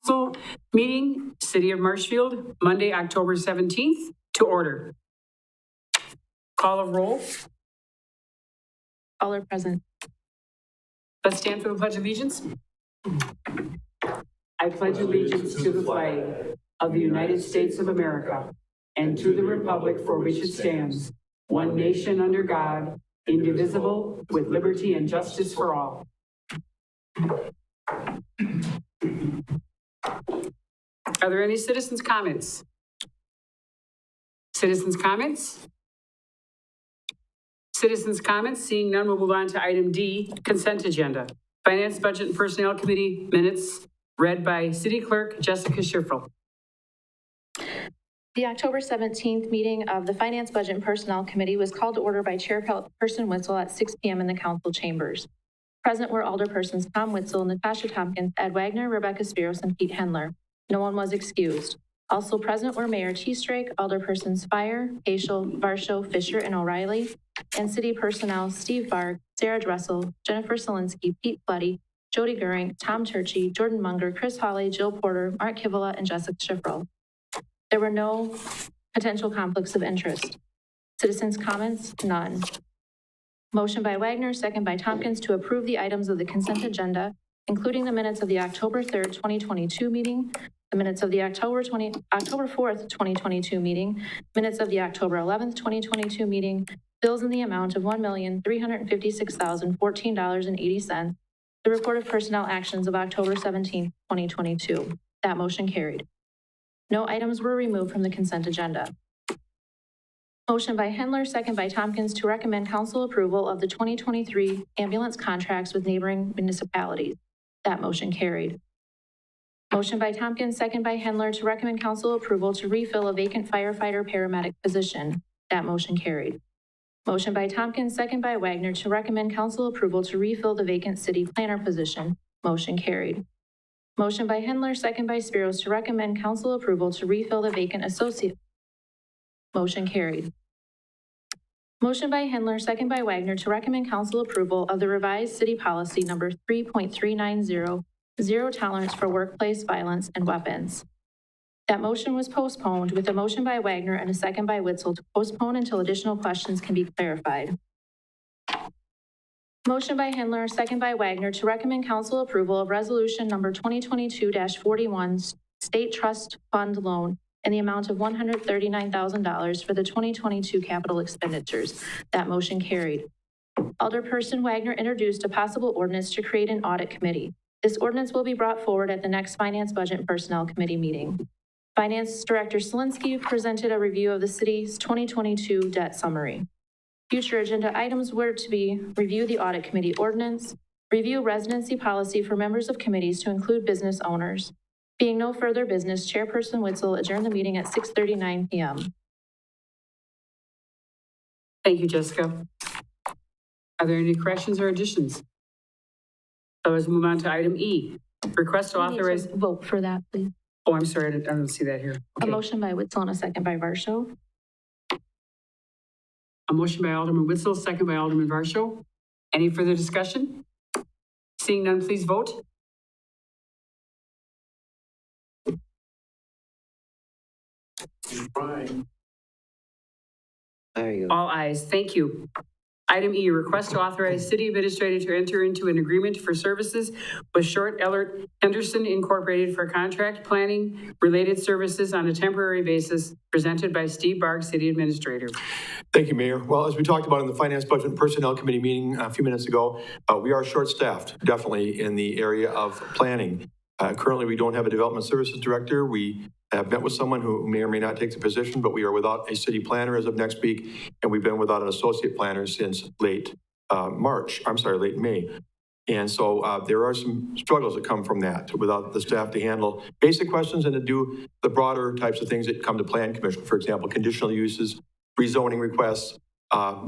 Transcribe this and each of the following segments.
Council meeting, City of Marshfield, Monday, October 17th, to order. Call of roll. All are present. Let's stand for the Pledge of Allegiance. I pledge allegiance to the flag of the United States of America and to the republic for which it stands, one nation under God, indivisible, with liberty and justice for all. Are there any citizens' comments? Citizens' comments? Citizens' comments? Seeing none, we'll move on to item D, consent agenda. Finance, Budget, and Personnel Committee minutes read by City Clerk Jessica Schiffel. The October 17th meeting of the Finance, Budget, and Personnel Committee was called to order by Chairperson Witzel at 6 p.m. in the council chambers. Present were alderpersons Tom Witzel, Natasha Tompkins, Ed Wagner, Rebecca Spiros, and Pete Hendler. No one was excused. Also present were Mayor Cheestrake, alderpersons Fire, Paschal, Varsho, Fisher, and O'Reilly, and city personnel Steve Barg, Sarah Dressel, Jennifer Solinsky, Pete Floody, Jody Goering, Tom Turchi, Jordan Munger, Chris Hawley, Jill Porter, Mark Kivala, and Jessica Schiffel. There were no potential conflicts of interest. Citizens' comments? None. Motion by Wagner, second by Tompkins to approve the items of the consent agenda, including the minutes of the October 3rd, 2022 meeting, the minutes of the October 4th, 2022 meeting, minutes of the October 11th, 2022 meeting, bills in the amount of $1,356,014.80, the report of personnel actions of October 17th, 2022. That motion carried. No items were removed from the consent agenda. Motion by Hendler, second by Tompkins to recommend council approval of the 2023 ambulance contracts with neighboring municipalities. That motion carried. Motion by Tompkins, second by Hendler to recommend council approval to refill a vacant firefighter paramedic position. That motion carried. Motion by Tompkins, second by Wagner to recommend council approval to refill the vacant city planner position. Motion carried. Motion by Hendler, second by Spiros to recommend council approval to refill the vacant associate. Motion carried. Motion by Hendler, second by Wagner to recommend council approval of the revised city policy number 3.390, zero tolerance for workplace violence and weapons. That motion was postponed with a motion by Wagner and a second by Witzel to postpone until additional questions can be clarified. Motion by Hendler, second by Wagner to recommend council approval of resolution number 2022-41 state trust fund loan in the amount of $139,000 for the 2022 capital expenditures. That motion carried. Alderperson Wagner introduced a possible ordinance to create an audit committee. This ordinance will be brought forward at the next Finance, Budget, and Personnel Committee meeting. Finance Director Solinsky presented a review of the city's 2022 debt summary. Future agenda items were to be review the audit committee ordinance, review residency policy for members of committees to include business owners. Being no further business, Chairperson Witzel adjourned the meeting at 6:39 p.m. Thank you, Jessica. Are there any corrections or additions? So let's move on to item E. Request to authorize. Vote for that, please. Oh, I'm sorry, I don't see that here. Okay. A motion by Witzel and a second by Varsho. A motion by Alderman Witzel, second by Alderman Varsho. Any further discussion? Seeing none, please vote. There you go. All ayes. Thank you. Item E, request to authorize city administrator to enter into an agreement for services with Short Ellert Henderson Incorporated for contract planning related services on a temporary basis, presented by Steve Barg, city administrator. Thank you, Mayor. Well, as we talked about in the Finance, Budget, and Personnel Committee meeting a few minutes ago, we are short-staffed, definitely in the area of planning. Currently, we don't have a development services director. We have met with someone who may or may not take the position, but we are without a city planner as of next week, and we've been without an associate planner since late May. And so there are some struggles that come from that without the staff to handle basic questions and to do the broader types of things that come to Plan Commission, for example, conditional uses, rezoning requests,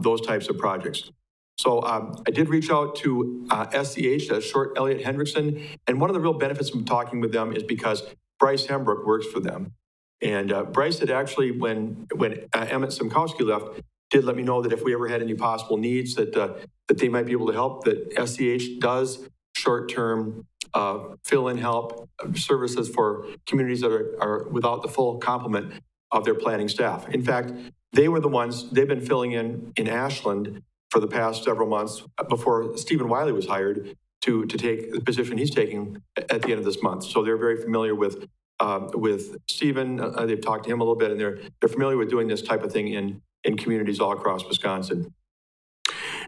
those types of projects. So I did reach out to SEH, that's Short Elliott Hendrickson, and one of the real benefits from talking with them is because Bryce Hembrook works for them. And Bryce had actually, when Emmett Simkowski left, did let me know that if we ever had any possible needs that they might be able to help, that SEH does short-term fill-in help, services for communities that are without the full complement of their planning staff. In fact, they were the ones, they've been filling in Ashland for the past several months before Stephen Wiley was hired to take the position he's taking at the end of this month. So they're very familiar with Stephen. They've talked to him a little bit, and they're familiar with doing this type of thing in communities all across Wisconsin.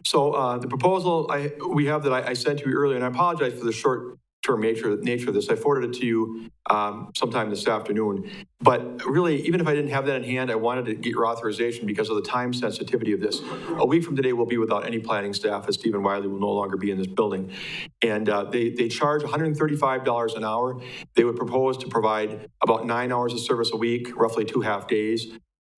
So the proposal we have that I sent to you earlier, and I apologize for the short-term nature of this. I forwarded it to you sometime this afternoon. But really, even if I didn't have that in hand, I wanted to get your authorization because of the time sensitivity of this. A week from today, we'll be without any planning staff, as Stephen Wiley will no longer be in this building. And they charge $135 an hour. They would propose to provide about 9 hours of service a week, roughly 2 half days.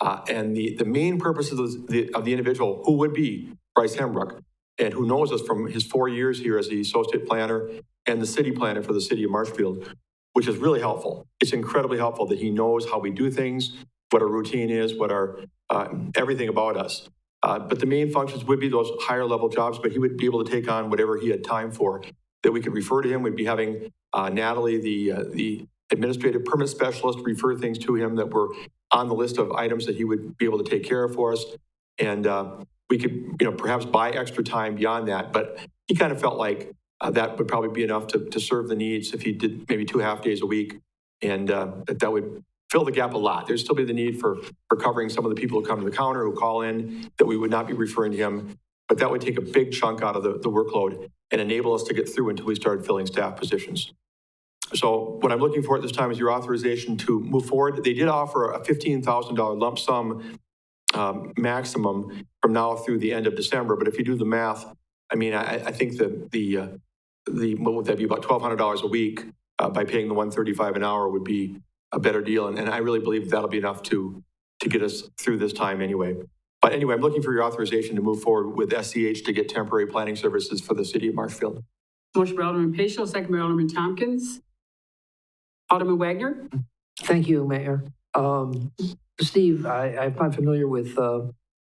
And the main purpose of the individual, who would be Bryce Hembrook, and who knows us from his 4 years here as the associate planner and the city planner for the city of Marshfield, which is really helpful. It's incredibly helpful that he knows how we do things, what our routine is, what our everything about us. But the main functions would be those higher level jobs, but he would be able to take on whatever he had time for, that we could refer to him. We'd be having Natalie, the administrative permit specialist, refer things to him that were on the list of items that he would be able to take care of for us. And we could, perhaps buy extra time beyond that, but he kind of felt like that would probably be enough to serve the needs if he did maybe 2 half days a week, and that would fill the gap a lot. There'd still be the need for covering some of the people who come to the counter, who call in, that we would not be referring to him, but that would take a big chunk out of the workload and enable us to get through until we started filling staff positions. So what I'm looking for at this time is your authorization to move forward. They did offer a $15,000 lump sum maximum from now through the end of December. But if you do the math, I mean, I think that what would that be, about $1,200 a week by paying the $135 an hour would be a better deal. And I really believe that'll be enough to get us through this time anyway. But anyway, I'm looking for your authorization to move forward with SCH to get temporary planning services for the city of Marshfield. Motion by Alderman Paschal, second by Alderman Tompkins. Alderman Wagner? Thank you, Mayor. Steve, I'm not familiar with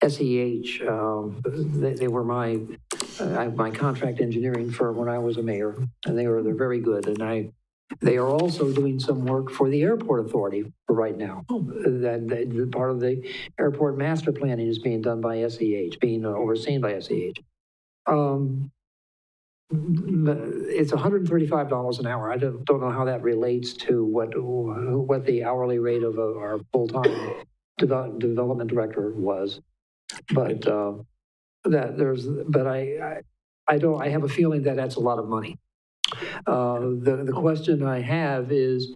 SEH. They were my contract engineering firm when I was a mayor, and they're very good. And they are also doing some work for the airport authority right now. That part of the airport master planning is being done by SEH, being overseen by SEH. It's $135 an hour. I don't know how that relates to what the hourly rate of our full-time development director was, but I have a feeling that that's a lot of money. The question I have is,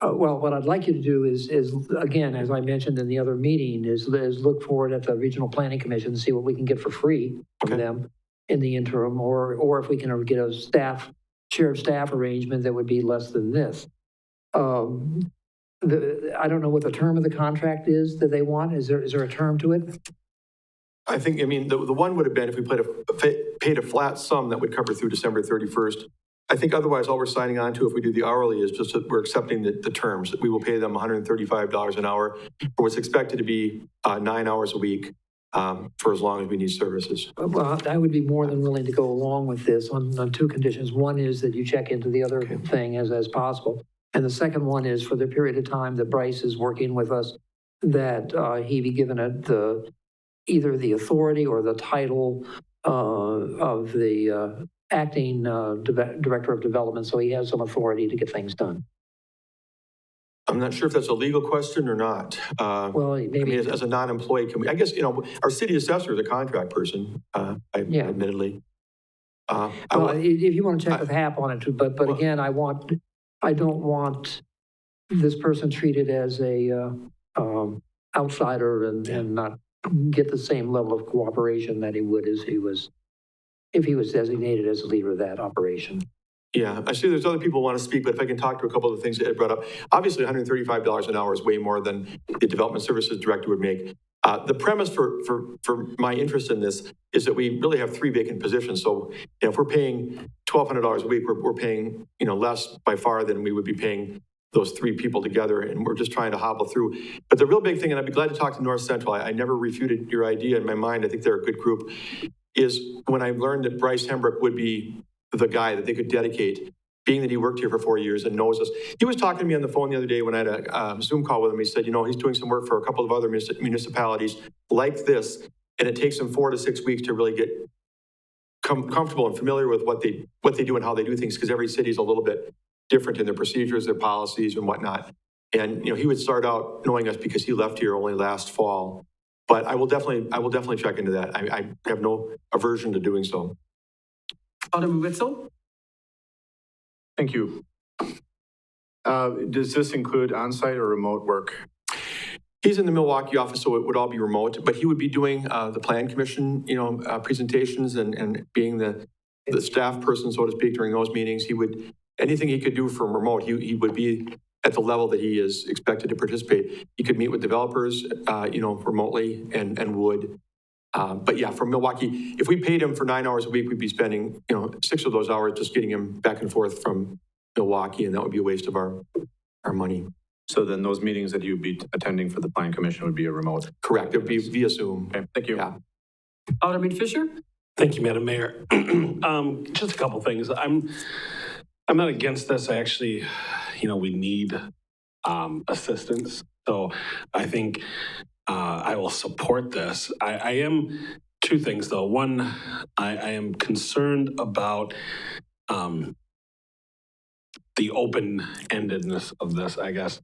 what I'd like you to do is again, as I mentioned in the other meeting, is look forward at the Regional Planning Commission, see what we can get for free from them in the interim, or if we can get a shared staff arrangement that would be less than this. I don't know what the term of the contract is that they want. Is there a term to it? I think, the one would have been if we paid a flat sum that would cover through December 31st. I think otherwise all we're signing on to if we do the hourly is just that we're accepting the terms. We will pay them $135 an hour for what's expected to be 9 hours a week. For as long as we need services. Well, I would be more than willing to go along with this on two conditions. One is that you check into the other thing as possible. And the second one is for the period of time that Bryce is working with us, that he be given either the authority or the title of the acting director of development, so he has some authority to get things done. I'm not sure if that's a legal question or not. Well, maybe as a non-employee, I guess, our city assessor is a contract person, admittedly. If you want to check with HAP on it too, but again, I don't want this person treated as a outsider and not get the same level of cooperation that he would if he was designated as a leader of that operation. Yeah, I see there's other people who want to speak, but if I can talk to a couple of the things that Ed brought up. Obviously, $135 an hour is way more than the development services director would make. The premise for my interest in this is that we really have 3 vacant positions. So if we're paying $1,200 a week, we're paying less by far than we would be paying those 3 people together, and we're just trying to hobble through. But the real big thing, and I'd be glad to talk to North Central, I never refuted your idea in my mind, I think they're a good group, is when I learned that Bryce Hembrook would be the guy that they could dedicate being that he worked here for 4 years and knows us. He was talking to me on the phone the other day when I had a Zoom call with him. He said, he's doing some work for a couple of other municipalities like this, and it takes him 4 to 6 weeks to really get comfortable and familiar with what they do and how they do things, because every city is a little bit different in their procedures, their policies and whatnot. And, he would start out knowing us because he left here only last fall. But I will definitely check into that. I have no aversion to doing so. Alderman Witzel? Thank you. Does this include on-site or remote work? He's in the Milwaukee office, so it would all be remote, but he would be doing the Plan Commission, presentations and being the staff person, so to speak, during those meetings. Anything he could do from remote, he would be at the level that he is expected to participate. He could meet with developers, remotely and would. But yeah, from Milwaukee, if we paid him for 9 hours a week, we'd be spending, 6 of those hours just getting him back and forth from Milwaukee, and that would be a waste of our money. So then those meetings that you'd be attending for the Plan Commission would be a remote? Correct. It would be via Zoom. Okay, thank you. Yeah. Alderman Fisher? Thank you, Madam Mayor. Just a couple things. I'm not against this. I actually, we need assistance. So I think I will support this. I am two things though. One, I am concerned about the open-endedness of this, I guess.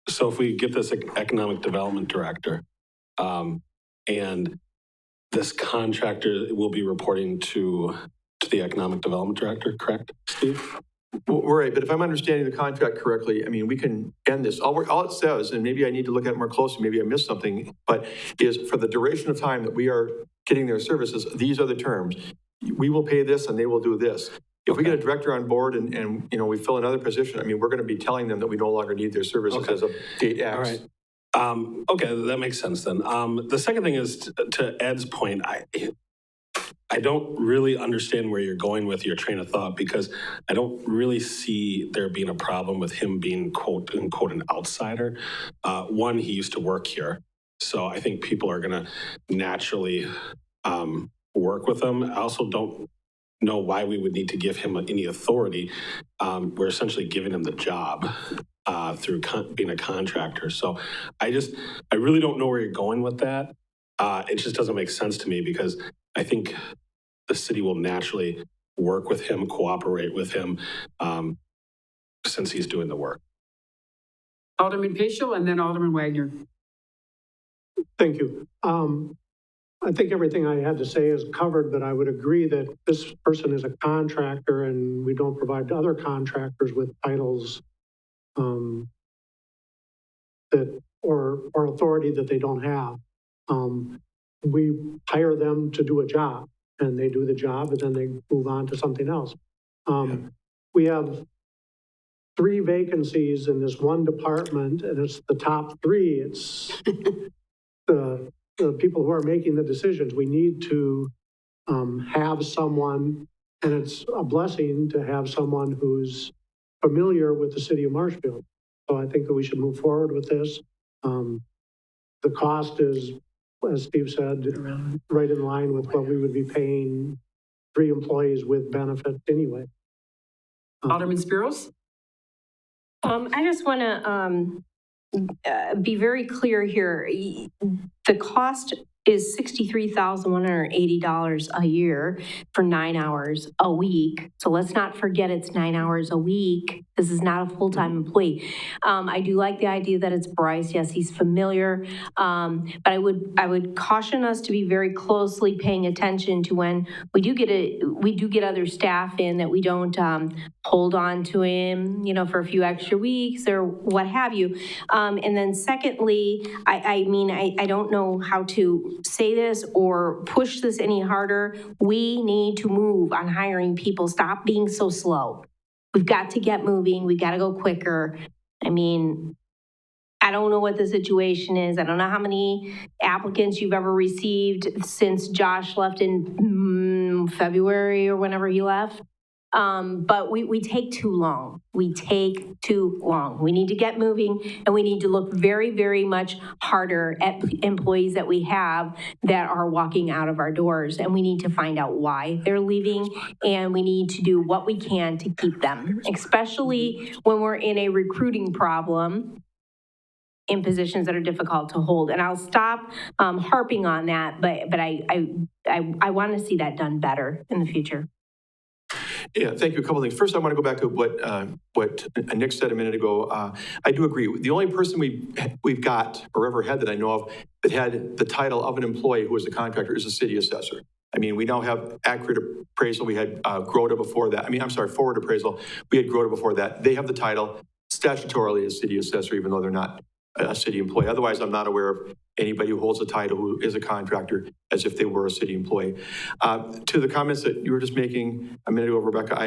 So if we get this economic development director, and this contractor will be reporting to the economic development director, correct, Steve? Well, right, but if I'm understanding the contract correctly, we can end this. All it says, and maybe I need to look at it more closely, maybe I missed something, but is for the duration of time that we are getting their services, these are the terms. We will pay this and they will do this. If we get a director on board and we fill another position, we're going to be telling them that we no longer need their services as of date X. All right. Okay, that makes sense then. The second thing is to Ed's point, I don't really understand where you're going with your train of thought, because I don't really see there being a problem with him being quote unquote an outsider. One, he used to work here. So I think people are going to naturally work with him. I also don't know why we would need to give him any authority. We're essentially giving him the job through being a contractor. So I really don't know where you're going with that. It just doesn't make sense to me, because I think the city will naturally work with him, cooperate with him, since he's doing the work. Alderman Paschal, and then Alderman Wagner. Thank you. I think everything I had to say is covered, but I would agree that this person is a contractor and we don't provide other contractors with titles or authority that they don't have. We hire them to do a job, and they do the job, and then they move on to something else. We have 3 vacancies in this one department, and it's the top 3. It's the people who are making the decisions. We need to have someone, and it's a blessing to have someone who's familiar with the city of Marshfield. So I think that we should move forward with this. The cost is, as Steve said, right in line with what we would be paying 3 employees with benefits anyway. Alderman Spiros? I just want to be very clear here. The cost is $63,180 a year for 9 hours a week. So let's not forget it's 9 hours a week. This is not a full-time employee. I do like the idea that it's Bryce. Yes, he's familiar. But I would caution us to be very closely paying attention to when we do get other staff in, that we don't hold on to him, for a few extra weeks or what have you. And then secondly, I don't know how to say this or push this any harder. We need to move on hiring people. Stop being so slow. We've got to get moving. We got to go quicker. I don't know what the situation is. I don't know how many applicants you've ever received since Josh left in February or whenever he left. But we take too long. We take too long. We need to get moving, and we need to look very, very much harder at employees that we have that are walking out of our doors, and we need to find out why they're leaving, and we need to do what we can to keep them, especially when we're in a recruiting problem in positions that are difficult to hold. And I'll stop harping on that, but I want to see that done better in the future. Yeah, thank you. A couple of things. First, I want to go back to what Nick said a minute ago. I do agree. The only person we've got or ever had that I know of that had the title of an employee who was a contractor is a city assessor. I mean, we now have accurate appraisal. We had GROTA before that. Forward appraisal. We had GROTA before that. They have the title statutorily as city assessor, even though they're not a city employee. Otherwise, I'm not aware of anybody who holds a title who is a contractor as if they were a city employee. To the comments that you were just making a minute ago, Rebecca,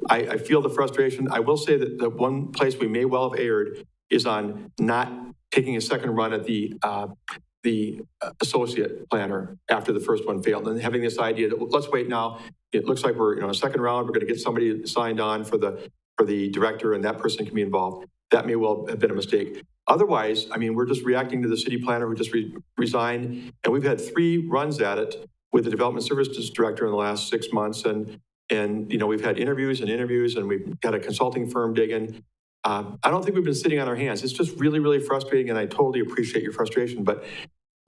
I feel the frustration. I will say that the one place we may well have erred is on not taking a second run at the associate planner after the first one failed, and having this idea that let's wait now. It looks like we're in a second round. We're going to get somebody signed on for the director, and that person can be involved. That may well have been a mistake. Otherwise, I mean, we're just reacting to the city planner who just resigned, and we've had 3 runs at it with the development services director in the last 6 months, and we've had interviews, and we've got a consulting firm digging. I don't think we've been sitting on our hands. It's just really, really frustrating, and I totally appreciate your frustration. But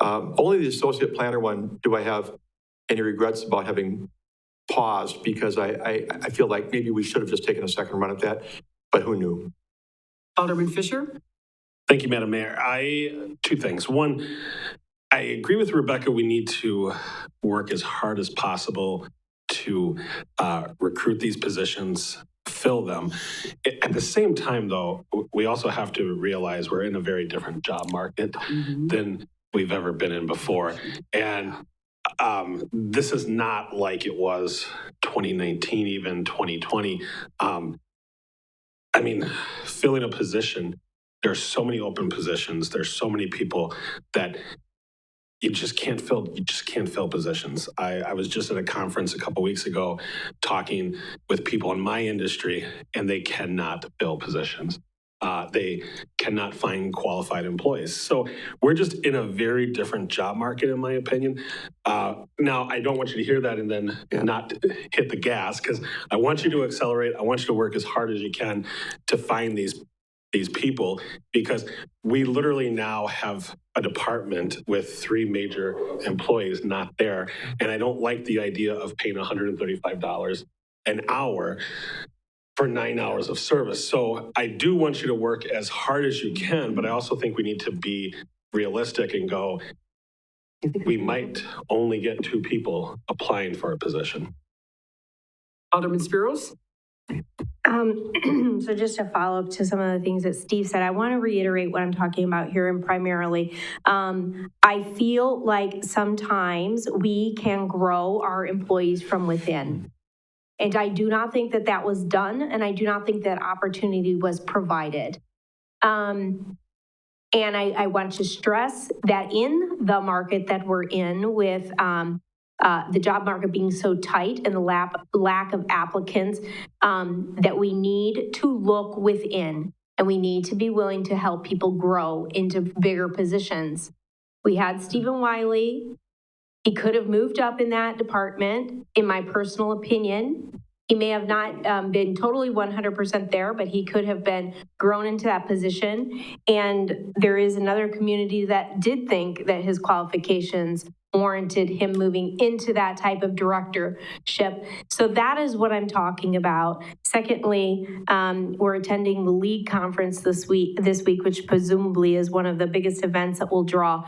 only the associate planner one do I have any regrets about having paused, because I feel like maybe we should have just taken a second run at that, but who knew? Alderman Fisher? Thank you, Madam Mayor. 2 things. One, I agree with Rebecca. We need to work as hard as possible to recruit these positions, fill them. At the same time, though, we also have to realize we're in a very different job market than we've ever been in before. And this is not like it was 2019, even 2020. Filling a position, there's so many open positions. There's so many people that you just can't fill positions. I was just at a conference a couple weeks ago talking with people in my industry, and they cannot fill positions. They cannot find qualified employees. So we're just in a very different job market, in my opinion. Now, I don't want you to hear that and then not hit the gas, because I want you to accelerate. I want you to work as hard as you can to find these people, because we literally now have a department with 3 major employees not there. And I don't like the idea of paying $135 an hour for 9 hours of service. So I do want you to work as hard as you can, but I also think we need to be realistic and go, we might only get 2 people applying for a position. Alderman Spiros? So just to follow up to some of the things that Steve said, I want to reiterate what I'm talking about here, and primarily, I feel like sometimes we can grow our employees from within. And I do not think that that was done, and I do not think that opportunity was provided. And I want to stress that in the market that we're in, with the job market being so tight and the lack of applicants, that we need to look within, and we need to be willing to help people grow into bigger positions. We had Stephen Wiley. He could have moved up in that department, in my personal opinion. He may have not been totally 100% there, but he could have been grown into that position. And there is another community that did think that his qualifications warranted him moving into that type of directorship. So that is what I'm talking about. Secondly, we're attending the league conference this week, which presumably is one of the biggest events that will draw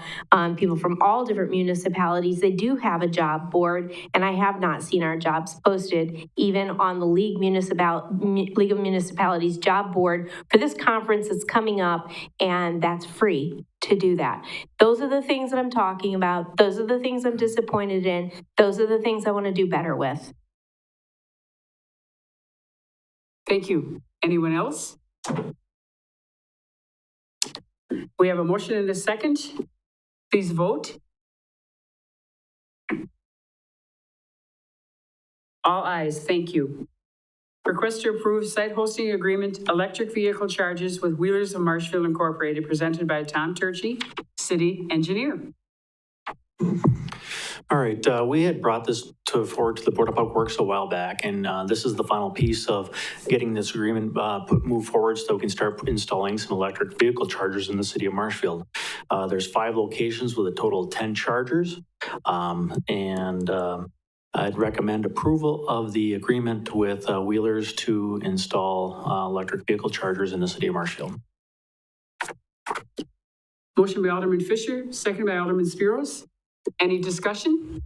people from all different municipalities. They do have a job board, and I have not seen our jobs posted, even on the League of Municipalities job board for this conference that's coming up, and that's free to do that. Those are the things that I'm talking about. Those are the things I'm disappointed in. Those are the things I want to do better with. Thank you. Anyone else? We have a motion and a second. Please vote. All ayes. Thank you. Request to approve site hosting agreement, electric vehicle charges with Wheelers of Marshfield Incorporated, presented by Tom Turchy, city engineer. All right, we had brought this forward to the Board of Public Works a while back, and this is the final piece of getting this agreement moved forward so we can start installing some electric vehicle chargers in the city of Marshfield. There's 5 locations with a total of 10 chargers, and I'd recommend approval of the agreement with Wheelers to install electric vehicle chargers in the city of Marshfield. Motion by Alderman Fisher, second by Alderman Spiros. Any discussion?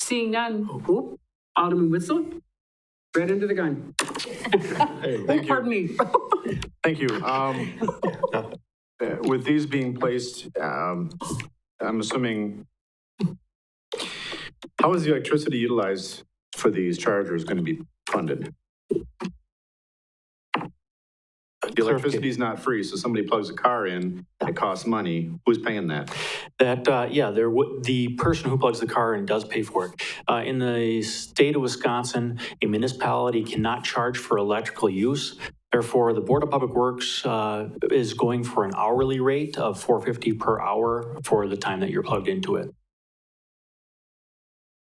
Seeing none. Oop, Alderman Witzel, right under the gun. Hey, thank you. Pardon me. Thank you. With these being placed, I'm assuming, how is the electricity utilized for these chargers going to be funded? The electricity is not free, so somebody plugs a car in, it costs money. Who's paying that? The person who plugs the car in does pay for it. In the state of Wisconsin, a municipality cannot charge for electrical use. Therefore, the Board of Public Works is going for an hourly rate of $4.50 per hour for the time that you're plugged into it.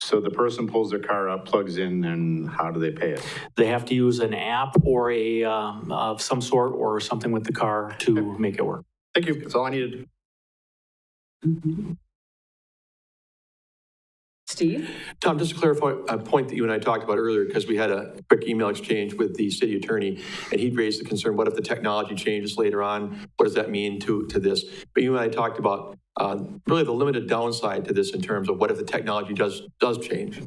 So the person pulls their car up, plugs in, and how do they pay it? They have to use an app or of some sort or something with the car to make it work. Thank you. That's all I needed. Steve? Tom, just to clarify a point that you and I talked about earlier, because we had a quick email exchange with the city attorney, and he raised the concern, what if the technology changes later on? What does that mean to this? But you and I talked about really the limited downside to this in terms of what if the technology does change?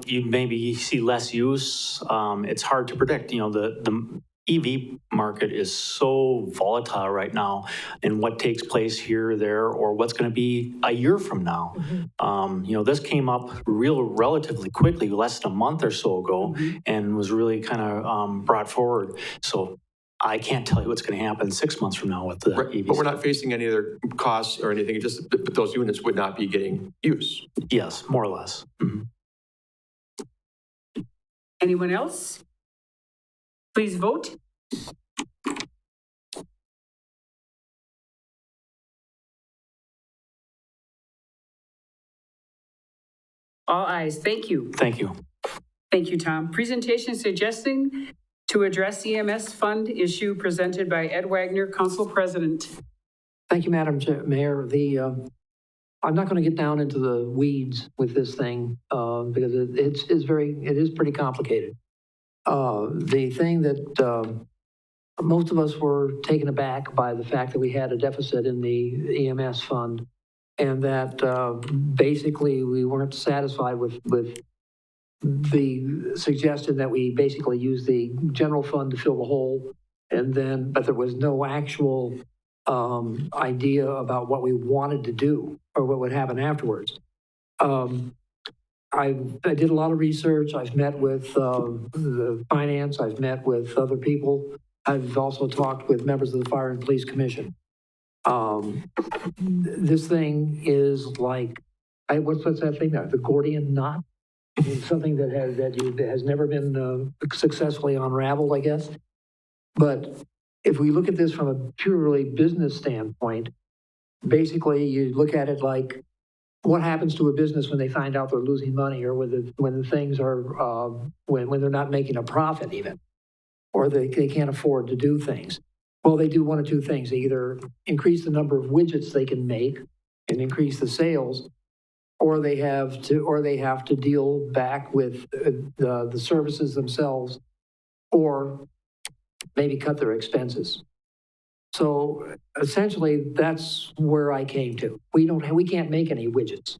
You maybe see less use. It's hard to predict. You know, the EV market is so volatile right now, and what takes place here, there, or what's going to be a year from now. You know, this came up relatively quickly, less than a month or so ago, and was really kind of brought forward. So I can't tell you what's going to happen 6 months from now with the EVs. But we're not facing any other costs or anything. It's just that those units would not be getting use. Yes, more or less. Anyone else? Please vote. All ayes. Thank you. Thank you. Thank you, Tom. Presentation suggesting to address EMS fund issue presented by Ed Wagner, Council President. Thank you, Madam Mayor. I'm not going to get down into the weeds with this thing because it is pretty complicated. The thing that most of us were taken aback by the fact that we had a deficit in the EMS fund, and that basically we weren't satisfied with the suggestion that we basically use the general fund to fill the hole, but there was no actual idea about what we wanted to do or what would happen afterwards. I did a lot of research. I've met with the finance. I've met with other people. I've also talked with members of the Fire and Police Commission. This thing is like, what's that thing now? The Gordian knot? Something that has never been successfully unraveled, I guess. But if we look at this from a purely business standpoint, basically you look at it like, what happens to a business when they find out they're losing money, or when things are when they're not making a profit even, or they can't afford to do things? Well, they do one of two things: they either increase the number of widgets they can make and increase the sales, or they have to deal back with the services themselves, or maybe cut their expenses. So essentially, that's where I came to. We can't make any widgets.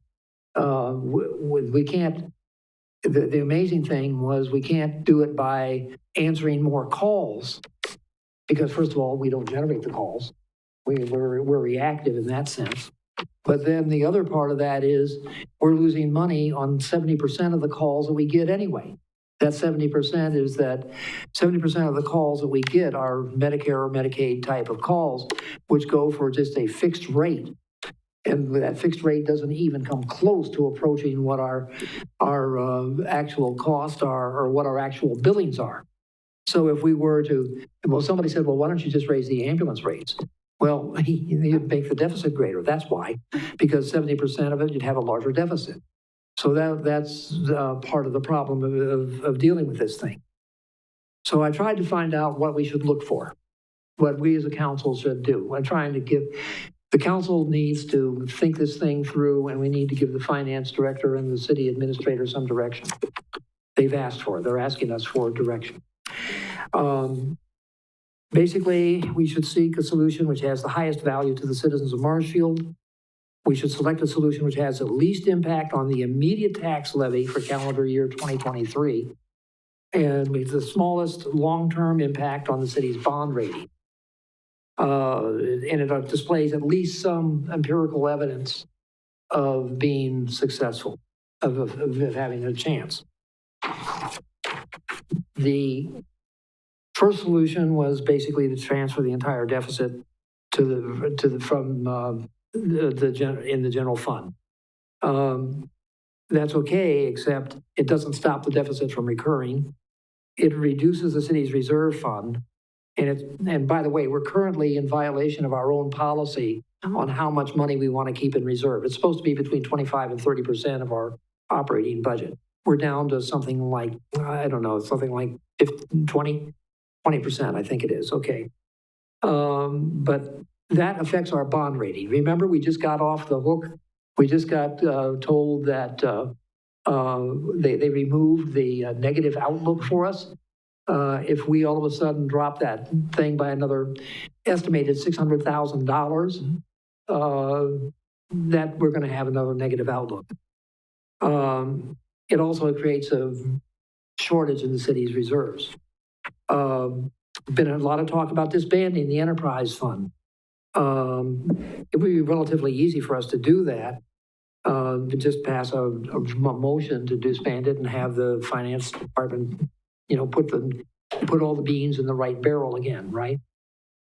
We can't. The amazing thing was we can't do it by answering more calls, because first of all, we don't generate the calls. We're reactive in that sense. But then the other part of that is we're losing money on 70% of the calls that we get anyway. That 70% is that 70% of the calls that we get are Medicare or Medicaid type of calls, which go for just a fixed rate. And that fixed rate doesn't even come close to approaching what our actual costs are or what our actual billings are. So if we were to, well, somebody said, well, why don't you just raise the ambulance rates? Well, you'd make the deficit greater. That's why, because 70% of it, you'd have a larger deficit. So that's part of the problem of dealing with this thing. So I tried to find out what we should look for, what we as a council should do. I'm trying to give, the council needs to think this thing through, and we need to give the finance director and the city administrator some direction. They've asked for it. They're asking us for direction. Basically, we should seek a solution which has the highest value to the citizens of Marshfield. We should select a solution which has the least impact on the immediate tax levy for calendar year 2023, and with the smallest long-term impact on the city's bond rating. And it displays at least some empirical evidence of being successful, of having a chance. The first solution was basically to transfer the entire deficit from in the general fund. That's okay, except it doesn't stop the deficit from recurring. It reduces the city's reserve fund. And by the way, we're currently in violation of our own policy on how much money we want to keep in reserve. It's supposed to be between 25 and 30% of our operating budget. We're down to something like, I don't know, something like 20% I think it is, okay. But that affects our bond rating. Remember, we just got off the hook. We just got told that they removed the negative outlook for us. If we all of a sudden drop that thing by another estimated $600,000, that we're going to have another negative outlook. It also creates a shortage in the city's reserves. Been a lot of talk about disbanding the enterprise fund. It would be relatively easy for us to do that. Just pass a motion to disband it and have the finance department, put all the beans in the right barrel again, right?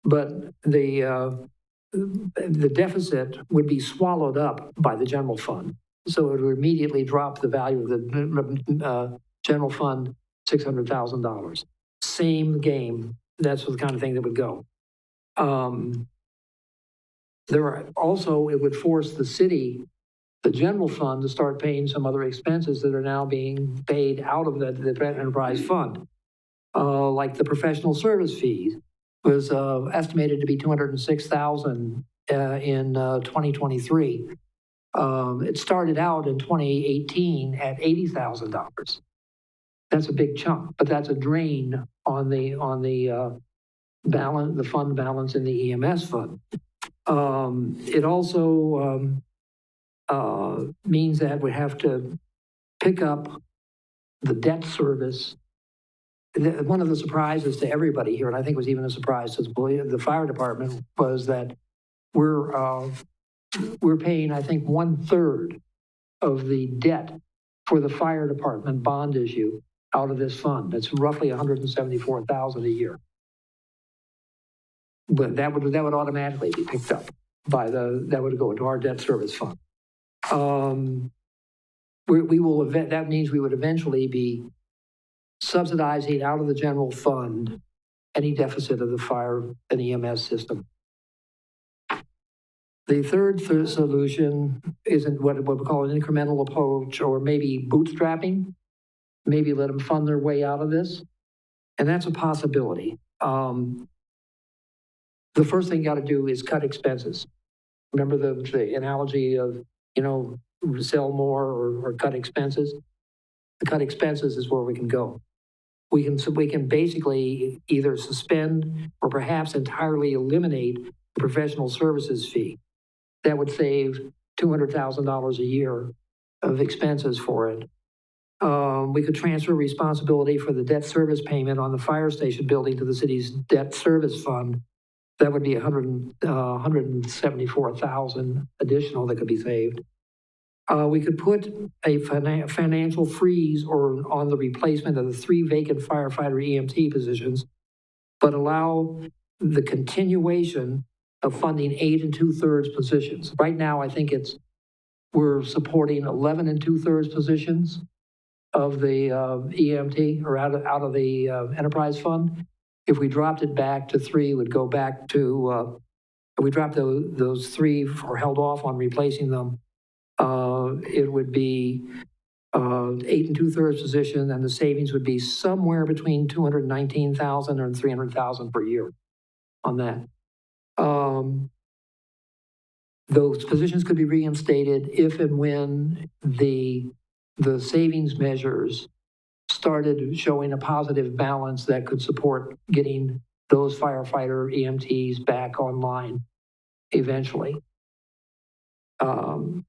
But the deficit would be swallowed up by the general fund. So it would immediately drop the value of the general fund $600,000. Same game. That's the kind of thing that would go. It would force the city, the general fund, to start paying some other expenses that are now being paid out of the enterprise fund. Like the professional service fees was estimated to be $206,000 in 2023. It started out in 2018 at $80,000. That's a big chunk, but that's a drain on the balance, the fund balance in the EMS fund. It also means that we have to pick up the debt service. One of the surprises to everybody here, and I think it was even a surprise to the fire department, was that we're paying, I think, 1/3 of the debt for the fire department bond issue out of this fund. That's roughly $174,000 a year. But that would automatically be picked up by that would go into our debt service fund. That means we would eventually be subsidizing out of the general fund any deficit of the fire and EMS system. The third solution isn't what we call an incremental approach, or maybe bootstrapping. Maybe let them fund their way out of this. And that's a possibility. The first thing you got to do is cut expenses. Remember the analogy of, sell more or cut expenses? The cut expenses is where we can go. We can basically either suspend or perhaps entirely eliminate the professional services fee. That would save $200,000 a year of expenses for it. We could transfer responsibility for the debt service payment on the fire station building to the city's debt service fund. That would be $174,000 additional that could be saved. We could put a financial freeze on the replacement of the 3 vacant firefighter EMT positions, but allow the continuation of funding 8 2/3 positions. Right now, I think we're supporting 11 2/3 positions of the EMT, or out of the enterprise fund. If we dropped it back to 3, it would go back to, if we dropped those 3 or held off on replacing them, it would be 8 2/3 position, and the savings would be somewhere between $219,000 and $300,000 per year on that. Those positions could be reinstated if and when the savings measures started showing a positive balance that could support getting those firefighter EMTs back online eventually. And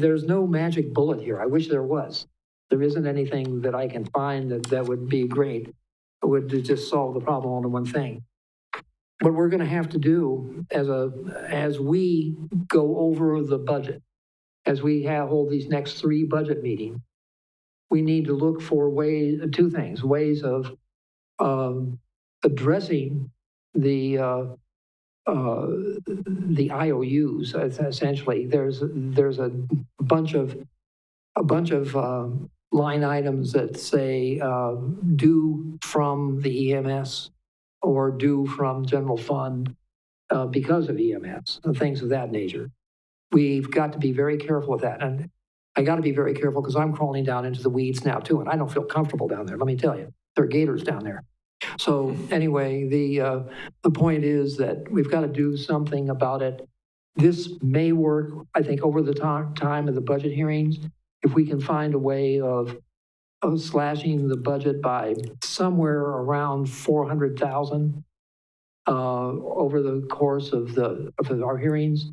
there's no magic bullet here. I wish there was. There isn't anything that I can find that would be great. It would just solve the problem on one thing. What we're going to have to do as we go over the budget, as we hold these next 3 budget meetings, we need to look for two things, ways of addressing the IOUs. Essentially, there's a bunch of line items that say due from the EMS or due from general fund because of EMS and things of that nature. We've got to be very careful with that. And I got to be very careful because I'm crawling down into the weeds now too, and I don't feel comfortable down there. Let me tell you, there are gators down there. So anyway, the point is that we've got to do something about it. This may work, I think, over the time of the budget hearings, if we can find a way of slashing the budget by somewhere around $400,000 over the course of our hearings.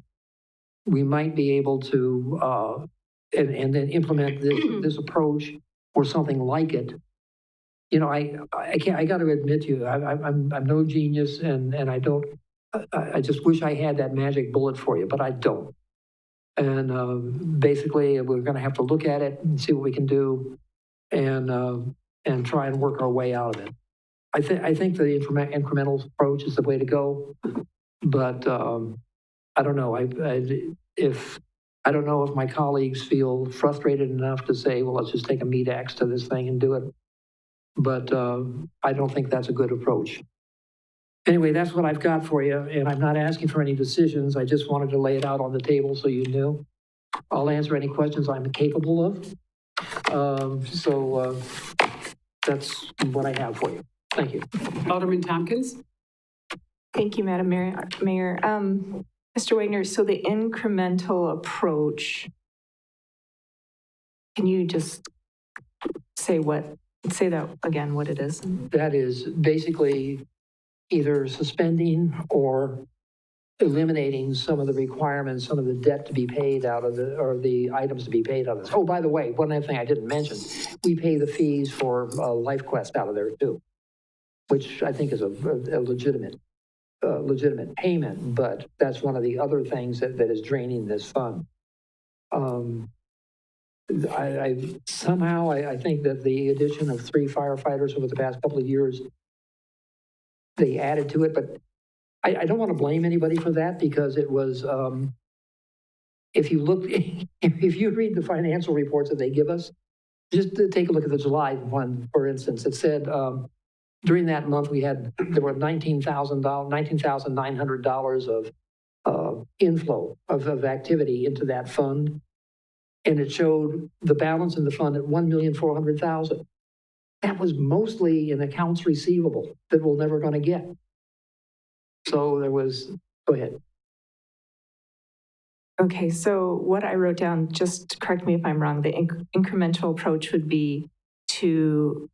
We might be able to and then implement this approach or something like it. You know, I got to admit to you, I'm no genius, and I just wish I had that magic bullet for you, but I don't. And basically, we're going to have to look at it and see what we can do, and try and work our way out of it. I think the incremental approach is the way to go, but I don't know. I don't know if my colleagues feel frustrated enough to say, well, let's just take a meat axe to this thing and do it. But I don't think that's a good approach. Anyway, that's what I've got for you, and I'm not asking for any decisions. I just wanted to lay it out on the table so you knew. I'll answer any questions I'm capable of. So that's what I have for you. Thank you. Alderman Tompkins? Thank you, Madam Mayor. Mr. Wagner, so the incremental approach, can you just say that again, what it is? That is basically either suspending or eliminating some of the requirements, some of the debt to be paid out of or the items to be paid out of this. Oh, by the way, one other thing I didn't mention, we pay the fees for LifeQuest out of there too, which I think is a legitimate payment, but that's one of the other things that is draining this fund. I somehow think that the addition of 3 firefighters over the past couple of years, they added to it, but I don't want to blame anybody for that, because it was, if you read the financial reports that they give us, just to take a look at the July one, for instance, it said during that month there were $19,900 of inflow of activity into that fund. And it showed the balance in the fund at $1,400,000. That was mostly in accounts receivable that we're never going to get. So go ahead. Okay, so what I wrote down, just correct me if I'm wrong, the incremental approach would be to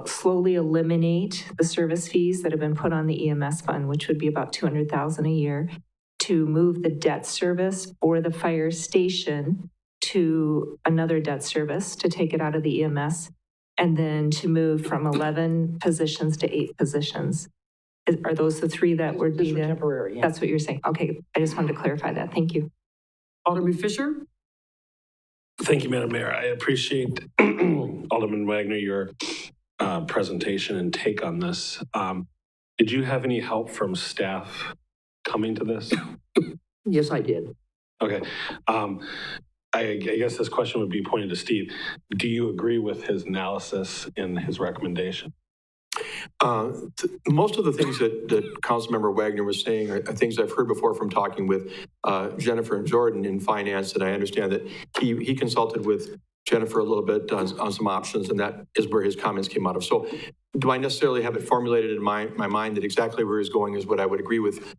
slowly eliminate the service fees that have been put on the EMS fund, which would be about $200,000 a year, to move the debt service for the fire station to another debt service, to take it out of the EMS, and then to move from 11 positions to 8 positions. Are those the 3 that would be temporary? Yeah. That's what you're saying. Okay, I just wanted to clarify that. Thank you. Alderman Fisher? Thank you, Madam Mayor. I appreciate Alderman Wagner, your presentation and take on this. Did you have any help from staff coming to this? Yes, I did. Okay. I guess this question would be pointed to Steve. Do you agree with his analysis in his recommendation? Most of the things that Councilmember Wagner was saying are things I've heard before from talking with Jennifer and Jordan in finance, and I understand that he consulted with Jennifer a little bit on some options, and that is where his comments came out of. So do I necessarily have it formulated in my mind that exactly where he's going is what I would agree with?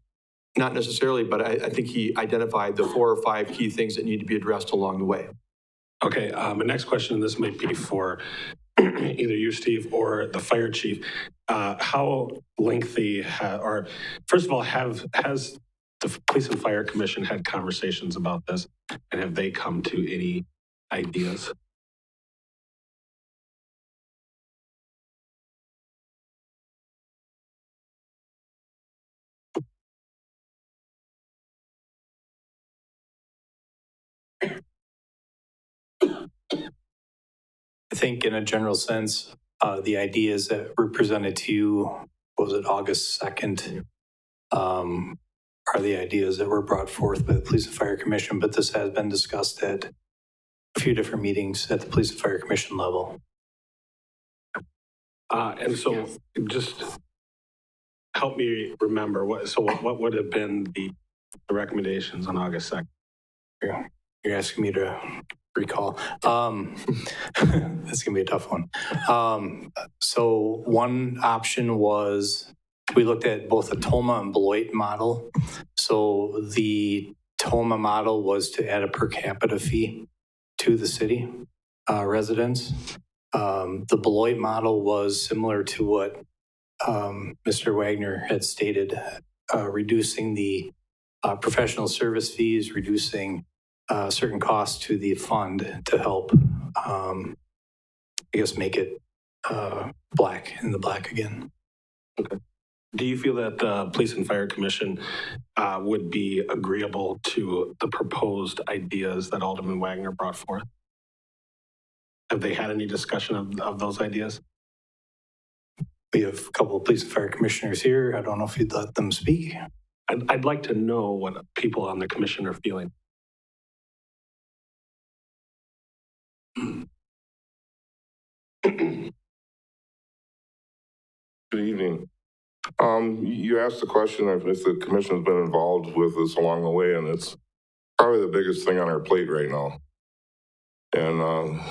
Not necessarily, but I think he identified the 4 or 5 key things that need to be addressed along the way. Okay, my next question, and this might be for either you, Steve, or the fire chief. How lengthy, or first of all, has the Police and Fire Commission had conversations about this, and have they come to any ideas? I think in a general sense, the ideas that were presented to you, what was it, August 2nd, are the ideas that were brought forth by the Police and Fire Commission, but this has been discussed at a few different meetings at the Police and Fire Commission level. And so just help me remember, what would have been the recommendations on August 2nd? You're asking me to recall. That's gonna be a tough one. So one option was, we looked at both the Toma and Beloit model. So the Toma model was to add a per capita fee to the city residents. The Beloit model was similar to what Mr. Wagner had stated, reducing the professional service fees, reducing certain costs to the fund to help, I guess, make it black in the black again. Okay. Do you feel that the Police and Fire Commission would be agreeable to the proposed ideas that Alderman Wagner brought forth? Have they had any discussion of those ideas? We have a couple of police and fire commissioners here. I don't know if you'd let them speak. I'd like to know what people on the commission are feeling. Good evening. You asked the question if the commission's been involved with this along the way, and it's probably the biggest thing on our plate right now. And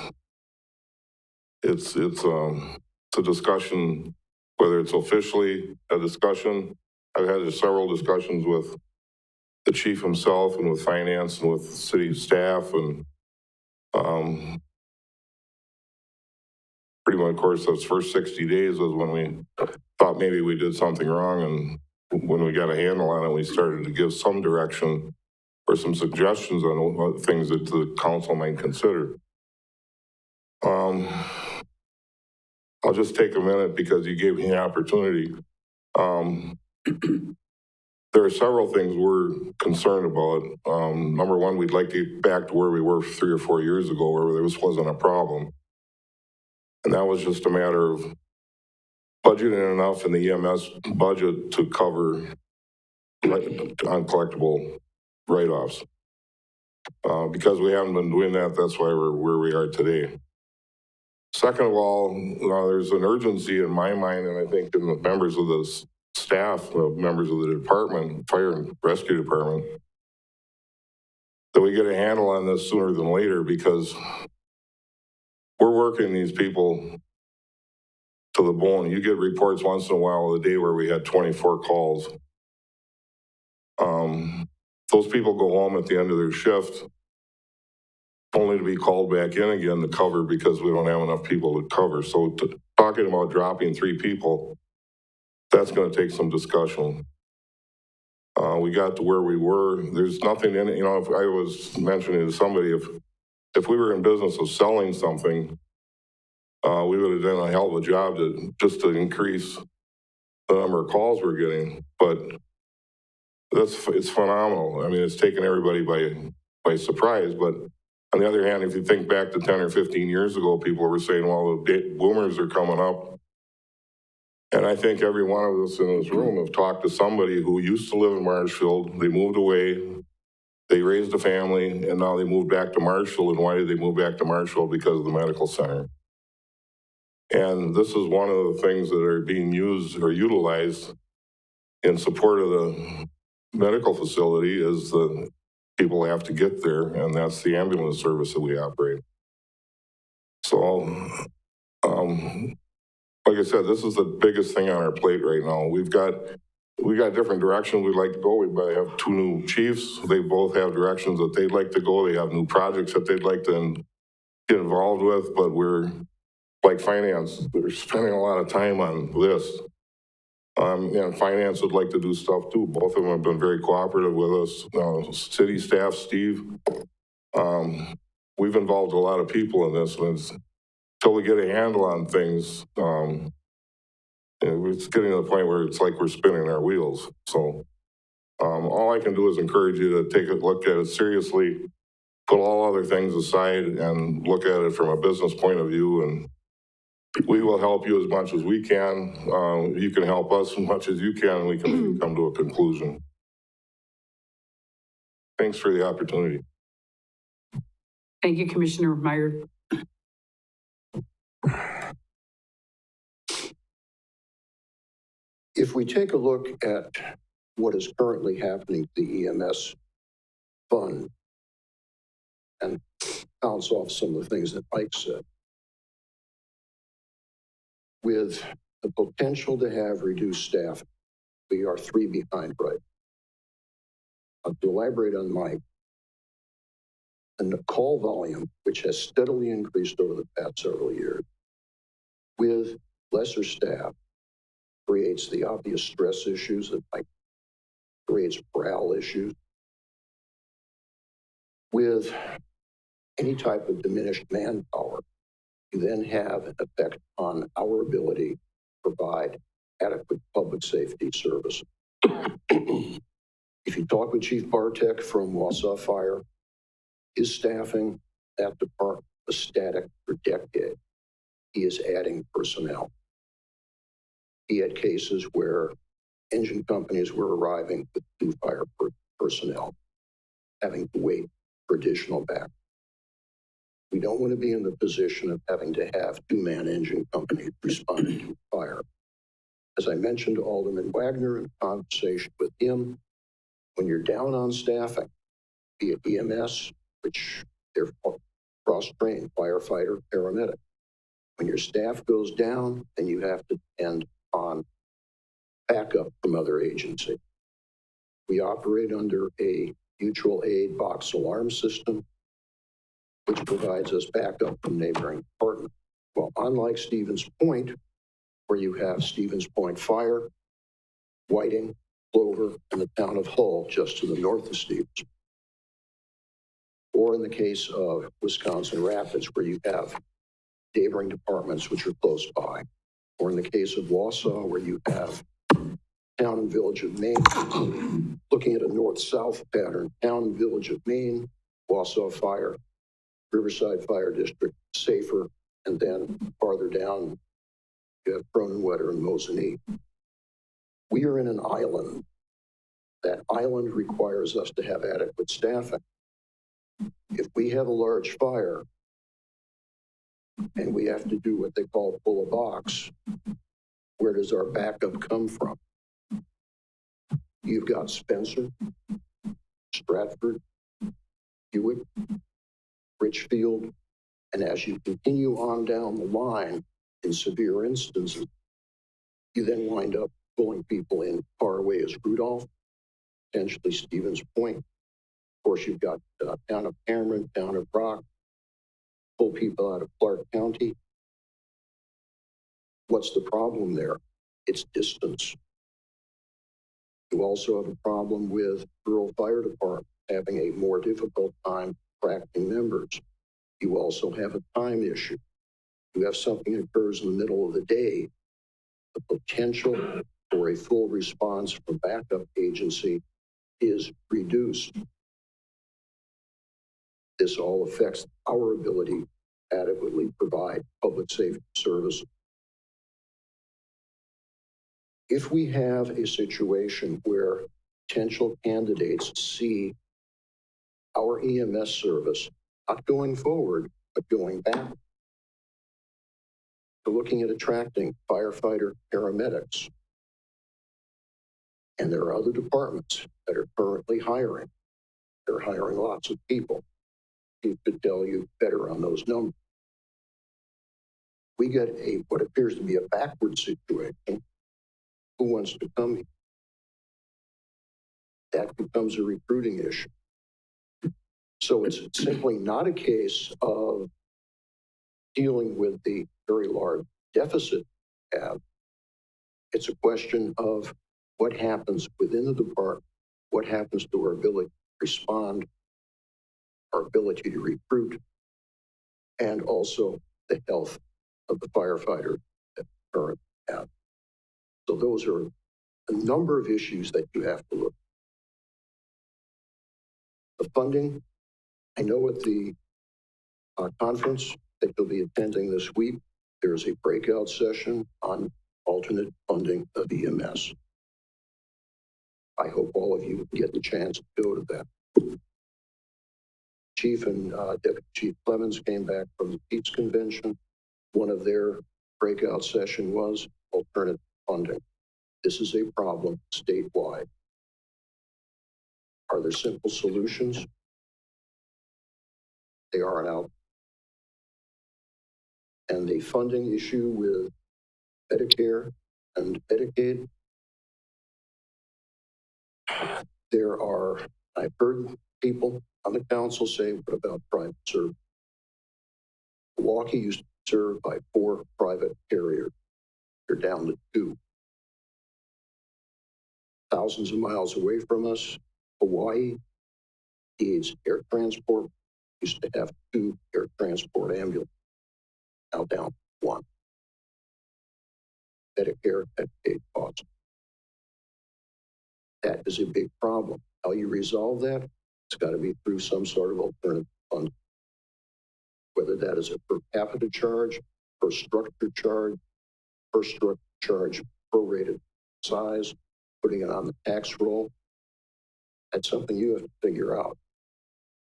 it's a discussion, whether it's officially a discussion. I've had several discussions with the chief himself and with finance and with city staff, and pretty much, of course, those first 60 days was when we thought maybe we did something wrong, and when we got a handle on it, we started to give some direction or some suggestions on what things that the council might consider. I'll just take a minute because you gave me the opportunity. There are several things we're concerned about. Number one, we'd like to get back to where we were 3 or 4 years ago, where this wasn't a problem. And that was just a matter of budgeting enough in the EMS budget to cover uncollectible write-offs. Because we haven't been doing that, that's why we're where we are today. Second of all, there's an urgency in my mind, and I think in the members of the staff, members of the department, fire and rescue department, that we get a handle on this sooner than later, because we're working these people to the bone. You get reports once in a while of the day where we had 24 calls. Those people go home at the end of their shift only to be called back in again to cover because we don't have enough people to cover. So talking about dropping 3 people, that's going to take some discussion. We got to where we were. There's nothing in it. You know, if I was mentioning to somebody, if we were in business of selling something, we would have done a hell of a job to increase the number of calls we're getting. But it's phenomenal. I mean, it's taken everybody by surprise. But on the other hand, if you think back to 10 or 15 years ago, people were saying, well, the boomers are coming up. And I think every one of us in this room have talked to somebody who used to live in Marshfield, they moved away, they raised a family, and now they moved back to Marshfield. And why did they move back to Marshfield? Because of the medical center. And this is one of the things that are being used or utilized in support of the medical facility is the people have to get there, and that's the ambulance service that we operate. So, like I said, this is the biggest thing on our plate right now. We got different directions we'd like to go. We have two new chiefs. They both have directions that they'd like to go. They have new projects that they'd like to get involved with, but we're like finance. We're spending a lot of time on this. And finance would like to do stuff too. Both of them have been very cooperative with us. City staff, Steve, we've involved a lot of people in this. And until we get a handle on things, it's getting to the point where it's like we're spinning our wheels. So all I can do is encourage you to take a look at it seriously, put all other things aside and look at it from a business point of view, and we will help you as much as we can. You can help us as much as you can, and we can come to a conclusion. Thanks for the opportunity. Thank you, Commissioner Meyer. If we take a look at what is currently happening to the EMS fund and bounce off some of the things that Mike said, with the potential to have reduced staff, we are 3 behind right. To elaborate on Mike, and the call volume, which has steadily increased over the past several years, with lesser staff, creates the obvious stress issues that Mike creates morale issues. With any type of diminished manpower, you then have an effect on our ability to provide adequate public safety service. If you talk with Chief Bartek from Wausau Fire, his staffing, that department was static for decades. He is adding personnel. He had cases where engine companies were arriving with new fire personnel, having to wait for additional backup. We don't want to be in the position of having to have 2-man engine companies responding to a fire. As I mentioned to Alderman Wagner in conversation with him, when you're down on staffing, be it EMS, which they're cross-trained, firefighter, paramedic. When your staff goes down, then you have to depend on backup from other agencies. We operate under a mutual aid box alarm system, which provides us backup from neighboring departments. Well, unlike Stevens Point, where you have Stevens Point Fire, Whiting, Clover, and the town of Hull just to the north of Stevens. Or in the case of Wisconsin Rapids, where you have neighboring departments which are close by. Or in the case of Wausau, where you have town and village of Maine, looking at a north-south pattern, town and village of Maine, Wausau Fire, Riverside Fire District, Safer, and then farther down, you have Cronenwetter and Mosinee. We are in an island. That island requires us to have adequate staffing. If we have a large fire and we have to do what they call pull a box, where does our backup come from? You've got Spencer, Stratford, Hewitt, Richfield, and as you continue on down the line, in severe instances, you then wind up pulling people in far away as Rudolph, potentially Stevens Point. Of course, you've got town of Cameron, town of Brock, pull people out of Clark County. What's the problem there? It's distance. You also have a problem with rural fire department having a more difficult time attracting members. You also have a time issue. You have something that occurs in the middle of the day. The potential for a full response from backup agency is reduced. This all affects our ability to adequately provide public safety service. If we have a situation where potential candidates see our EMS service not going forward, but going back, we're looking at attracting firefighter paramedics. And there are other departments that are currently hiring. They're hiring lots of people. He could tell you better on those numbers. We get what appears to be a backward situation. Who wants to come here? That becomes a recruiting issue. So it's simply not a case of dealing with the very large deficit we have. It's a question of what happens within the department, what happens to our ability to respond, our ability to recruit, and also the health of the firefighter that we currently have. So those are a number of issues that you have to look at. The funding, I know at the conference that you'll be attending this week, there's a breakout session on alternate funding of EMS. I hope all of you get the chance to go to that. Chief and Deputy Chief Clemens came back from the Pete's Convention. One of their breakout session was alternative funding. This is a problem statewide. Are there simple solutions? They aren't out. And the funding issue with Medicare and Medicaid, I've heard people on the council say, what about private service? Milwaukee used to be served by 4 private carriers. They're down to 2. Thousands of miles away from us, Hawaii needs air transport. Used to have 2 air transport ambulances, now down to 1. Medicare, Medicaid costs. That is a big problem. How you resolve that? It's got to be through some sort of alternative funding. Whether that is a per capita charge, per structure charge, prorated size, putting it on the tax roll. That's something you have to figure out.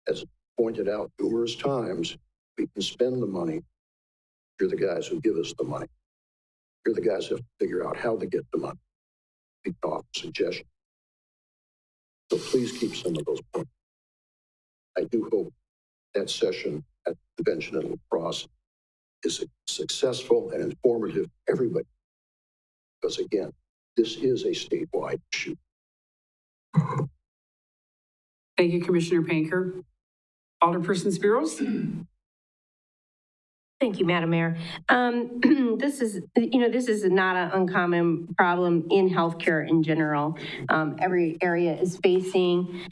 As pointed out numerous times, we can spend the money. You're the guys who give us the money. You're the guys who have to figure out how to get the money. We can offer suggestions. So please keep some of those points. I do hope that session at the convention in La Crosse is successful and informative for everybody. Because again, this is a statewide issue. Thank you, Commissioner Panker. Alderperson Spiros? Thank you, Madam Mayor. This is not an uncommon problem in healthcare in general. Every area is facing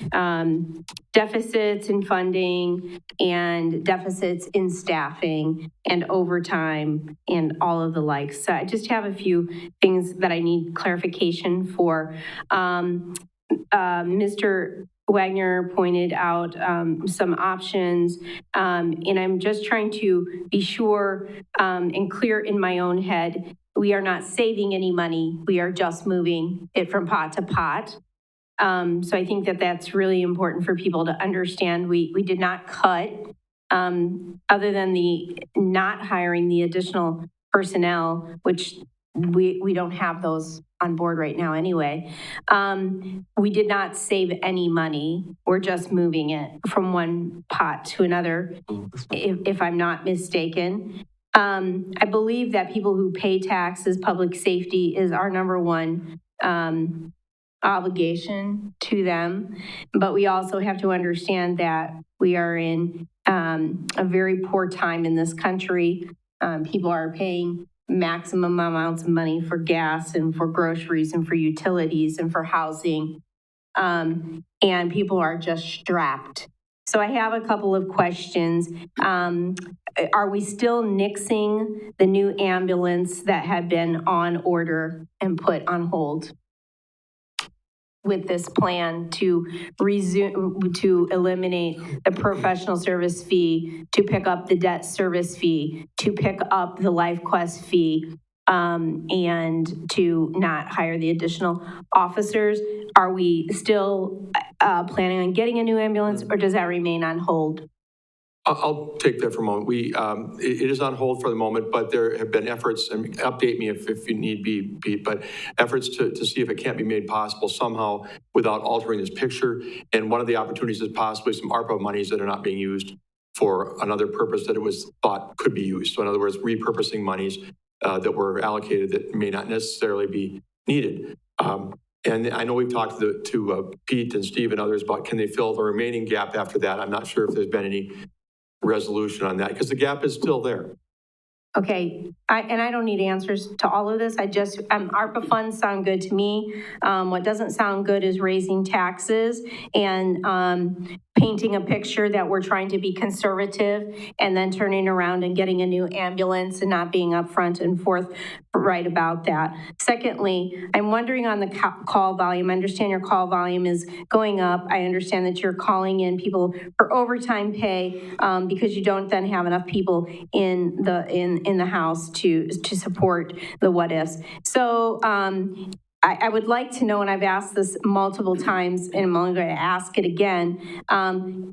deficits in funding and deficits in staffing and overtime and all of the like. So I just have a few things that I need clarification for. Mr. Wagner pointed out some options, and I'm just trying to be sure and clear in my own head. We are not saving any money. We are just moving it from pot to pot. So I think that that's really important for people to understand. We did not cut, other than the not hiring the additional personnel, which we don't have those on board right now anyway. We did not save any money. We're just moving it from one pot to another, if I'm not mistaken. I believe that people who pay taxes, public safety is our number one obligation to them. But we also have to understand that we are in a very poor time in this country. People are paying maximum amounts of money for gas and for groceries and for utilities and for housing. And people are just strapped. So I have a couple of questions. Are we still nixing the new ambulance that had been on order and put on hold with this plan to resume, to eliminate the professional service fee, to pick up the debt service fee, to pick up the LifeQuest fee? and to not hire the additional officers. Are we still planning on getting a new ambulance, or does that remain on hold? I'll take that for a moment. It is on hold for the moment, but there have been efforts, and update me if you need be, Pete, but efforts to see if it can't be made possible somehow without altering this picture. And one of the opportunities is possibly some ARPA monies that are not being used for another purpose that it was thought could be used. So in other words, repurposing monies that were allocated that may not necessarily be needed. And I know we've talked to Pete and Steve and others about can they fill the remaining gap after that. I'm not sure if there's been any resolution on that because the gap is still there. Okay, I don't need answers to all of this. ARPA funds sound good to me. What doesn't sound good is raising taxes and painting a picture that we're trying to be conservative and then turning around and getting a new ambulance and not being upfront and forthright about that. Secondly, I'm wondering on the call volume. I understand your call volume is going up. I understand that you're calling in people for overtime pay because you don't then have enough people in the house to support the what ifs. So I would like to know, and I've asked this multiple times, and I'm only going to ask it again,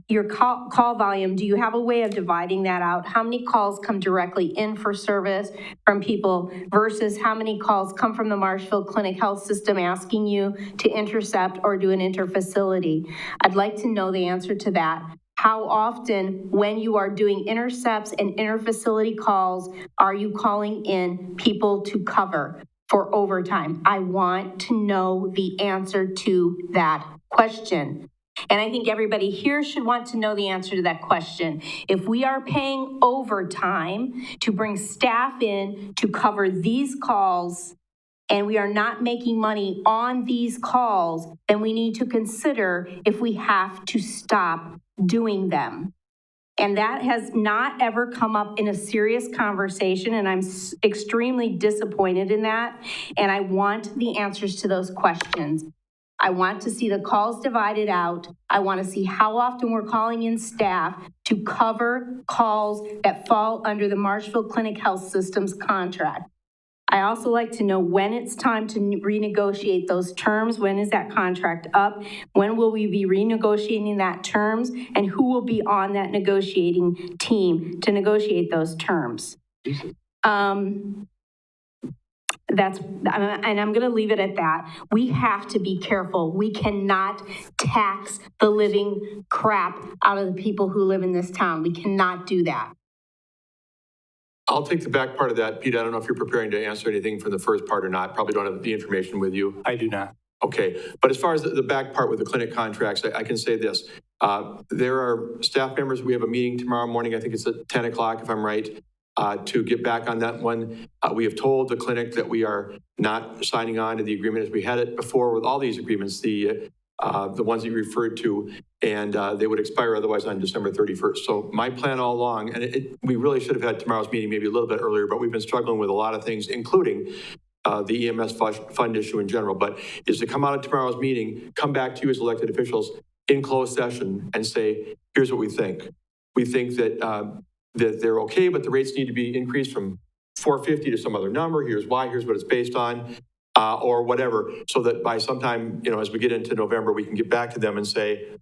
your call volume, do you have a way of dividing that out? How many calls come directly in for service from people versus how many calls come from the Marshfield Clinic Health System asking you to intercept or do an interfacility? I'd like to know the answer to that. How often, when you are doing intercepts and interfacility calls, are you calling in people to cover for overtime? I want to know the answer to that question. And I think everybody here should want to know the answer to that question. If we are paying overtime to bring staff in to cover these calls, and we are not making money on these calls, then we need to consider if we have to stop doing them. And that has not ever come up in a serious conversation, and I'm extremely disappointed in that. And I want the answers to those questions. I want to see the calls divided out. I want to see how often we're calling in staff to cover calls that fall under the Marshfield Clinic Health System's contract. I also like to know when it's time to renegotiate those terms. When is that contract up? When will we be renegotiating that terms? And who will be on that negotiating team to negotiate those terms? And I'm going to leave it at that. We have to be careful. We cannot tax the living crap out of the people who live in this town. We cannot do that. I'll take the back part of that. Pete, I don't know if you're preparing to answer anything from the first part or not. Probably don't have the information with you. I do not. Okay, but as far as the back part with the clinic contracts, I can say this. There are staff members, we have a meeting tomorrow morning, I think it's at 10 o'clock if I'm right, to get back on that one. We have told the clinic that we are not signing on to the agreement as we had it before with all these agreements, the ones that you referred to, and they would expire otherwise on December 31st. So my plan all along, and we really should have had tomorrow's meeting maybe a little bit earlier, but we've been struggling with a lot of things, including the EMS fund issue in general, but is to come out of tomorrow's meeting, come back to you as elected officials in closed session and say, here's what we think. We think that, that they're okay, but the rates need to be increased from 450 to some other number. Here's why, here's what it's based on. Or whatever, so that by sometime, as we get into November, we can get back to them and say,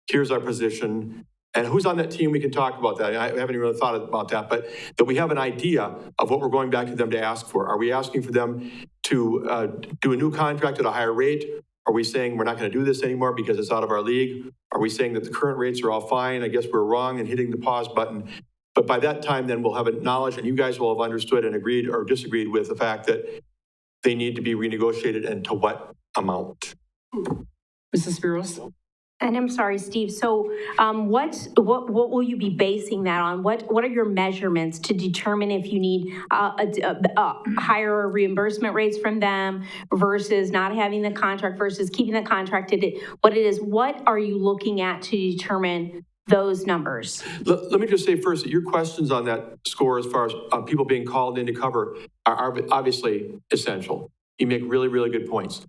here's our position, and who's on that team, we can talk about that. I haven't even really thought about that, but that we have an idea of what we're going back to them to ask for. Are we asking for them to do a new contract at a higher rate? Are we saying we're not going to do this anymore because it's out of our league? Are we saying that the current rates are all fine? I guess we're wrong and hitting the pause button. But by that time, then we'll have a knowledge, and you guys will have understood and agreed or disagreed with the fact that they need to be renegotiated, and to what amount. Mrs. Spiros? And I'm sorry, Steve, so what will you be basing that on? What are your measurements to determine if you need higher reimbursement rates from them versus not having the contract versus keeping the contract? What are you looking at to determine those numbers? Let me just say first that your questions on that score as far as people being called in to cover are obviously essential. You make really, really good points.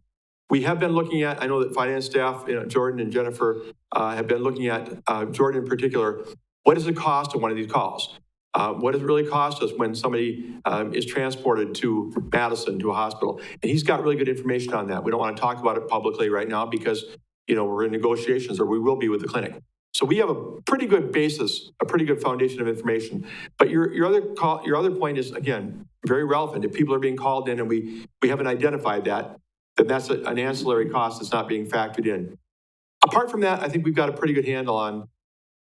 We have been looking at, I know that finance staff, Jordan and Jennifer have been looking at, Jordan in particular, what is the cost of one of these calls? What does it really cost us when somebody is transported to Madison to a hospital? And he's got really good information on that. We don't want to talk about it publicly right now because, we're in negotiations, or we will be with the clinic. So we have a pretty good basis, a pretty good foundation of information. But your other point is, again, very relevant. If people are being called in and we haven't identified that, then that's an ancillary cost that's not being factored in. Apart from that, I think we've got a pretty good handle on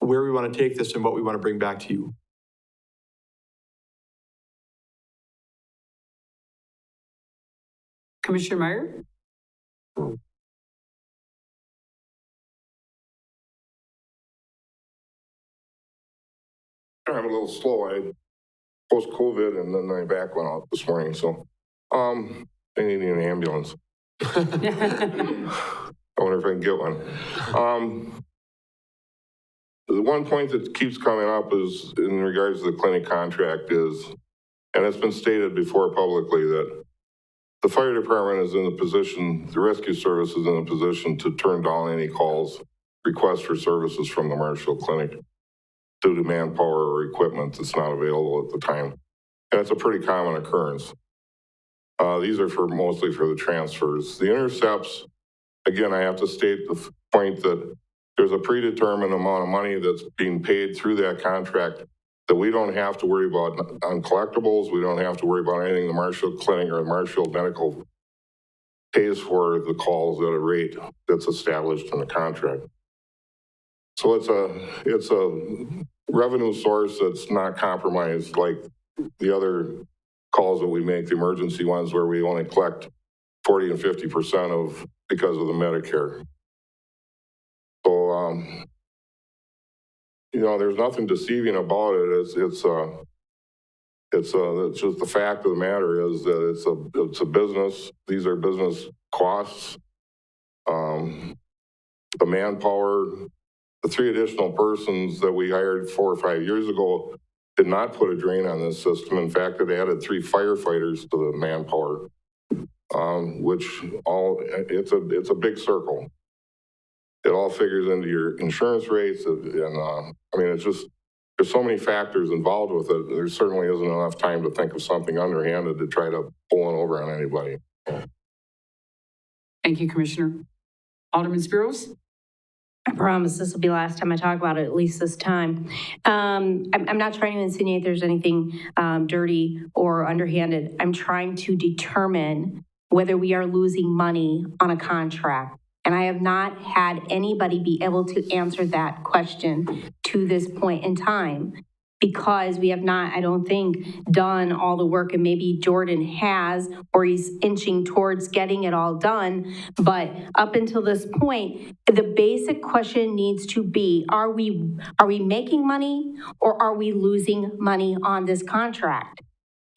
where we want to take this and what we want to bring back to you. Commissioner Meyer? I'm a little slow. I post-COVID and then my back went out this morning, so they need an ambulance. I wonder if I can get one. The one point that keeps coming up is in regards to the clinic contract is, and it's been stated before publicly, that the fire department is in the position, the rescue service is in a position to turn down any calls, requests for services from the Marshfield Clinic due to manpower or equipment that's not available at the time. And it's a pretty common occurrence. These are mostly for the transfers. The intercepts, again, I have to state the point that there's a predetermined amount of money that's being paid through that contract that we don't have to worry about on collectibles. We don't have to worry about anything the Marshfield Clinic or Marshfield Medical pays for the calls at a rate that's established in the contract. So it's a revenue source that's not compromised like the other calls that we make, the emergency ones where we only collect 40 and 50% of because of the Medicare. So, there's nothing deceiving about it. It's just the fact of the matter is that it's a business. These are business costs. The manpower, the 3 additional persons that we hired 4 or 5 years ago did not put a drain on this system. In fact, it added 3 firefighters to the manpower, it's a big circle. It all figures into your insurance rates. And it's just, there's so many factors involved with it. There certainly isn't enough time to think of something underhanded to try to pull one over on anybody. Thank you, Commissioner. Alderman Spiros? I promise this will be the last time I talk about it, at least this time. I'm not trying to insinuate there's anything dirty or underhanded. I'm trying to determine whether we are losing money on a contract. And I have not had anybody be able to answer that question to this point in time because we have not, I don't think, done all the work, and maybe Jordan has, or he's inching towards getting it all done. But up until this point, the basic question needs to be, are we making money or are we losing money on this contract?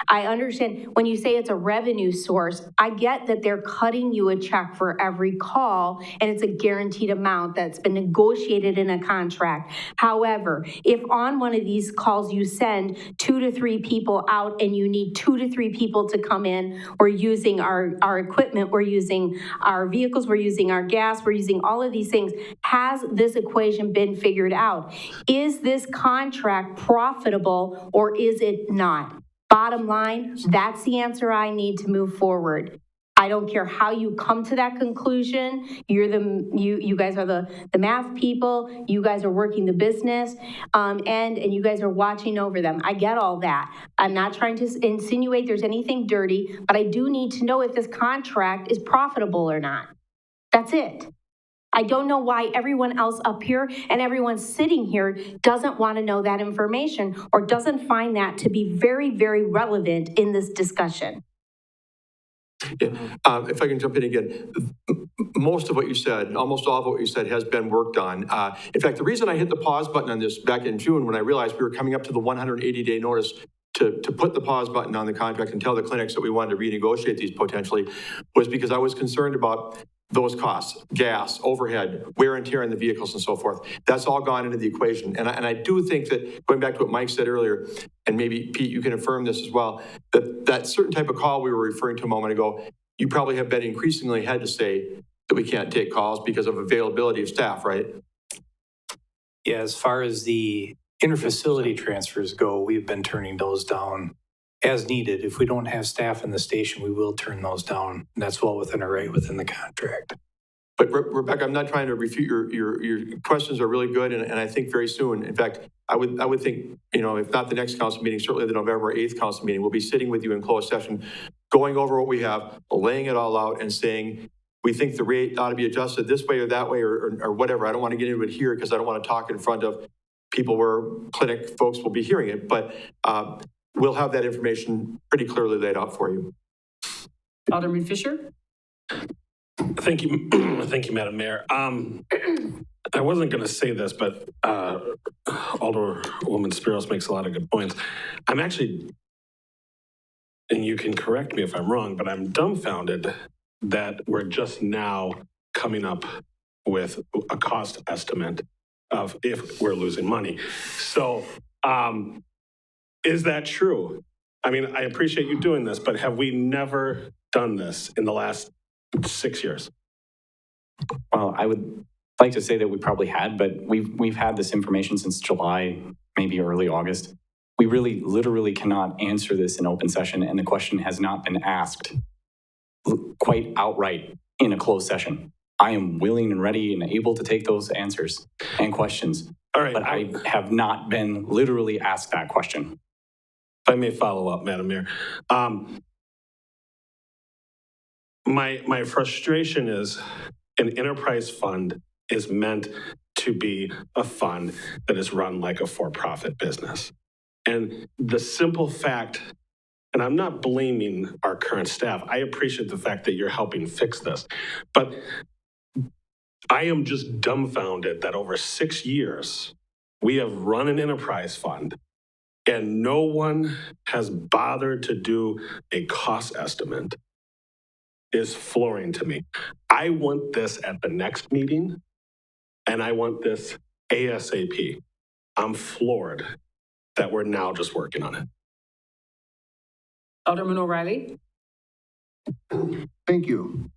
I understand when you say it's a revenue source, I get that they're cutting you a check for every call and it's a guaranteed amount that's been negotiated in a contract. However, if on one of these calls you send 2 to 3 people out and you need 2 to 3 people to come in, we're using our equipment, we're using our vehicles, we're using our gas, we're using all of these things. Has this equation been figured out? Is this contract profitable or is it not? Bottom line, that's the answer I need to move forward. I don't care how you come to that conclusion. You guys are the math people. You guys are working the business, and you guys are watching over them. I get all that. I'm not trying to insinuate there's anything dirty, but I do need to know if this contract is profitable or not. That's it. I don't know why everyone else up here and everyone sitting here doesn't want to know that information or doesn't find that to be very, very relevant in this discussion. Yeah. If I can jump in again, most of what you said, almost all of what you said has been worked on. In fact, the reason I hit the pause button on this back in June when I realized we were coming up to the 180-day notice to put the pause button on the contract and tell the clinics that we wanted to renegotiate these potentially was because I was concerned about those costs, gas, overhead, wear and tear in the vehicles and so forth. That's all gone into the equation. And I do think that, going back to what Mike said earlier, and maybe Pete, you can affirm this as well, that certain type of call we were referring to a moment ago, you probably have been increasingly had to say that we can't take calls because of availability of staff, right? Yeah, as far as the interfacility transfers go, we've been turning those down as needed. If we don't have staff in the station, we will turn those down. And that's well within our right within the contract. But Rebecca, I'm not trying to refute your questions are really good, and I think very soon, in fact, I would think, if not the next council meeting, certainly the November 8th council meeting, we'll be sitting with you in closed session, going over what we have, laying it all out and saying, we think the rate ought to be adjusted this way or that way or whatever. I don't want to get into it here because I don't want to talk in front of people where clinic folks will be hearing it, but we'll have that information pretty clearly laid out for you. Alderman Fisher? Thank you. Thank you, Madam Mayor. I wasn't going to say this, but Alderwoman Spiros makes a lot of good points. I'm actually, and you can correct me if I'm wrong, but I'm dumbfounded that we're just now coming up with a cost estimate of if we're losing money. So is that true? I mean, I appreciate you doing this, but have we never done this in the last 6 years? Well, I would like to say that we probably had, but we've had this information since July, maybe early August. We really literally cannot answer this in open session, and the question has not been asked quite outright in a closed session. I am willing and ready and able to take those answers and questions. All right. But I have not been literally asked that question. If I may follow up, Madam Mayor. My frustration is an enterprise fund is meant to be a fund that is run like a for-profit business. And the simple fact, and I'm not blaming our current staff, I appreciate the fact that you're helping fix this, but I am just dumbfounded that over 6 years, we have run an enterprise fund and no one has bothered to do a cost estimate. Is flooring to me. I want this at the next meeting, and I want this ASAP. I'm floored that we're now just working on it. Alderman O'Reilly? Thank you.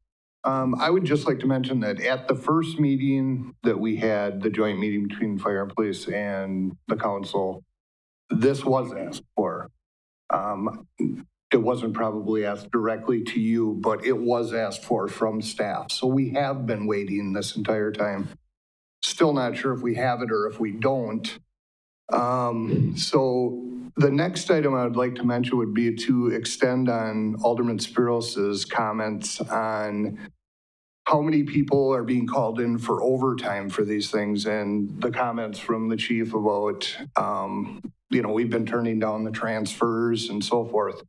I would just like to mention that at the first meeting that we had, the joint meeting between fire and police and the council, this was asked for. It wasn't probably asked directly to you, but it was asked for from staff. So we have been waiting this entire time. Still not sure if we have it or if we don't. So the next item I would like to mention would be to extend on Alderman Spiros's comments on how many people are being called in for overtime for these things, and the comments from the chief about, we've been turning down the transfers and so forth.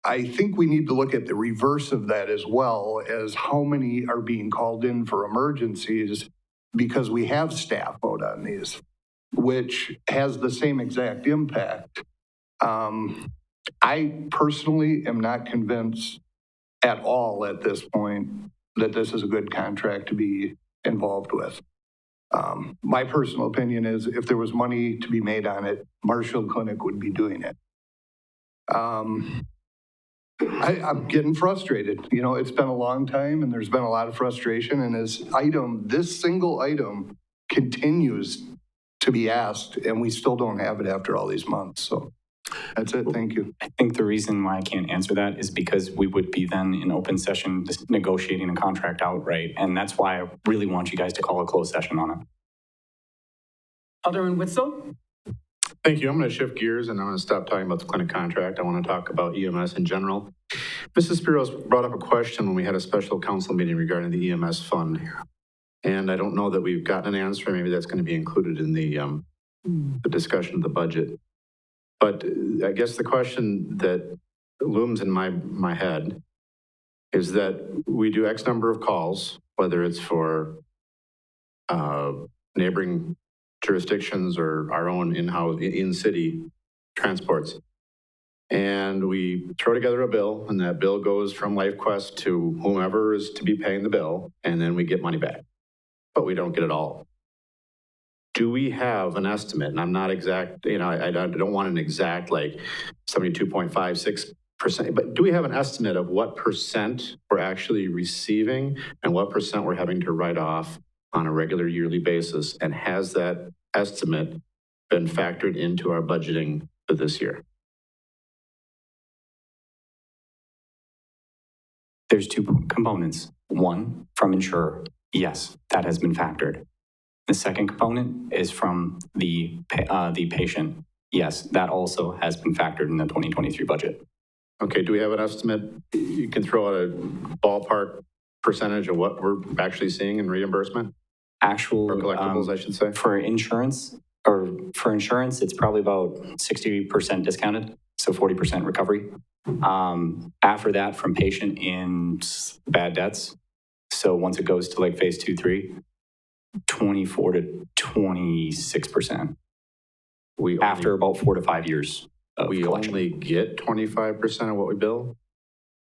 I think we need to look at the reverse of that as well, as how many are being called in for emergencies because we have staff out on these, which has the same exact impact. I personally am not convinced at all at this point that this is a good contract to be involved with. My personal opinion is if there was money to be made on it, Marshfield Clinic would be doing it. I'm getting frustrated. It's been a long time and there's been a lot of frustration, and this single item continues to be asked and we still don't have it after all these months. So that's it. Thank you. I think the reason why I can't answer that is because we would be then in open session negotiating a contract outright. And that's why I really want you guys to call a closed session on it. Alderman Witzel? Thank you. I'm going to shift gears and I'm going to stop talking about the clinic contract. I want to talk about EMS in general. Mrs. Spiros brought up a question when we had a special council meeting regarding the EMS fund. And I don't know that we've gotten an answer. Maybe that's going to be included in the discussion of the budget. But I guess the question that looms in my head is that we do X number of calls, whether it's for neighboring jurisdictions or our own in-house, in-city transports. And we throw together a bill, and that bill goes from LifeQuest to whomever is to be paying the bill, and then we get money back. But we don't get it all. Do we have an estimate? And I'm not exact, I don't want an exact like 72.56%, but do we have an estimate of what percent we're actually receiving and what percent we're having to write off on a regular yearly basis? And has that estimate been factored into our budgeting for this year? There's two components. One, from insurer, yes, that has been factored. The second component is from the patient. Yes, that also has been factored in the 2023 budget. Okay, do we have an estimate? You can throw out a ballpark percentage of what we're actually seeing in reimbursement? Actual Or collectibles, I should say. For insurance, it's probably about 60% discounted, so 40% recovery. After that, from patient in bad debts, so once it goes to like phase 2, 3, 24 to 26%. After about 4 to 5 years of We collection. only get 25% of what we bill?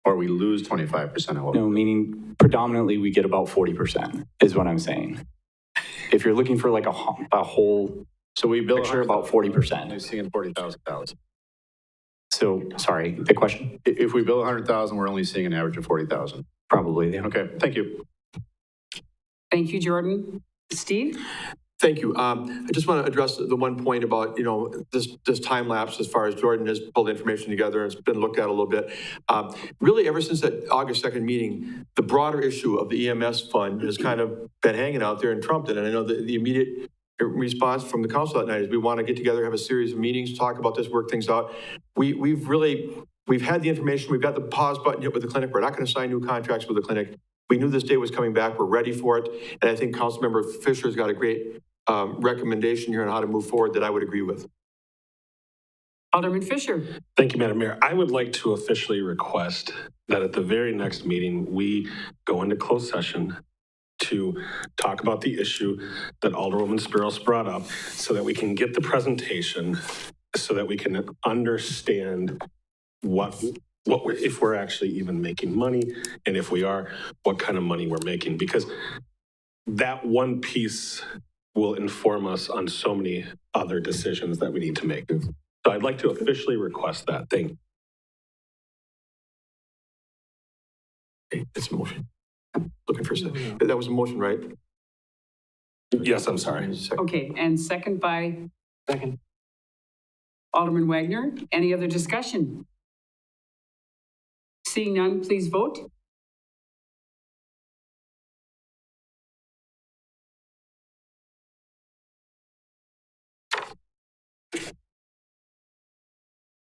Or we lose 25% of what we No, bill? meaning predominantly we get about 40% is what I'm saying. If you're looking for like a whole So we bill picture, about 40%. Only seeing $40,000. So, sorry, the question? If we bill 100,000, we're only seeing an average of 40,000. Probably, yeah. Okay, thank you. Thank you, Jordan. Steve? Thank you. I just want to address the one point about, this time lapse as far as Jordan has pulled information together and it's been looked at a little bit. Really, ever since that August 2nd meeting, the broader issue of the EMS fund has kind of been hanging out there and trumped it. And I know the immediate response from the council that night is we want to get together, have a series of meetings, talk about this, work things out. We've had the information. We've got the pause button hit with the clinic. We're not going to sign new contracts with the clinic. We knew this day was coming back. We're ready for it. And I think Councilmember Fisher's got a great recommendation here on how to move forward that I would agree with. Alderman Fisher? Thank you, Madam Mayor. I would like to officially request that at the very next meeting, we go into closed session to talk about the issue that Alderwoman Spiros brought up so that we can get the presentation so that we can understand if we're actually even making money, and if we are, what kind of money we're making, because that one piece will inform us on so many other decisions that we need to make. So I'd like to officially request that. Thank you. Okay, it's a motion. Looking for a second. That was a motion, right? Yes, I'm sorry. Okay, and second by? Second. Alderman Wagner, any other discussion? Seeing none, please vote.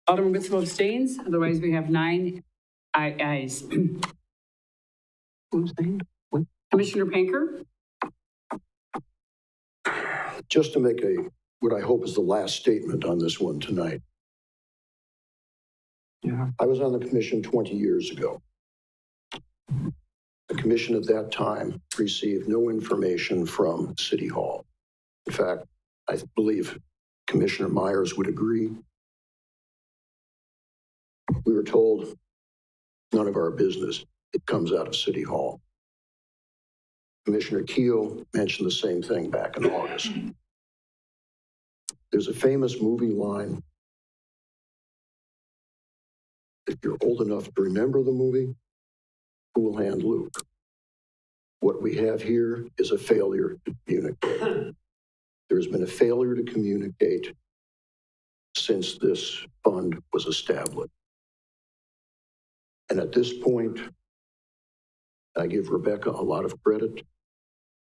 Alderman Witzel abstains, otherwise we have 9 ayes. Commissioner Panker? Just to make what I hope is the last statement on this one tonight. Yeah. I was on the commission 20 years ago. The commission at that time received no information from City Hall. In fact, I believe Commissioner Myers would agree. We were told none of our business. It comes out of City Hall. Commissioner Keel mentioned the same thing back in August. There's a famous movie line. If you're old enough to remember the movie, Cool Hand Luke. What we have here is a failure to communicate. There's been a failure to communicate since this fund was established. And at this point, I give Rebecca a lot of credit.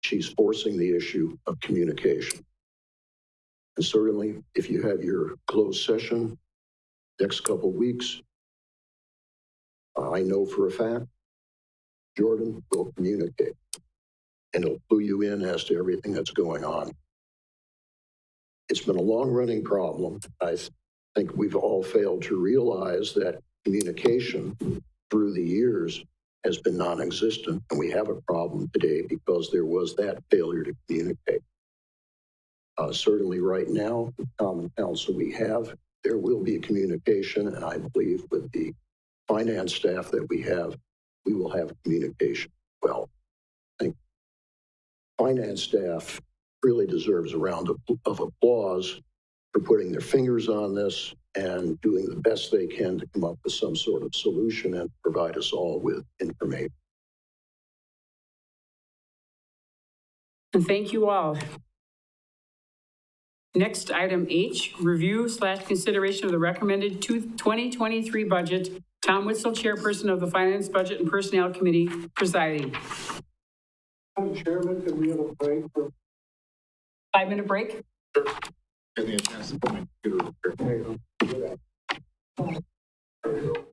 She's forcing the issue of communication. And certainly, if you have your closed session next couple of weeks, I know for a fact, Jordan will communicate and he'll clue you in as to everything that's going on. It's been a long-running problem. I think we've all failed to realize that communication through the years has been non-existent, and we have a problem today because there was that failure to communicate. Certainly right now, the common council we have, there will be a communication, and I believe with the finance staff that we have, we will have communication. Well, I think finance staff really deserves a round of applause for putting their fingers on this and doing the best they can to come up with some sort of solution and provide us all with information. And thank you all. Next, item H, review/consideration of the recommended 2023 budget. Tom Witzel, Chairperson of the Finance, Budget, and Personnel Committee, presiding. Madam Chairman, can we have a break for 5-minute break? Give me a chance to put my computer over here. There you go.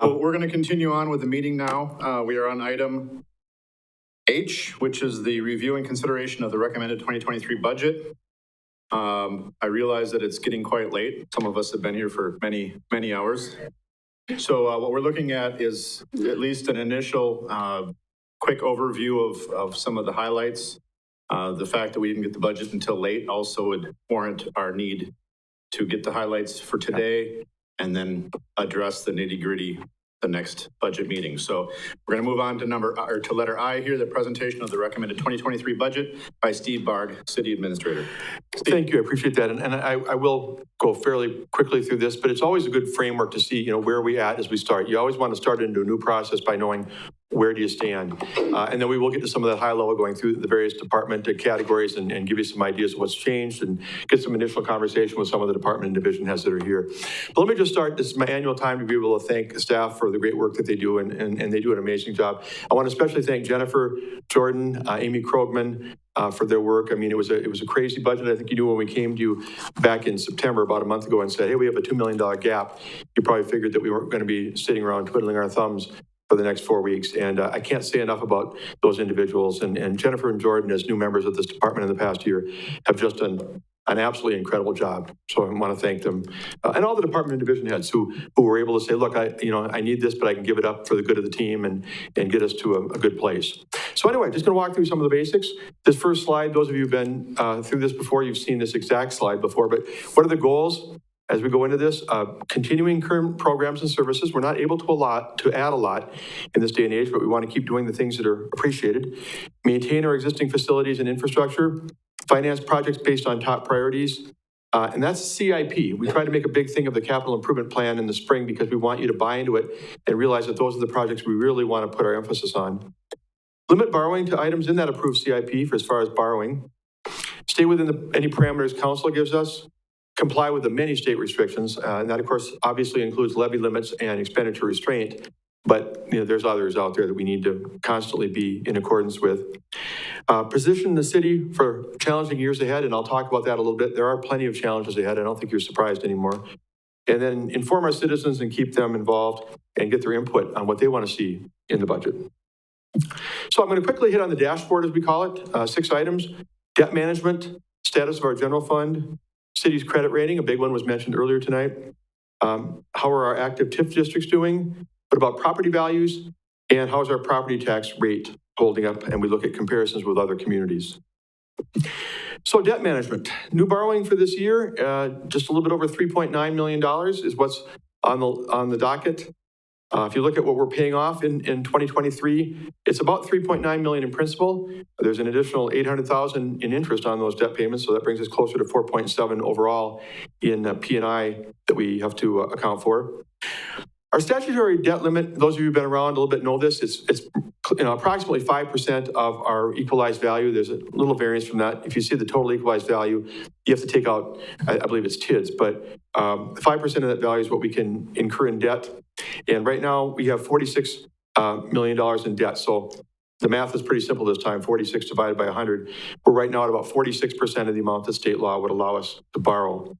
So we're going to continue on with the meeting now. We are on item H, which is the review and consideration of the recommended 2023 budget. I realize that it's getting quite late. Some of us have been here for many, many hours. So what we're looking at is at least an initial quick overview of some of the highlights. The fact that we didn't get the budget until late also would warrant our need to get the highlights for today and then address the nitty-gritty the next budget meeting. So we're going to move on to letter I here, the presentation of the recommended 2023 budget by Steve Barg, City Administrator. Thank you, I appreciate that. And I will go fairly quickly through this, but it's always a good framework to see, where are we at as we start. You always want to start into a new process by knowing where do you stand. And then we will get to some of that high level going through the various department categories and give you some ideas of what's changed and get some initial conversation with some of the department and division heads that are here. But let me just start. This is my annual time to be able to thank staff for the great work that they do, and they do an amazing job. I want to especially thank Jennifer, Jordan, Amy Krogman, for their work. I mean, it was a crazy budget. I think you knew when we came to you back in September, about a month ago, and said, hey, we have a $2 million gap. You probably figured that we weren't going to be sitting around twiddling our thumbs for the next 4 weeks. And I can't say enough about those individuals. And Jennifer and Jordan, as new members of this department in the past year, have just done an absolutely incredible job. So I want to thank them. And all the department and division heads who were able to say, look, I need this, but I can give it up for the good of the team and get us to a good place. So anyway, just going to walk through some of the basics. This first slide, those of you who've been through this before, you've seen this exact slide before, but what are the goals? As we go into this, continuing current programs and services, we're not able to add a lot in this day and age, but we want to keep doing the things that are appreciated. Maintain our existing facilities and infrastructure. Finance projects based on top priorities. And that's CIP. We try to make a big thing of the capital improvement plan in the spring because we want you to buy into it and realize that those are the projects we really want to put our emphasis on. Limit borrowing to items in that approved CIP for as far as borrowing. Stay within any parameters council gives us. Comply with the many state restrictions, and that, of course, obviously includes levy limits and expenditure restraint, but there's others out there that we need to constantly be in accordance with. Position the city for challenging years ahead, and I'll talk about that a little bit. There are plenty of challenges ahead. I don't think you're surprised anymore. And then inform our citizens and keep them involved and get their input on what they want to see in the budget. So I'm going to quickly hit on the dashboard, as we call it, 6 items. Debt management, status of our general fund, city's credit rating, a big one was mentioned earlier tonight. How are our active TIF districts doing? What about property values? And how's our property tax rate holding up? And we look at comparisons with other communities. So debt management, new borrowing for this year, just a little bit over $3.9 million is what's on the docket. If you look at what we're paying off in 2023, it's about $3.9 million in principal. There's an additional $800,000 in interest on those debt payments, so that brings us closer to 4.7 overall in P&I that we have to account for. Our statutory debt limit, those of you who've been around a little bit know this, it's approximately 5% of our equalized value. There's a little variance from that. If you see the total equalized value, you have to take out, I believe it's TIDS, but 5% of that value is what we can incur in debt. And right now we have $46 million in debt. So the math is pretty simple this time, 46 divided by 100. We're right now at about 46% of the amount that state law would allow us to borrow.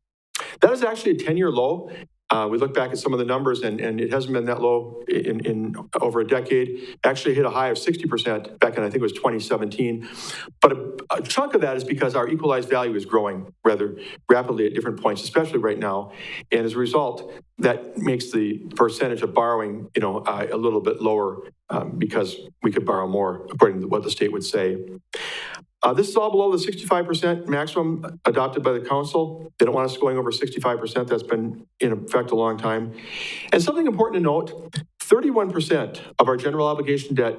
That is actually a 10-year low. We look back at some of the numbers, and it hasn't been that low in over a decade. Actually hit a high of 60% back in, I think it was 2017. But a chunk of that is because our equalized value is growing rather rapidly at different points, especially right now. And as a result, that makes the percentage of borrowing, a little bit lower because we could borrow more, according to what the state would say. This is all below the 65% maximum adopted by the council. They don't want us going over 65%. That's been in effect a long time. And something important to note, 31% of our general obligation debt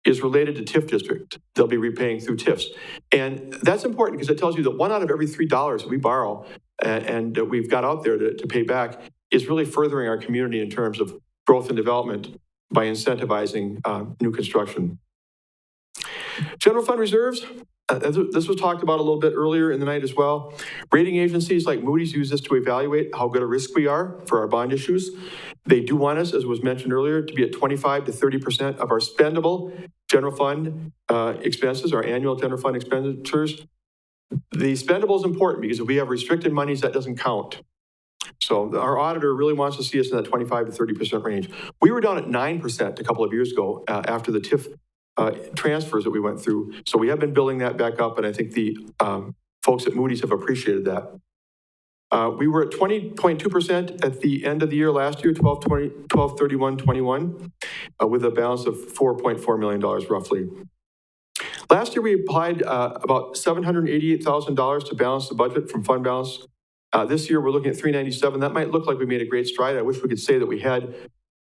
is related to TIF district. They'll be repaying through TIFs. And that's important because it tells you that 1 out of every $3 that we borrow and we've got out there to pay back is really furthering our community in terms of growth and development by incentivizing new construction. General fund reserves. This was talked about a little bit earlier in the night as well. Rating agencies like Moody's use this to evaluate how good a risk we are for our bond issues. They do want us, as was mentioned earlier, to be at 25 to 30% of our spendable general fund expenses, our annual general fund expenditures. The spendable is important because if we have restricted monies, that doesn't count. So our auditor really wants to see us in that 25 to 30% range. We were down at 9% a couple of years ago after the TIF transfers that we went through. So we have been building that back up, and I think the folks at Moody's have appreciated that. We were at 20.2% at the end of the year last year, 12/31/21, with a balance of $4.4 million roughly. Last year, we applied about $788,000 to balance the budget from fund balance. This year, we're looking at $397,000. That might look like we made a great stride. I wish we could say that we had.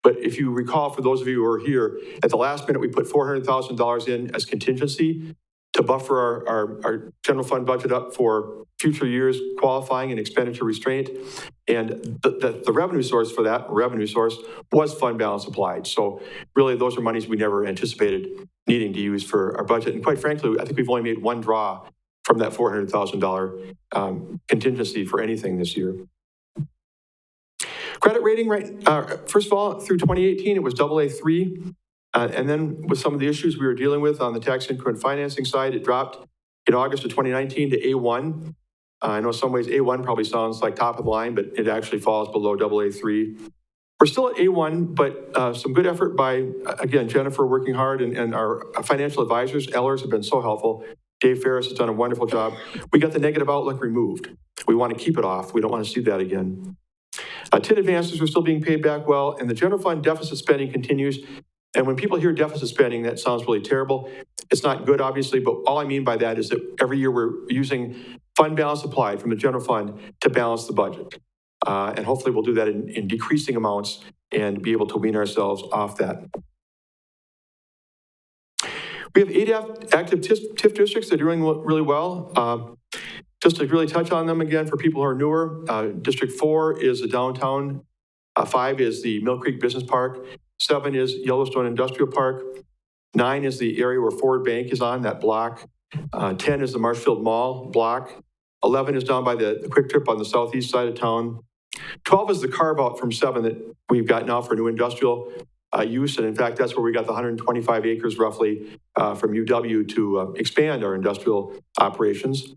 But if you recall, for those of you who are here, at the last minute, we put $400,000 in as contingency to buffer our general fund budget up for future years qualifying and expenditure restraint. And the revenue source for that was fund balance applied. So really, those are monies we never anticipated needing to use for our budget. And quite frankly, I think we've only made one draw from that $400,000 contingency for anything this year. Credit rating, first of all, through 2018, it was AA3. And then with some of the issues we were dealing with on the tax increment financing side, it dropped in August of 2019 to A1. I know in some ways A1 probably sounds like top of the line, but it actually falls below AA3. We're still at A1, but some good effort by, again, Jennifer working hard, and our financial advisors, Ellers, have been so helpful. Dave Ferris has done a wonderful job. We got the negative outlook removed. We want to keep it off. We don't want to see that again. TID advances are still being paid back well, and the general fund deficit spending continues. And when people hear deficit spending, that sounds really terrible. It's not good, obviously, but all I mean by that is that every year we're using fund balance applied from the general fund to balance the budget. And hopefully we'll do that in decreasing amounts and be able to wean ourselves off that. We have 8 active TIF districts that are doing really well. Just to really touch on them again for people who are newer, District 4 is the downtown, 5 is the Mill Creek Business Park, 7 is Yellowstone Industrial Park, 9 is the area where Ford Bank is on, that block, 10 is the Marshfield Mall block, 11 is down by the Quick Trip on the southeast side of town, 12 is the carve out from 7 that we've got now for new industrial use, and in fact, that's where we got the 125 acres roughly from UW to expand our industrial operations.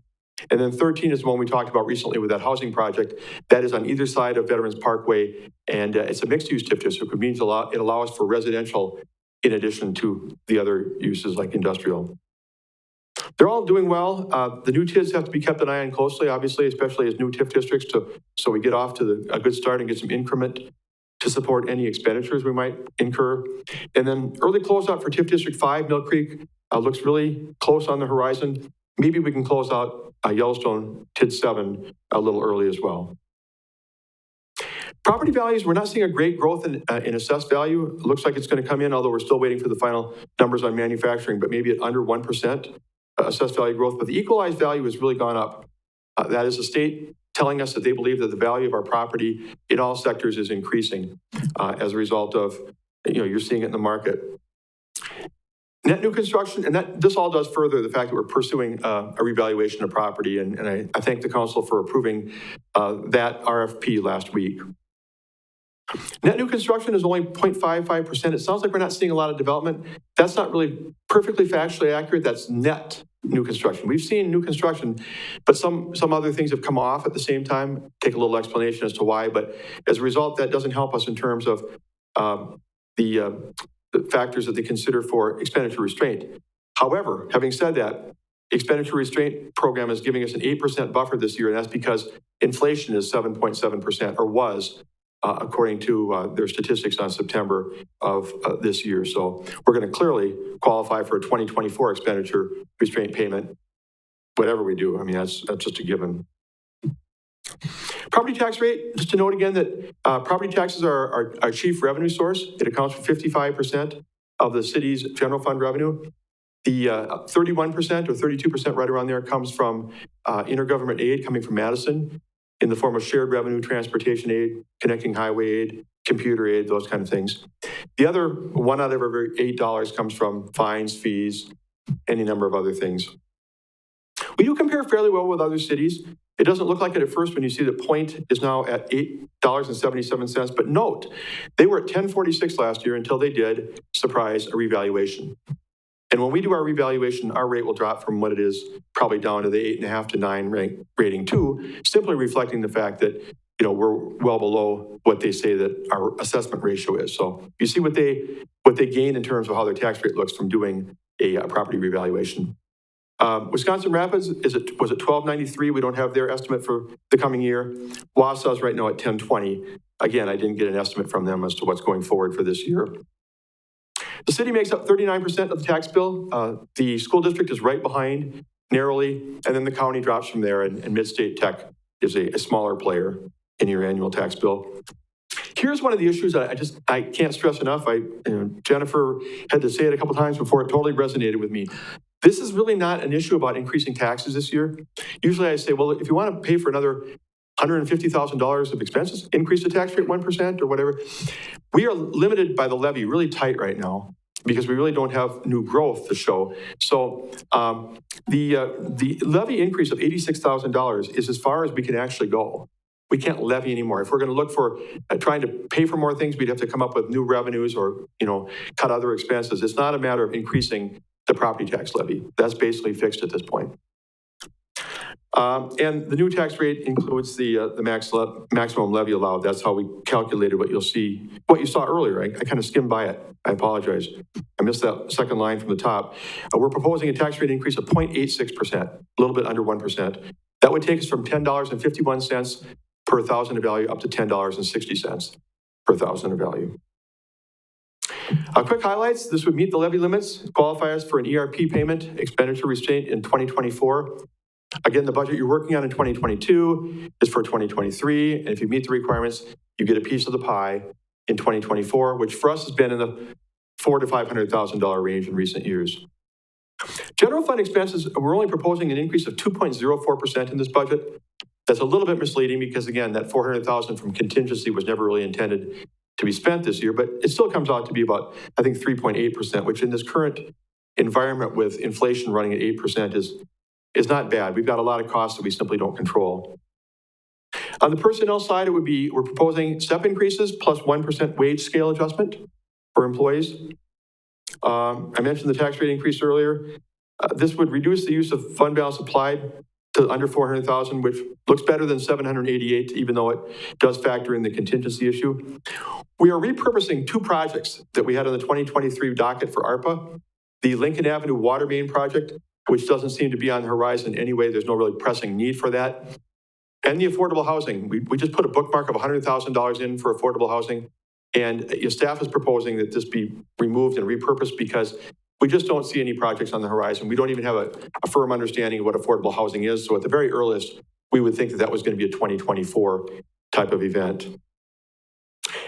And then 13 is the one we talked about recently with that housing project. That is on either side of Veterans Parkway, and it's a mixed-use TIF district, which means it allows for residential in addition to the other uses like industrial. They're all doing well. The new TIDs have to be kept an eye on closely, obviously, especially as new TIF districts, so we get off to a good start and get some increment to support any expenditures we might incur. And then early closeout for TIF District 5, Mill Creek, looks really close on the horizon. Maybe we can close out Yellowstone TID 7 a little early as well. Property values, we're not seeing a great growth in assessed value. It looks like it's going to come in, although we're still waiting for the final numbers on manufacturing, but maybe at under 1% assessed value growth. But the equalized value has really gone up. That is the state telling us that they believe that the value of our property in all sectors is increasing as a result of, you're seeing it in the market. Net new construction, and this all does further the fact that we're pursuing a revaluation of property, and I thank the council for approving that RFP last week. Net new construction is only 0.55%. It sounds like we're not seeing a lot of development. That's not really perfectly factually accurate. That's net new construction. We've seen new construction, but some other things have come off at the same time. Take a little explanation as to why, but as a result, that doesn't help us in terms of the factors that they consider for expenditure restraint. However, having said that, the expenditure restraint program is giving us an 8% buffer this year, and that's because inflation is 7.7%, or was, according to their statistics on September of this year. So we're going to clearly qualify for a 2024 expenditure restraint payment, whatever we do. I mean, that's just a given. Property tax rate, just to note again that property taxes are our chief revenue source. It accounts for 55% of the city's general fund revenue. The 31% or 32% right around there comes from intergovernment aid coming from Madison in the form of shared revenue, transportation aid, connecting highway aid, computer aid, those kind of things. The other $1 out of every $8 comes from fines, fees, any number of other things. We do compare fairly well with other cities. It doesn't look like it at first when you see the point is now at $8.77, but note, they were at $10.46 last year until they did, surprise, a revaluation. And when we do our revaluation, our rate will drop from what it is probably down to the 8.5 to 9 rating too, simply reflecting the fact that we're well below what they say that our assessment ratio is. So you see what they gain in terms of how their tax rate looks from doing a property revaluation. Wisconsin Rapids was at 1293. We don't have their estimate for the coming year. Wausau's right now at 1020. Again, I didn't get an estimate from them as to what's going forward for this year. The city makes up 39% of the tax bill. The school district is right behind narrowly, and then the county drops from there, and Midstate Tech is a smaller player in your annual tax bill. Here's one of the issues that I can't stress enough. Jennifer had to say it a couple times before it totally resonated with me. This is really not an issue about increasing taxes this year. Usually I say, well, if you want to pay for another $150,000 of expenses, increase the tax rate 1% or whatever. We are limited by the levy really tight right now because we really don't have new growth to show. So the levy increase of $86,000 is as far as we can actually go. We can't levy anymore. If we're going to look for trying to pay for more things, we'd have to come up with new revenues or cut other expenses. It's not a matter of increasing the property tax levy. That's basically fixed at this point. And the new tax rate includes the maximum levy allowed. That's how we calculated what you saw earlier. I kind of skimmed by it. I apologize. I missed that second line from the top. We're proposing a tax rate increase of 0.86%, a little bit under 1%. That would take us from $10.51 per thousand of value up to $10.60 per thousand of value. Quick highlights, this would meet the levy limits, qualify us for an ERP payment, expenditure restraint in 2024. Again, the budget you're working on in 2022 is for 2023, and if you meet the requirements, you get a piece of the pie in 2024, which for us has been in the $400,000 to $500,000 range in recent years. General fund expenses, we're only proposing an increase of 2.04% in this budget. That's a little bit misleading because, again, that $400,000 from contingency was never really intended to be spent this year, but it still comes out to be about, I think, 3.8%, which in this current environment with inflation running at 8% is not bad. We've got a lot of costs that we simply don't control. On the personnel side, we're proposing step increases plus 1% wage scale adjustment for employees. I mentioned the tax rate increase earlier. This would reduce the use of fund balance applied to under 400,000, which looks better than 788, even though it does factor in the contingency issue. We are repurposing two projects that we had on the 2023 docket for ARPA. The Lincoln Avenue Water Main Project, which doesn't seem to be on the horizon anyway. There's no really pressing need for that. And the affordable housing. We just put a bookmark of $100,000 in for affordable housing. And your staff is proposing that this be removed and repurposed because we just don't see any projects on the horizon. We don't even have a firm understanding of what affordable housing is. So at the very earliest, we would think that that was going to be a 2024 type of event.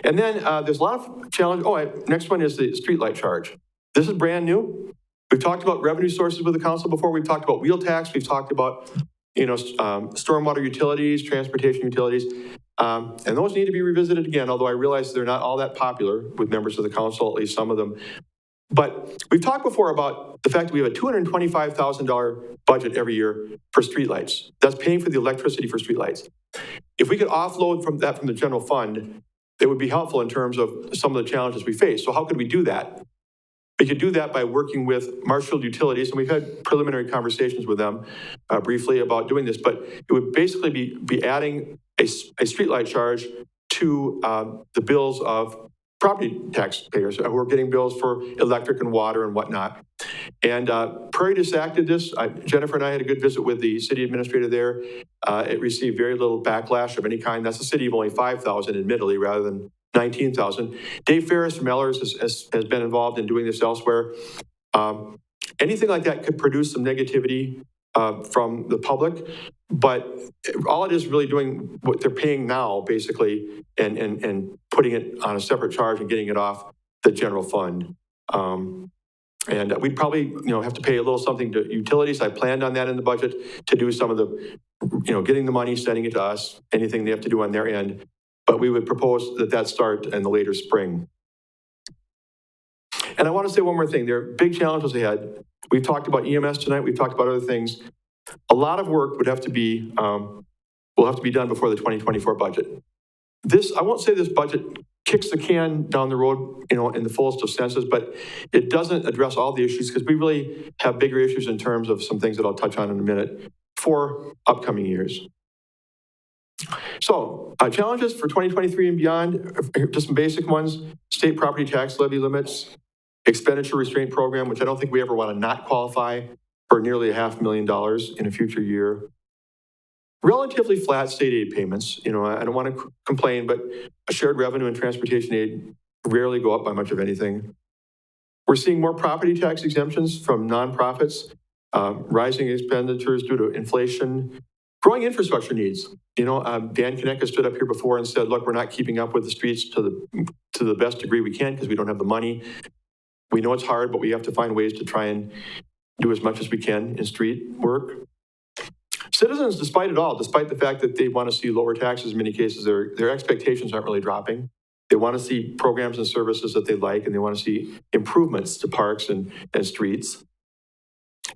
And then there's a lot of challenge. Next one is the streetlight charge. This is brand new. We've talked about revenue sources with the council before. We've talked about wheel tax. We've talked about, stormwater utilities, transportation utilities. And those need to be revisited again, although I realize they're not all that popular with members of the council, at least some of them. But we've talked before about the fact that we have a $225,000 budget every year for streetlights. That's paying for the electricity for streetlights. If we could offload from the general fund, it would be helpful in terms of some of the challenges we face. So how could we do that? We could do that by working with Marshfield Utilities, and we've had preliminary conversations with them briefly about doing this, but it would basically be adding a streetlight charge to the bills of property taxpayers who are getting bills for electric and water and whatnot. And Prairie just acted this. Jennifer and I had a good visit with the city administrator there. It received very little backlash of any kind. That's a city of only 5,000, admittedly, rather than 19,000. Dave Ferris from Ellers has been involved in doing this elsewhere. Anything like that could produce some negativity from the public, but all it is really doing what they're paying now, basically, and putting it on a separate charge and getting it off the general fund. And we'd probably, have to pay a little something to utilities. I planned on that in the budget to do some of the, getting the money, sending it to us, anything they have to do on their end. But we would propose that start in the later spring. And I want to say one more thing. There are big challenges ahead. We've talked about EMS tonight. We've talked about other things. A lot of work will have to be done before the 2024 budget. I won't say this budget kicks the can down the road, in the fullest of senses, but it doesn't address all the issues because we really have bigger issues in terms of some things that I'll touch on in a minute for upcoming years. So challenges for 2023 and beyond, just some basic ones: state property tax levy limits, expenditure restraint program, which I don't think we ever want to not qualify for nearly $500,000 in a future year. Relatively flat state aid payments. I don't want to complain, but a shared revenue and transportation aid rarely go up by much of anything. We're seeing more property tax exemptions from nonprofits, rising expenditures due to inflation, growing infrastructure needs. Dan Konecka stood up here before and said, look, we're not keeping up with the streets to the best degree we can because we don't have the money. We know it's hard, but we have to find ways to try and do as much as we can in street work. Citizens, despite the fact that they want to see lower taxes in many cases, their expectations aren't really dropping. They want to see programs and services that they like, and they want to see improvements to parks and streets.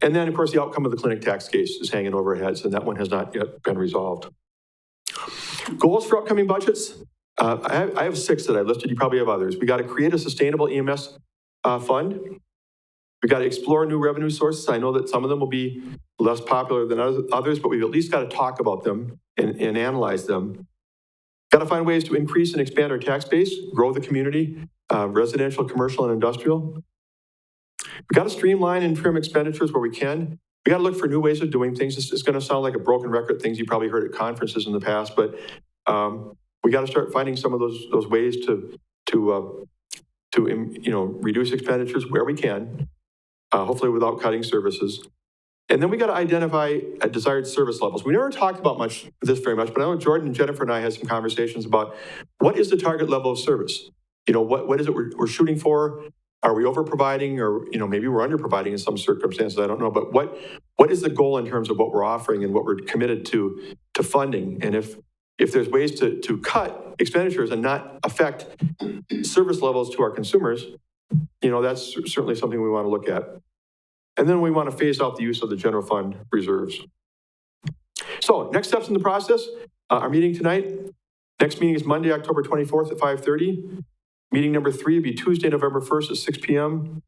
And then, of course, the outcome of the clinic tax case is hanging over our heads, and that one has not yet been resolved. Goals for upcoming budgets. I have 6 that I listed. You probably have others. We got to create a sustainable EMS fund. We got to explore new revenue sources. I know that some of them will be less popular than others, but we've at least got to talk about them and analyze them. Got to find ways to increase and expand our tax base, grow the community, residential, commercial, and industrial. We got to streamline and trim expenditures where we can. We got to look for new ways of doing things. It's going to sound like a broken record, things you probably heard at conferences in the past, but we got to start finding some of those ways to reduce expenditures where we can, hopefully without cutting services. And then we got to identify desired service levels. We never talked about this very much, but I know Jordan and Jennifer and I had some conversations about what is the target level of service? What is it we're shooting for? Are we over-providing, or maybe we're under-providing in some circumstances? I don't know. But what is the goal in terms of what we're offering and what we're committed to funding? And if there's ways to cut expenditures and not affect service levels to our consumers, that's certainly something we want to look at. And then we want to phase out the use of the general fund reserves. So next steps in the process, our meeting tonight. Next meeting is Monday, October 24th at 5:30. Meeting number 3 would be Tuesday, November 1st at 6 p.m.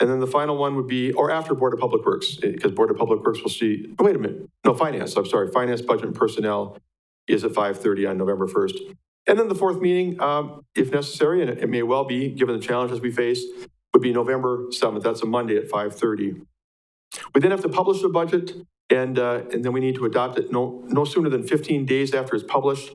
And then the final one would be, or after Board of Public Works, because Board of Public Works will see, wait a minute, no, Finance, I'm sorry, Finance, Budget, and Personnel is at 5:30 on November 1st. And then the 4th meeting, if necessary, and it may well be, given the challenges we face, would be November 7th. That's a Monday at 5:30. We then have to publish the budget, and then we need to adopt it no sooner than 15 days after it's published.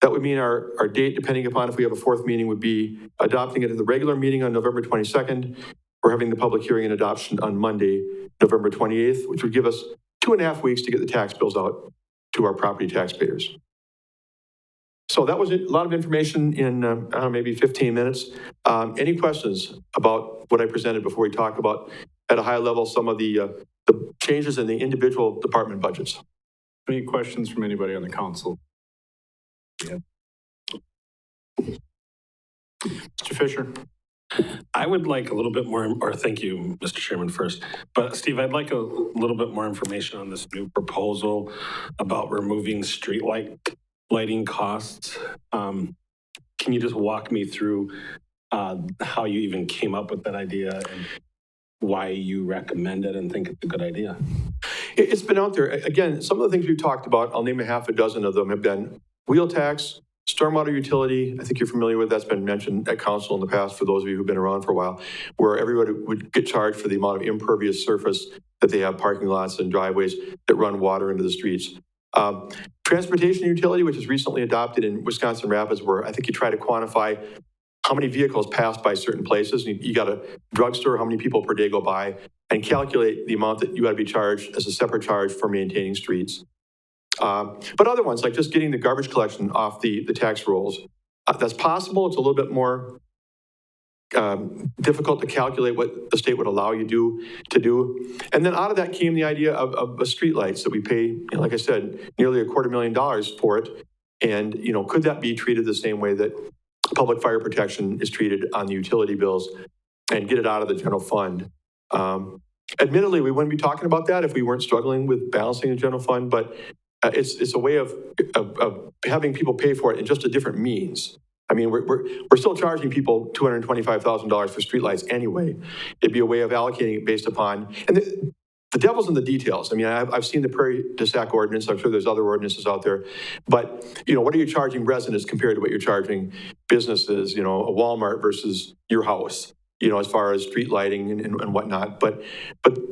That would mean our date, depending upon if we have a 4th meeting, would be adopting it at the regular meeting on November 22nd, or having the public hearing and adoption on Monday, November 28th, which would give us 2.5 weeks to get the tax bills out to our property taxpayers. So that was a lot of information in maybe 15 minutes. Any questions about what I presented before we talk about, at a high level, some of the changes in the individual department budgets? Any questions from anybody on the council? Yeah. Mr. Fisher? I would like a little bit more, or thank you, Mr. Chairman, first. But Steve, I'd like a little bit more information on this new proposal about removing street lighting costs. Can you just walk me through how you even came up with that idea and why you recommend it and think it's a good idea? It's been out there. Again, some of the things we've talked about, I'll name a half a dozen of them, have been wheel tax, stormwater utility. I think you're familiar with, that's been mentioned at council in the past for those of you who've been around for a while, where everybody would get charged for the amount of impervious surface that they have, parking lots and driveways that run water into the streets. Transportation utility, which is recently adopted in Wisconsin Rapids, where I think you try to quantify how many vehicles pass by certain places. You got a drugstore, how many people per day go by, and calculate the amount that you got to be charged as a separate charge for maintaining streets. But other ones, like just getting the garbage collection off the tax rolls, that's possible. It's a little bit more difficult to calculate what the state would allow you to do. And then out of that came the idea of streetlights that we pay, like I said, nearly $250,000 for it. And, could that be treated the same way that public fire protection is treated on the utility bills, and get it out of the general fund? Admittedly, we wouldn't be talking about that if we weren't struggling with balancing the general fund, but it's a way of having people pay for it in just a different means. I mean, we're still charging people $225,000 for streetlights anyway. It'd be a way of allocating it based upon, and the devil's in the details. I mean, I've seen the Prairie to Sac ordinance. I'm sure there's other ordinances out there. But, what are you charging residents compared to what you're charging businesses, a Walmart versus your house, as far as street lighting and whatnot. But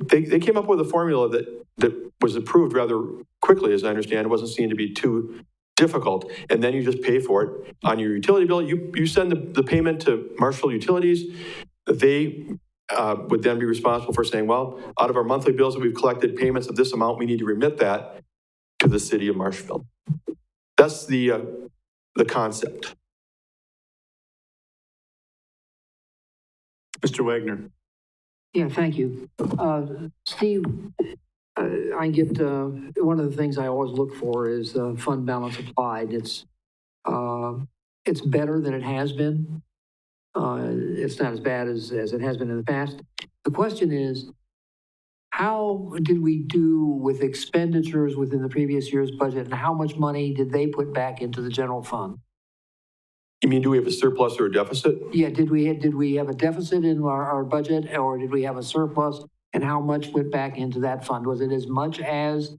they came up with a formula that was approved rather quickly, as I understand. It wasn't seen to be too difficult. And then you just pay for it on your utility bill. You send the payment to Marshfield Utilities. They would then be responsible for saying, well, out of our monthly bills that we've collected payments of this amount, we need to remit that to the city of Marshfield. That's the concept. Mr. Wagner. Yeah, thank you. Steve, I get, one of the things I always look for is fund balance applied. It's better than it has been. It's not as bad as it has been in the past. The question is, how did we do with expenditures within the previous year's budget, and how much money did they put back into the general fund? You mean, do we have a surplus or a deficit? Yeah, did we have a deficit in our budget, or did we have a surplus, and how much went back into that fund? Was it as much as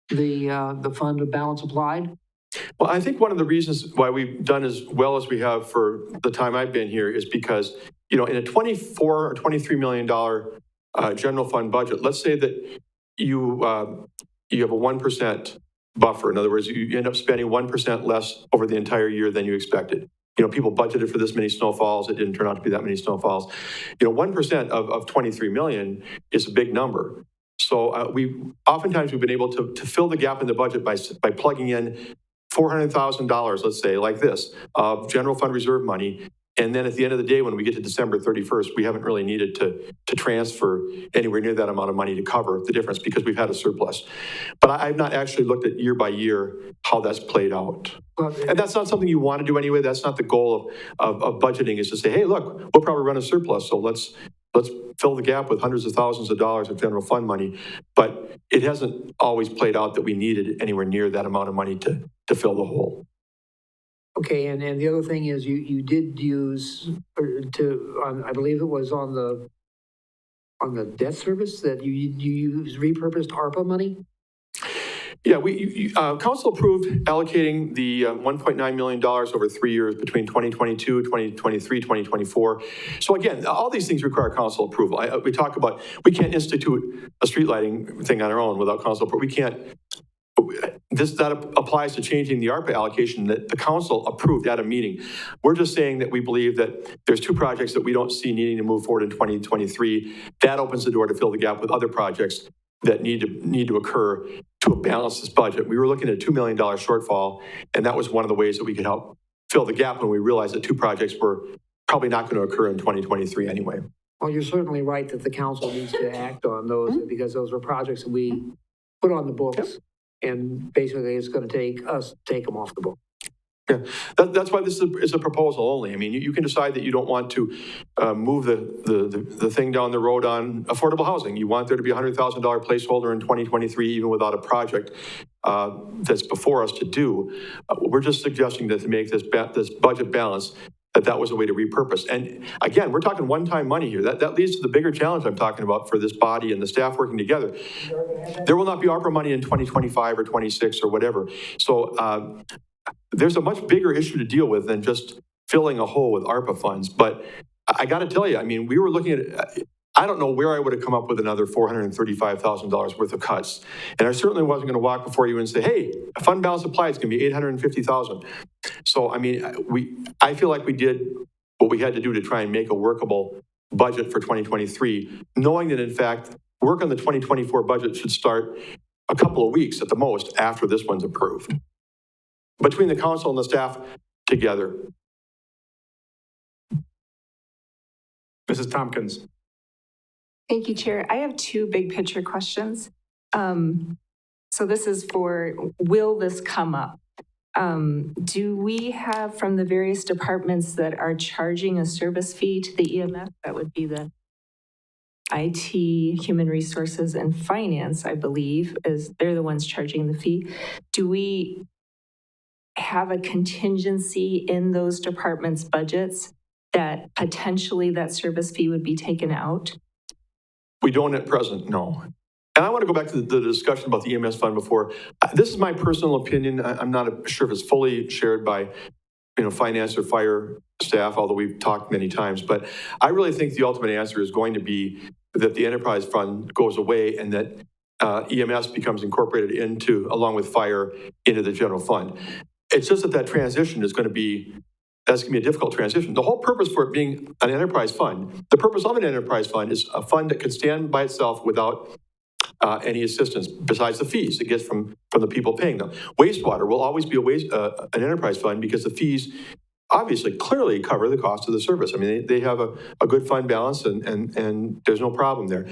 the fund of balance applied? Well, I think one of the reasons why we've done as well as we have for the time I've been here is because, in a $24 or $23 million general fund budget, let's say that you have a 1% buffer. In other words, you end up spending 1% less over the entire year than you expected. People budgeted for this many snowfalls. It didn't turn out to be that many snowfalls. 1% of 23 million is a big number. So oftentimes we've been able to fill the gap in the budget by plugging in $400,000, let's say, like this, of general fund reserve money. And then at the end of the day, when we get to December 31st, we haven't really needed to transfer anywhere near that amount of money to cover the difference because we've had a surplus. But I've not actually looked at year by year how that's played out. And that's not something you want to do anyway. That's not the goal of budgeting, is to say, hey, look, we'll probably run a surplus, so let's fill the gap with hundreds of thousands of dollars of general fund money. But it hasn't always played out that we needed anywhere near that amount of money to fill the hole. Okay, and the other thing is you did use I believe it was on the debt service that you used repurposed ARPA money? Yeah, council approved allocating the $1.9 million over 3 years between 2022, 2023, 2024. So again, all these things require council approval. We talk about, we can't institute a street lighting thing on our own without council approval. We can't. That applies to changing the ARPA allocation that the council approved at a meeting. We're just saying that we believe that there's two projects that we don't see needing to move forward in 2023. That opens the door to fill the gap with other projects that need to occur to balance this budget. We were looking at a $2 million shortfall, and that was one of the ways that we could help fill the gap when we realized that two projects were probably not going to occur in 2023 anyway. Well, you're certainly right that the council needs to act on those because those were projects that we put on the books. Yep. And basically, it's going to take us to take them off the book. Yeah, that's why this is a proposal only. I mean, you can decide that you don't want to move the thing down the road on affordable housing. You want there to be a $100,000 placeholder in 2023, even without a project that's before us to do. We're just suggesting that to make this budget balance, that was a way to repurpose. And again, we're talking one-time money here. That leads to the bigger challenge I'm talking about for this body and the staff working together. There will not be ARPA money in 2025 or 26 or whatever. So there's a much bigger issue to deal with than just filling a hole with ARPA funds. But I got to tell you, I mean, we were looking at, I don't know where I would have come up with another $435,000 worth of cuts. And I certainly wasn't going to walk before you and say, hey, fund balance applied is going to be $850,000. So, I mean, I feel like we did what we had to do to try and make a workable budget for 2023, knowing that, in fact, work on the 2024 budget should start a couple of weeks at the most after this one's approved. Between the council and the staff together. Mrs. Tompkins. Thank you, Chair. I have two big picture questions. So this is for, will this come up? Do we have from the various departments that are charging a service fee to the EMS, that would be the IT, Human Resources, and Finance, I believe, they're the ones charging the fee. Do we have a contingency in those departments' budgets that potentially that service fee would be taken out? We don't at present, no. And I want to go back to the discussion about the EMS fund before. This is my personal opinion. I'm not sure if it's fully shared by, finance or fire staff, although we've talked many times. But I really think the ultimate answer is going to be that the enterprise fund goes away and that EMS becomes incorporated into, along with fire, into the general fund. It's just that transition is going to be, that's going to be a difficult transition. The whole purpose for it being an enterprise fund, the purpose of an enterprise fund is a fund that can stand by itself without any assistance besides the fees it gets from the people paying them. Wastewater will always be an enterprise fund because the fees obviously clearly cover the cost of the service. I mean, they have a good fund balance and there's no problem there.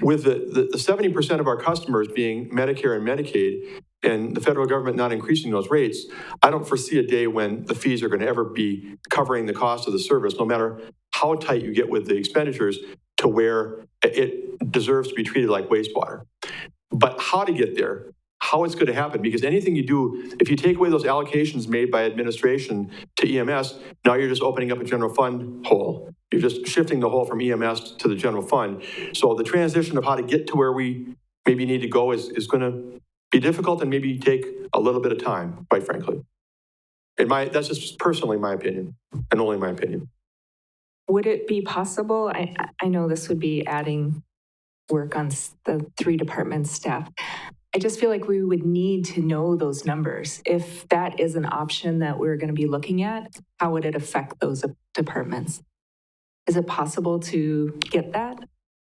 With the 70% of our customers being Medicare and Medicaid and the federal government not increasing those rates, I don't foresee a day when the fees are going to ever be covering the cost of the service, no matter how tight you get with the expenditures, to where it deserves to be treated like wastewater. But how to get there, how it's going to happen, because anything you do, if you take away those allocations made by administration to EMS, now you're just opening up a general fund hole. You're just shifting the hole from EMS to the general fund. So the transition of how to get to where we maybe need to go is going to be difficult and maybe take a little bit of time, quite frankly. That's just personally my opinion, and only my opinion. Would it be possible, I know this would be adding work on the 3 department staff. I just feel like we would need to know those numbers. If that is an option that we're going to be looking at, how would it affect those departments? Is it possible to get that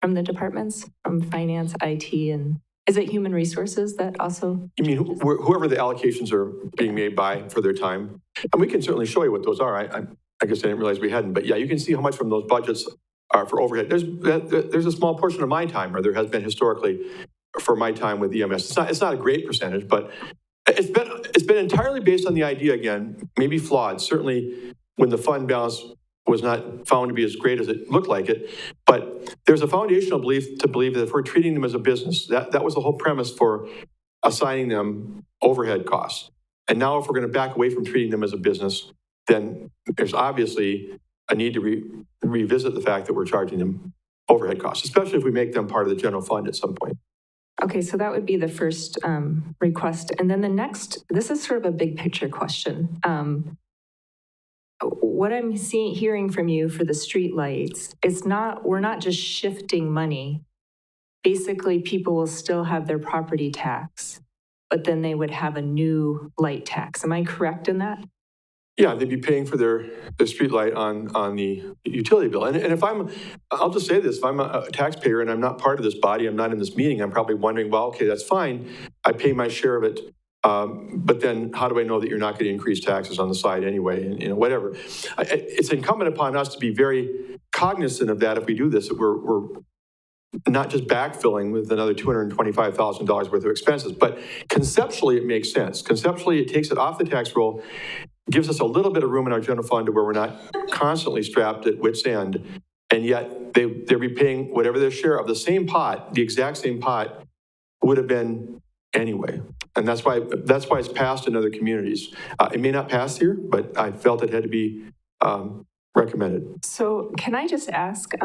from the departments, from finance, IT, and is it human resources that also? You mean whoever the allocations are being made by for their time? And we can certainly show you what those are. I guess I didn't realize we hadn't, but yeah, you can see how much from those budgets are for overhead. There's a small portion of my time, or there has been historically, for my time with EMS. It's not a great percentage, but it's been entirely based on the idea, again, maybe flawed, certainly when the fund balance was not found to be as great as it looked like it. But there's a foundational belief to believe that if we're treating them as a business, that was the whole premise for assigning them overhead costs. And now if we're going to back away from treating them as a business, then there's obviously a need to revisit the fact that we're charging them overhead costs, especially if we make them part of the general fund at some point. Okay, so that would be the first request. And then the next, this is sort of a big picture question. What I'm hearing from you for the street lights, we're not just shifting money. Basically, people will still have their property tax, but then they would have a new light tax. Am I correct in that? Yeah, they'd be paying for their street light on the utility bill. And if I'll just say this, if I'm a taxpayer and I'm not part of this body, I'm not in this meeting, I'm probably wondering, well, okay, that's fine. I pay my share of it. But then how do I know that you're not going to increase taxes on the side anyway? And whatever. It's incumbent upon us to be very cognizant of that if we do this, that we're not just backfilling with another $225,000 worth of expenses, but conceptually it makes sense. Conceptually, it takes it off the tax roll, gives us a little bit of room in our general fund to where we're not constantly strapped at wit's end, and yet they're repaying whatever their share of the same pot, the exact same pot, would have been anyway. And that's why it's passed in other communities. It may not pass here, but I felt it had to be recommended. So can I just ask,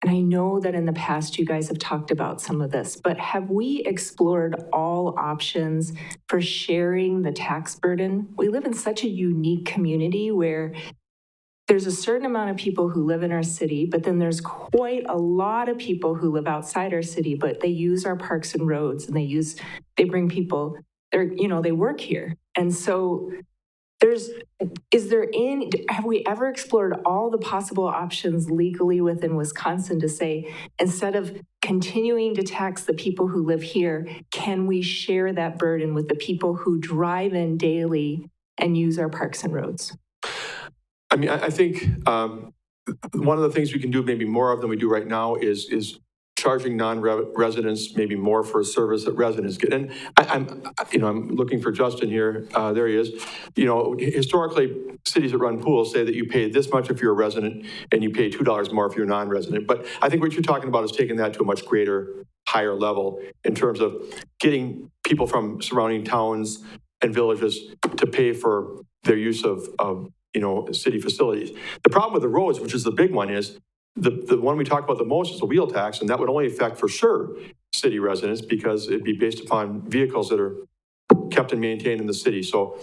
and I know that in the past you guys have talked about some of this, but have we explored all options for sharing the tax burden? We live in such a unique community where there's a certain amount of people who live in our city, but then there's quite a lot of people who live outside our city, but they use our parks and roads and they bring people, they work here. And so have we ever explored all the possible options legally within Wisconsin to say, instead of continuing to tax the people who live here, can we share that burden with the people who drive in daily and use our parks and roads? I mean, I think one of the things we can do maybe more of than we do right now is charging non-residents maybe more for a service that residents get. And I'm looking for Justin here. There he is. Historically, cities that run pools say that you pay this much if you're a resident and you pay $2 more if you're a non-resident. But I think what you're talking about is taking that to a much higher level in terms of getting people from surrounding towns and villages to pay for their use of city facilities. The problem with the roads, which is the big one, is the one we talk about the most is the wheel tax, and that would only affect for sure city residents because it'd be based upon vehicles that are kept and maintained in the city. So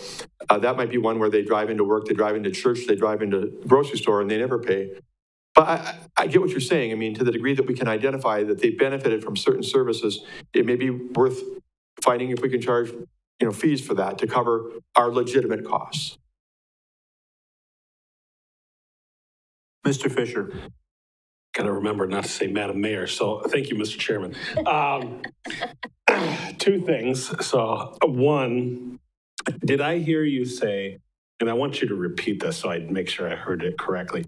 that might be one where they drive into work, they drive into church, they drive into grocery store, and they never pay. But I get what you're saying. I mean, to the degree that we can identify that they benefited from certain services, it may be worth finding if we can charge, fees for that to cover our legitimate costs. Mr. Fisher. Got to remember not to say Madam Mayor. So thank you, Mr. Chairman. Two things. So one, did I hear you say, and I want you to repeat this so I make sure I heard it correctly,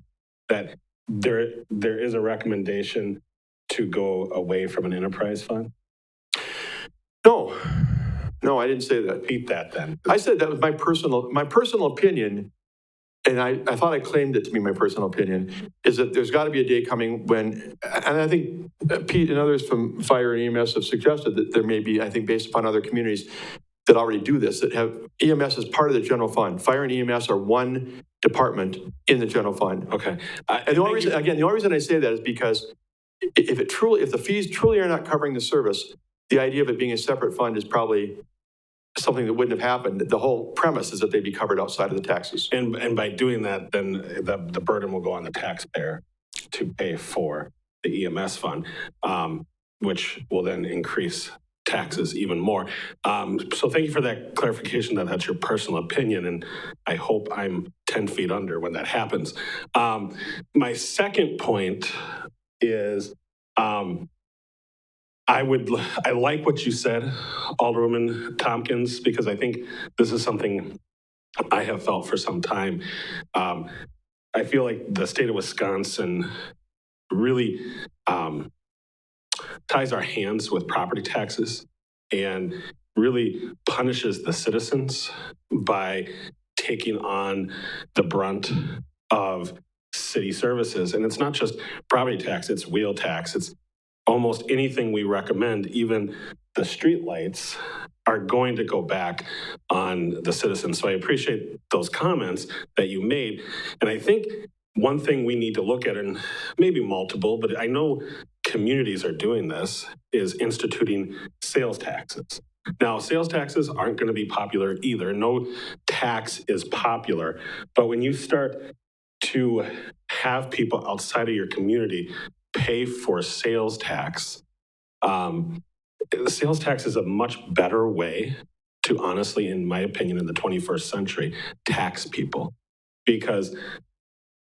that there is a recommendation to go away from an enterprise fund? No, I didn't say that. Repeat that then. I said that was my personal opinion, and I thought I claimed it to be my personal opinion, is that there's got to be a day coming when, and I think Pete and others from Fire and EMS have suggested that there may be, I think based upon other communities that already do this, that have EMS as part of the general fund. Fire and EMS are one department in the general fund. Okay. And the only reason I say that is because if the fees truly are not covering the service, the idea of it being a separate fund is probably something that wouldn't have happened. The whole premise is that they'd be covered outside of the taxes. And by doing that, then the burden will go on the taxpayer to pay for the EMS fund, which will then increase taxes even more. So thank you for that clarification that that's your personal opinion, and I hope I'm 10 feet under when that happens. My second point is I like what you said, Alderwoman Tompkins, because I think this is something I have felt for some time. I feel like the state of Wisconsin really ties our hands with property taxes and really punishes the citizens by taking on the brunt of city services. And it's not just property tax, it's wheel tax, it's almost anything we recommend, even the street lights, are going to go back on the citizens. So I appreciate those comments that you made. And I think one thing we need to look at, and maybe multiple, but I know communities are doing this, is instituting sales taxes. Now, sales taxes aren't going to be popular either. No tax is popular. But when you start to have people outside of your community pay for sales tax, sales tax is a much better way to, honestly, in my opinion, in the 21st century, tax people. Because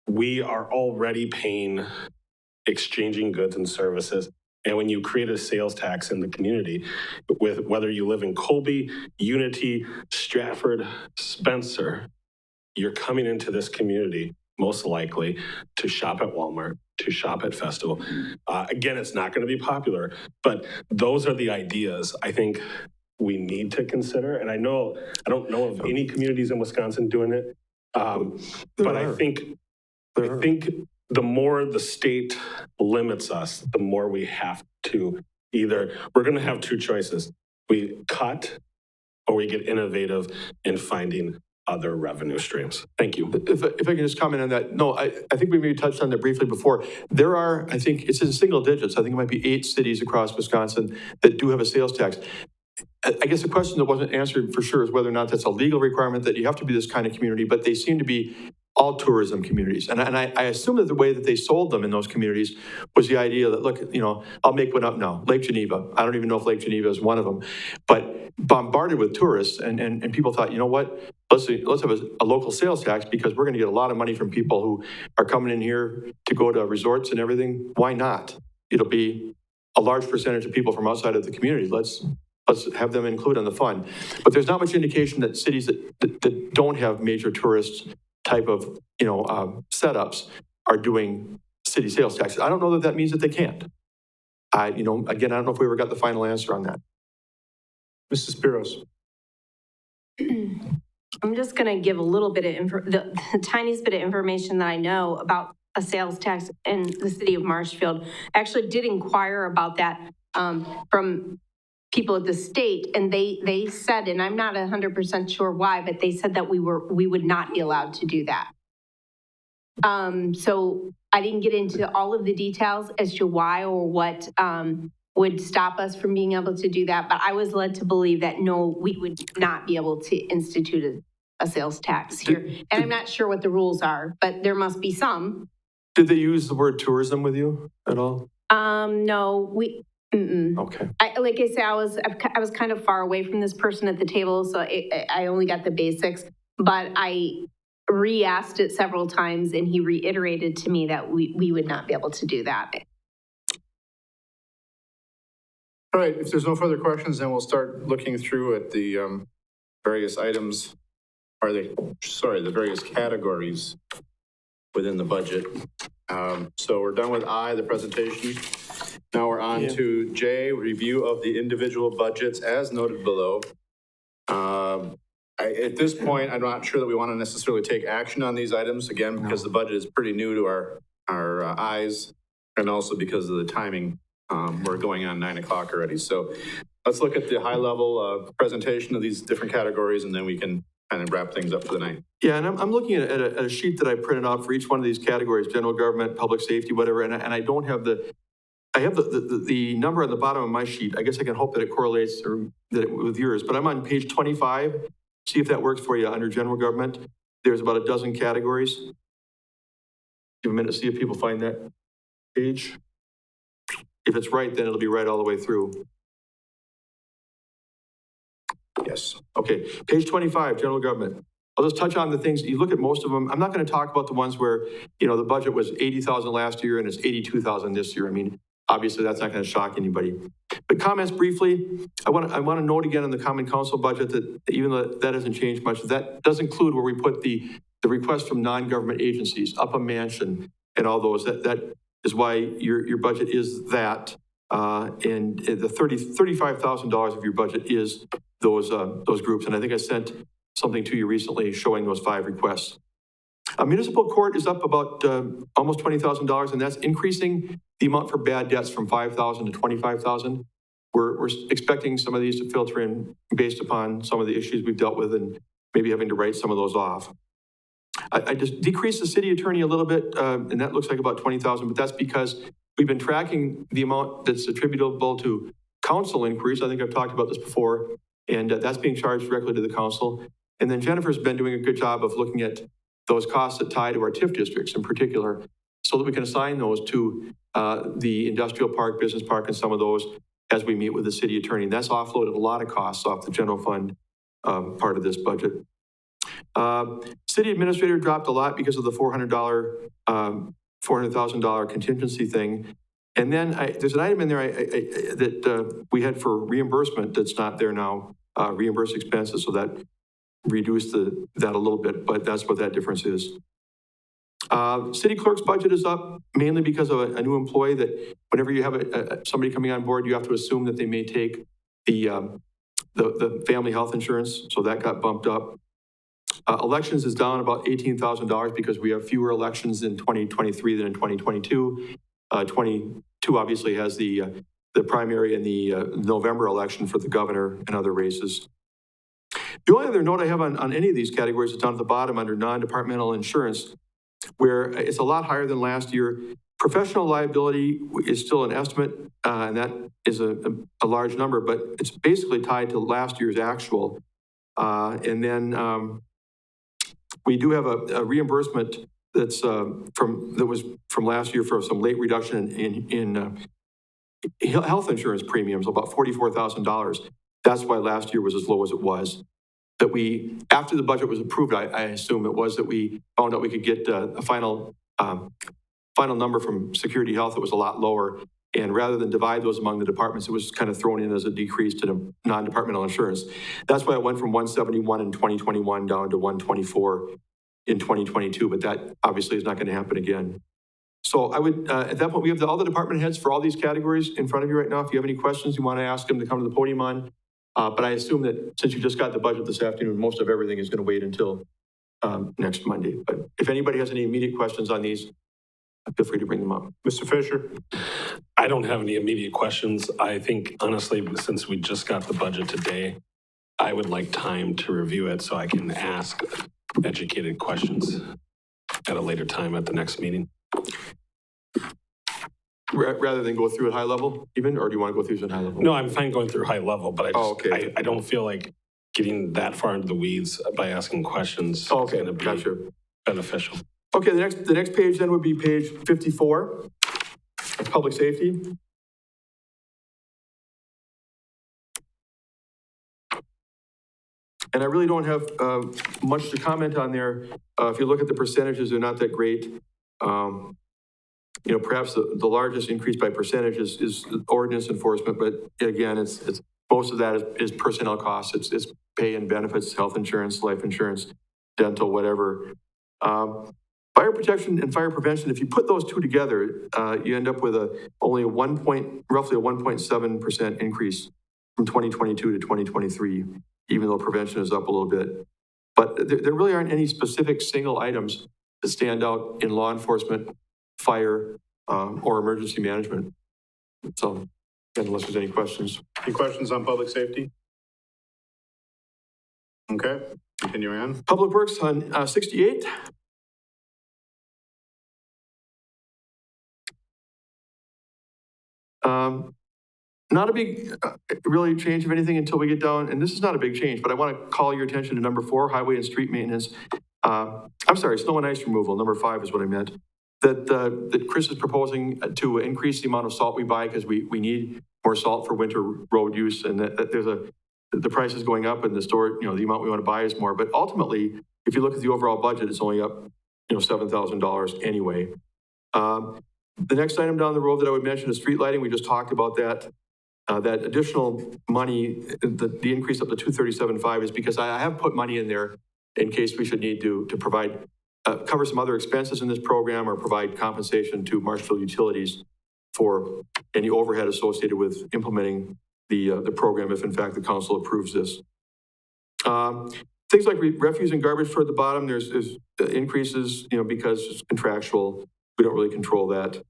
we are already paying, exchanging goods and services. And when you create a sales tax in the community, with whether you live in Colby, Unity, Stratford, Spencer, you're coming into this community most likely to shop at Walmart, to shop at Festival. Again, it's not going to be popular, but those are the ideas I think we need to consider. And I don't know of any communities in Wisconsin doing it, but I think the more the state limits us, the more we have to we're going to have two choices. We cut or we get innovative in finding other revenue streams. Thank you. If I can just comment on that. No, I think we maybe touched on that briefly before. There are, I think it's in single digits. I think it might be 8 cities across Wisconsin that do have a sales tax. I guess the question that wasn't answered for sure is whether or not that's a legal requirement that you have to be this kind of community, but they seem to be all tourism communities. And I assume that the way that they sold them in those communities was the idea that, look, I'll make one up now. Lake Geneva. I don't even know if Lake Geneva is one of them, but bombarded with tourists. And people thought, you know what, let's have a local sales tax because we're going to get a lot of money from people who are coming in here to go to resorts and everything. Why not? It'll be a large percentage of people from outside of the community. Let's have them include on the fund. But there's not much indication that cities that don't have major tourist type of, setups are doing city sales taxes. I don't know that means that they can't. Again, I don't know if we ever got the final answer on that. Mrs. Spiros. I'm just going to give a little bit of the tiniest bit of information that I know about a sales tax in the city of Marshfield. I actually did inquire about that from people at the state, and they said, and I'm not 100% sure why, but they said that we would not be allowed to do that. So I didn't get into all of the details as to why or what would stop us from being able to do that. But I was led to believe that, no, we would not be able to institute a sales tax here. And I'm not sure what the rules are, but there must be some. Did they use the word tourism with you at all? No, Okay. Like I said, I was kind of far away from this person at the table, so I only got the basics. But I re-asked it several times, and he reiterated to me that we would not be able to do that. All right, if there's no further questions, then we'll start looking through at the various items, the various categories within the budget. So we're done with I, the presentation. Now we're on to J, review of the individual budgets as noted below. At this point, I'm not sure that we want to necessarily take action on these items, again, because the budget is pretty new to our eyes, and also because of the timing. We're going on 9 o'clock already. So let's look at the high level presentation of these different categories, and then we can kind of wrap things up for the night. Yeah, and I'm looking at a sheet that I printed out for each one of these categories, general government, public safety, whatever, and I don't have I have the number on the bottom of my sheet. I guess I can hope that it correlates with yours, but I'm on page 25. See if that works for you under general government. There's about a dozen categories. Give a minute to see if people find that page. If it's right, then it'll be right all the way through. Yes. Okay. Page 25, general government. I'll just touch on the things. You look at most of them. I'm not going to talk about the ones where, the budget was 80,000 last year and it's 82,000 this year. I mean, obviously that's not going to shock anybody. But comments briefly, I want to note again on the Common Council budget that even though that hasn't changed much, that does include where we put the request from non-government agencies, up a mansion and all those. That is why your budget is that. And the $35,000 of your budget is those groups. And I think I sent something to you recently showing those 5 requests. Municipal court is up about almost $20,000, and that's increasing the amount for bad debts from $5,000 to $25,000. We're expecting some of these to filter in based upon some of the issues we've dealt with and maybe having to write some of those off. I just decreased the city attorney a little bit, and that looks like about $20,000, but that's because we've been tracking the amount that's attributable to council inquiries. I think I've talked about this before, and that's being charged directly to the council. And then Jennifer's been doing a good job of looking at those costs that tie to our TIF districts in particular, so that we can assign those to the industrial park, business park, and some of those as we meet with the city attorney. And that's offloaded a lot of costs off the general fund part of this budget. City administrator dropped a lot because of the $400,000 contingency thing. And then there's an item in there that we had for reimbursement that's not there now, reimburse expenses, so that reduced that a little bit, but that's what that difference is. City clerk's budget is up mainly because of a new employee that whenever you have somebody coming on board, you have to assume that they may take the family health insurance, so that got bumped up. Elections is down about $18,000 because we have fewer elections in 2023 than in 2022. 22 obviously has the primary and the November election for the governor and other races. The only other note I have on any of these categories is down at the bottom under non-departmental insurance, where it's a lot higher than last year. Professional liability is still an estimate, and that is a large number, but it's basically tied to last year's actual. And then we do have a reimbursement that's that was from last year for some late reduction in health insurance premiums, about $44,000. That's why last year was as low as it was. That we, after the budget was approved, I assume it was that we found out we could get a final number from Security Health that was a lot lower. And rather than divide those among the departments, it was kind of thrown in as a decrease to the non-departmental insurance. That's why it went from 171 in 2021 down to 124 in 2022, but that obviously is not going to happen again. So I would, at that point, we have all the department heads for all these categories in front of you right now. If you have any questions you want to ask them to come to the podium on. But I assume that since you just got the budget this afternoon, most of everything is going to wait until next Monday. But if anybody has any immediate questions on these, feel free to bring them up. Mr. Fisher? I don't have any immediate questions. I think, honestly, since we just got the budget today, I would like time to review it so I can ask educated questions at a later time at the next meeting. rather than go through at high level even, or do you want to go through at high level? No, I'm fine going through high level, but I just, okay. I don't feel like getting that far into the weeds by asking questions is Okay, going to be gotcha. beneficial. Okay, the next page then would be page 54, public safety. And I really don't have much to comment on there. If you look at the percentages, they're not that great. You know, perhaps the largest increase by percentage is ordinance enforcement, but again, it's most of that is personnel costs. It's pay and benefits, health insurance, life insurance, dental, whatever. Fire protection and fire prevention, if you put those two together, you end up with roughly a 1.7% increase from 2022 to 2023, even though prevention is up a little bit. But there really aren't any specific single items that stand out in law enforcement, fire, or emergency management. So, unless there's any questions. Any questions on public safety? Okay, continuing on. Public Works on 68. Not a big, really change of anything until we get down, and this is not a big change, but I want to call your attention to number 4, highway and street maintenance. I'm sorry, snow and ice removal. Number 5 is what I meant. That Chris is proposing to increase the amount of salt we buy because we need more salt for winter road use, and that there's the price is going up, and the store, you know, the amount we want to buy is more. But ultimately, if you look at the overall budget, it's only up, you know, $7,000 anyway. The next item down the road that I would mention is street lighting. We just talked about that. That additional money, the increase up to $237.5 is because I have put money in there in case we should need to provide, cover some other expenses in this program or provide compensation to Marshfield Utilities for any overhead associated with implementing the program if in fact the council approves this. Things like refuse and garbage toward the bottom, there's increases, you know, because it's contractual. We don't really control that.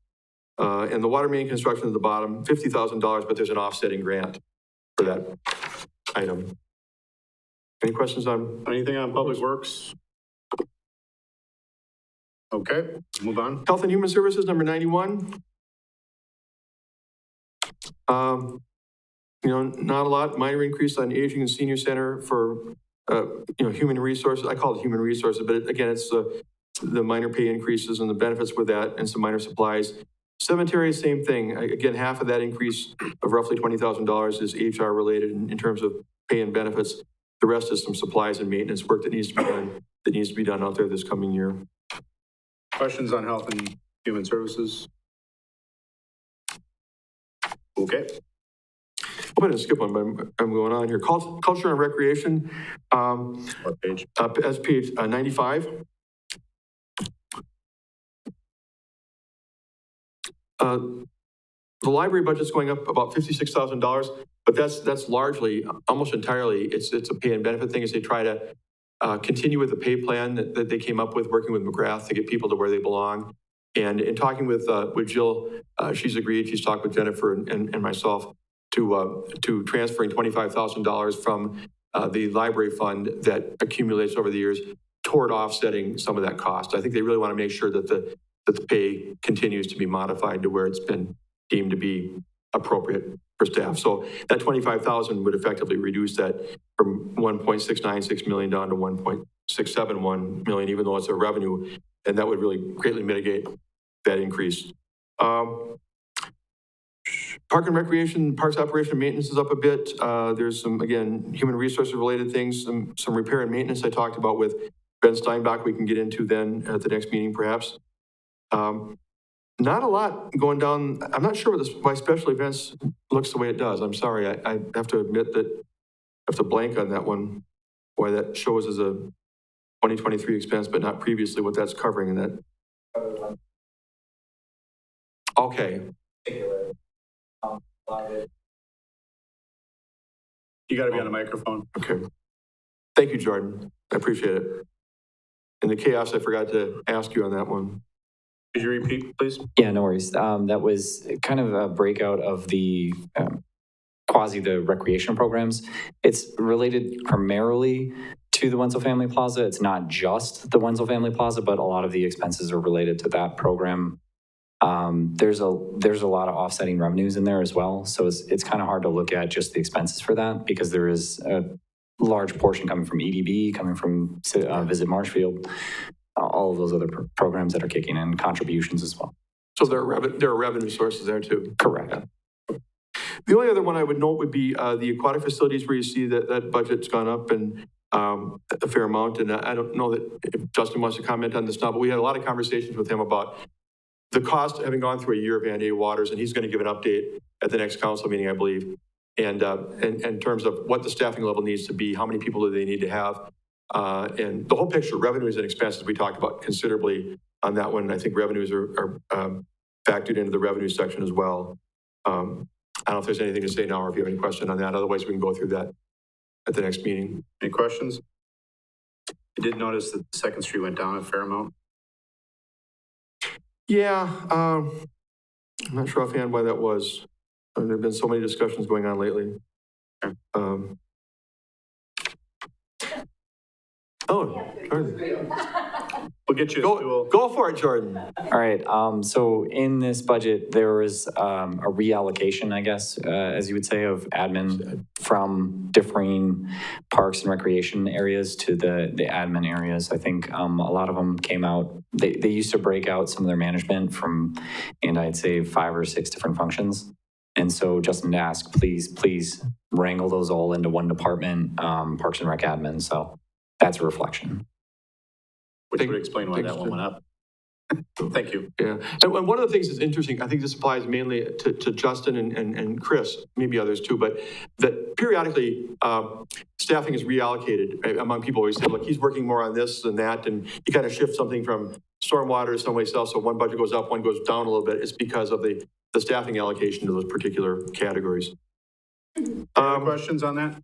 And the water main construction at the bottom, $50,000, but there's an offsetting grant for that item. Any questions on? Anything on public works? Okay, move on. Health and Human Services, number 91. You know, not a lot, minor increase on aging and senior center for, you know, human resources. I call it human resources, but again, it's the minor pay increases and the benefits with that and some minor supplies. Cemetery, same thing. Again, half of that increase of roughly $20,000 is HR related in terms of pay and benefits. The rest is some supplies and maintenance work that needs to be done out there this coming year. Questions on health and human services? Okay. I'm going to skip one, but I'm going on here. Culture and recreation. What page? That's page 95. The library budget's going up about $56,000, but that's largely, almost entirely, it's a pay and benefit thing as they try to continue with the pay plan that they came up with, working with McGrath to get people to where they belong. And in talking with Jill, she's agreed. She's talked with Jennifer and myself to transferring $25,000 from the library fund that accumulates over the years toward offsetting some of that cost. I think they really want to make sure that the pay continues to be modified to where it's been deemed to be appropriate for staff. So that $25,000 would effectively reduce that from $1.696 million down to $1.671 million, even though it's a revenue, and that would really greatly mitigate that increase. Park and recreation, parks operation and maintenance is up a bit. There's some, again, human resources related things, some repair and maintenance I talked about with Ben Steinbach we can get into then at the next meeting perhaps. Not a lot going down. I'm not sure why special events looks the way it does. I'm sorry. I have to admit that I have to blank on that one, why that shows as a 2023 expense, but not previously what that's covering in that. Okay. You got to be on the microphone. Okay. Thank you, Jordan. I appreciate it. In the chaos, I forgot to ask you on that one. Could you repeat, please? Yeah, no worries. That was kind of a breakout of the the recreation programs. It's related primarily to the Wenzel Family Plaza. It's not just the Wenzel Family Plaza, but a lot of the expenses are related to that program There's a lot of offsetting revenues in there as well. So it's kind of hard to look at just the expenses for that because there is a large portion coming from EDB, coming from Visit Marshfield, all of those other programs that are kicking in, contributions as well. So there are revenue sources there too. Correct. The only other one I would note would be the aquatic facilities, where you see that budget's gone up and a fair amount. And I don't know that if Justin wants to comment on this now, but we had a lot of conversations with him about the cost, having gone through a year of Van-A waters, and he's going to give an update at the next council meeting, I believe. And in terms of what the staffing level needs to be, how many people do they need to have, and the whole picture, revenues and expenses, we talked about considerably on that one. I think revenues are factored into the revenue section as well. I don't know if there's anything to say now or if you have any question on that. Otherwise, we can go through that at the next meeting. Any questions? I did notice that the Second Street went down a fair amount. Yeah, I'm not sure offhand why that was. There have been so many discussions going on lately. Jordan. We'll get you a stool. Go for it, Jordan. All right. So in this budget, there was a reallocation, I guess, as you would say, of admin from differing parks and recreation areas to the admin areas. I think a lot of them came out. They used to break out some of their management from, and I'd say 5 or 6 different functions. And so Justin asked, please wrangle those all into one department, Parks and Rec admin. So that's a reflection. Which would explain why that one went up. Thank you. Yeah, and one of the things that's interesting, I think this applies mainly to Justin and Chris, maybe others too, but that periodically staffing is reallocated among people. We say, look, he's working more on this than that, and you kind of shift something from stormwater to someplace else, so one budget goes up, one goes down a little bit. It's because of the staffing allocation to those particular categories. Questions on that?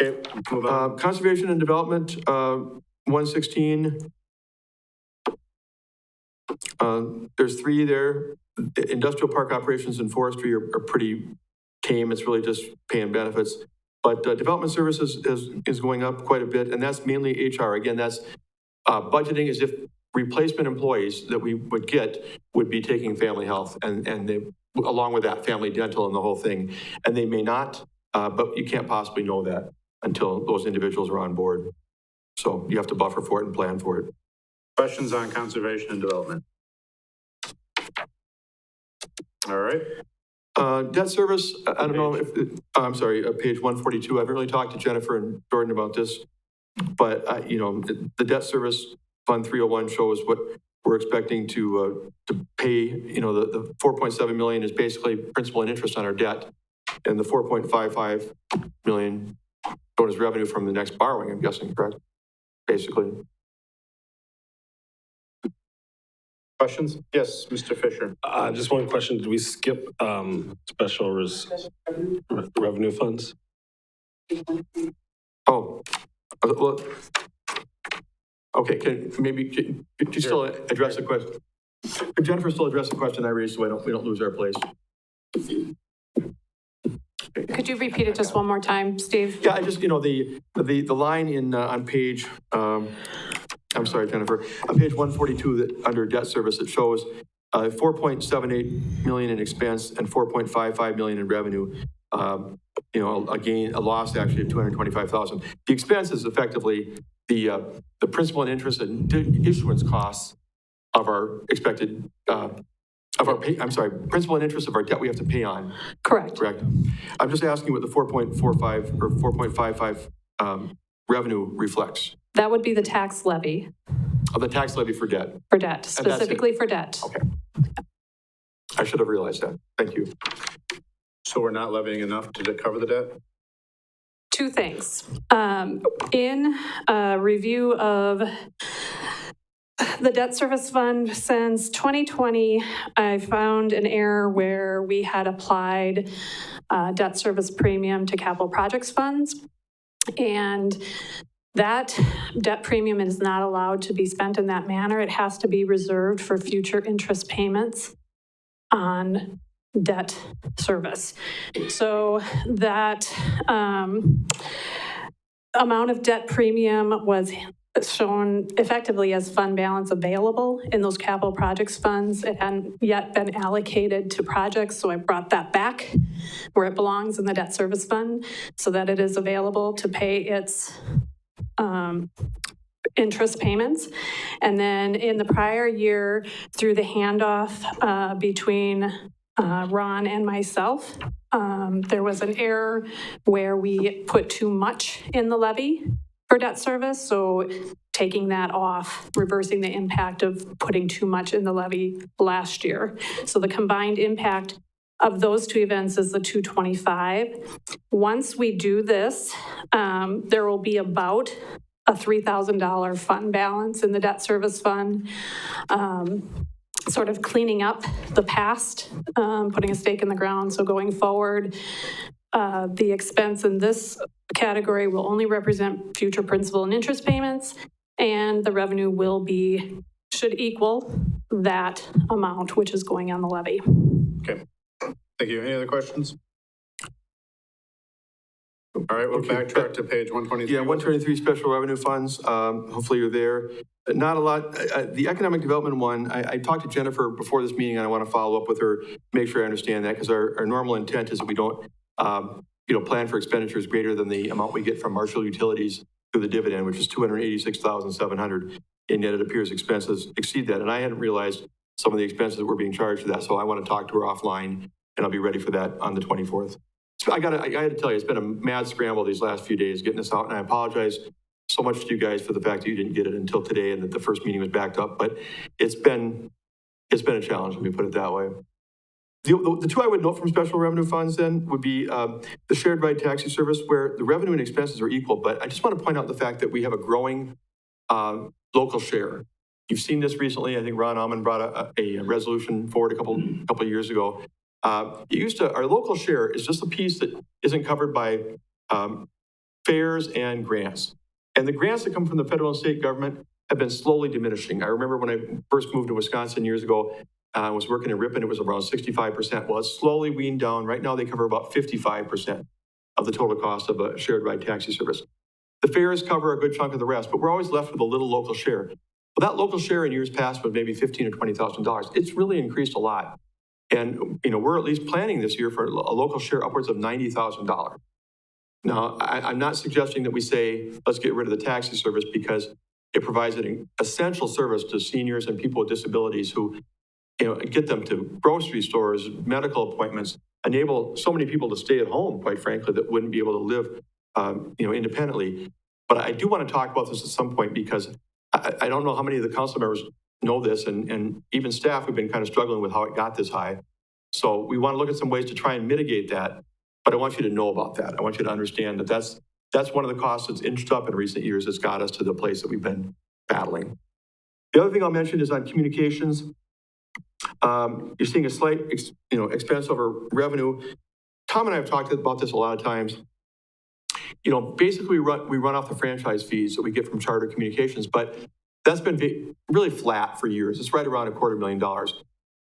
Okay, move on. Conservation and Development, 116. There's 3 there. Industrial park operations and forestry are pretty tame. It's really just paying benefits. But development services is going up quite a bit, and that's mainly HR. Again, that's budgeting as if replacement employees that we would get would be taking family health and they, along with that, family dental and the whole thing. And they may not, but you can't possibly know that until those individuals are on board. So you have to buffer for it and plan for it. Questions on conservation and development? All right. Debt service, I don't know if, I'm sorry, page 142. I haven't really talked to Jennifer and Jordan about this, but you know, the debt service fund 301 shows what we're expecting to pay. You know, the 4.7 million is basically principal and interest on our debt, and the 4.55 million shown as revenue from the next borrowing, I'm guessing, correct? Basically. Questions? Yes, Mr. Fisher. Just one question. Did we skip special revenue funds? Oh, well, okay. Can you still address the question? Can Jennifer still address the question I raised so we don't lose our place? Could you repeat it just one more time, Steve? Yeah, I just, you know, the line in on page, I'm sorry, Jennifer, on page 142 that under debt service, it shows 4.78 million in expense and 4.55 million in revenue. You know, a loss actually of 225,000. The expense is effectively the principal and interest and issuance costs of our expected, principal and interest of our debt we have to pay on. Correct. Correct. I'm just asking what the 4.45 or 4.55 revenue reflects. That would be the tax levy. Of the tax levy for debt. For debt, specifically for debt. Okay. I should have realized that. Thank you. So we're not levying enough to cover the debt? 2 things. In a review of the debt service fund since 2020, I found an error where we had applied debt service premium to capital projects funds. And that debt premium is not allowed to be spent in that manner. It has to be reserved for future interest payments on debt service. So that amount of debt premium was shown effectively as fund balance available in those capital projects funds. It hadn't yet been allocated to projects, so I brought that back where it belongs in the debt service fund so that it is available to pay its interest payments. And then in the prior year, through the handoff between Ron and myself, there was an error where we put too much in the levy for debt service. So taking that off, reversing the impact of putting too much in the levy last year. So the combined impact of those two events is the 225. Once we do this, there will be about a $3,000 fund balance in the debt service fund, sort of cleaning up the past, putting a stake in the ground. So going forward, the expense in this category will only represent future principal and interest payments, and the revenue should equal that amount, which is going on the levy. Okay, thank you. Any other questions? All right, we'll backtrack to page 123. Yeah, 123 special revenue funds. Hopefully you're there. Not a lot. The economic development one, I talked to Jennifer before this meeting, and I want to follow up with her, make sure I understand that, because our normal intent is that we don't plan for expenditures greater than the amount we get from Marshfield Utilities through the dividend, which is $286,700. And yet it appears expenses exceed that. And I hadn't realized some of the expenses that were being charged for that. So I want to talk to her offline, and I'll be ready for that on the 24th. So I got to tell you, it's been a mad scramble these last few days getting this out, and I apologize so much to you guys for the fact that you didn't get it until today and that the first meeting was backed up. But it's been a challenge, let me put it that way. The two I would note from special revenue funds then would be the shared ride taxi service, where the revenue and expenses are equal. But I just want to point out the fact that we have a growing local share. You've seen this recently. I think Ron Almond brought a resolution forward a couple of years ago. Our local share is just a piece that isn't covered by fares and grants. And the grants that come from the federal and state government have been slowly diminishing. I remember when I first moved to Wisconsin years ago, I was working in Ripon, it was around 65%. Well, it's slowly weaned down. Right now, they cover about 55% of the total cost of a shared ride taxi service. The fares cover a good chunk of the rest, but we're always left with a little local share. Well, that local share in years past was maybe $15,000 or $20,000. It's really increased a lot. And, we're at least planning this year for a local share upwards of $90,000. Now, I'm not suggesting that we say, let's get rid of the taxi service, because it provides an essential service to seniors and people with disabilities who, get them to grocery stores, medical appointments, enable so many people to stay at home, quite frankly, that wouldn't be able to live, independently. But I do want to talk about this at some point, because I don't know how many of the council members know this, and even staff have been kind of struggling with how it got this high. So we want to look at some ways to try and mitigate that. But I want you to know about that. I want you to understand that that's one of the costs that's inched up in recent years that's got us to the place that we've been battling. The other thing I'll mention is on communications. You're seeing a slight, expense over revenue. Tom and I have talked about this a lot of times. Basically we run off the franchise fees that we get from Charter Communications, but that's been really flat for years. It's right around $250,000.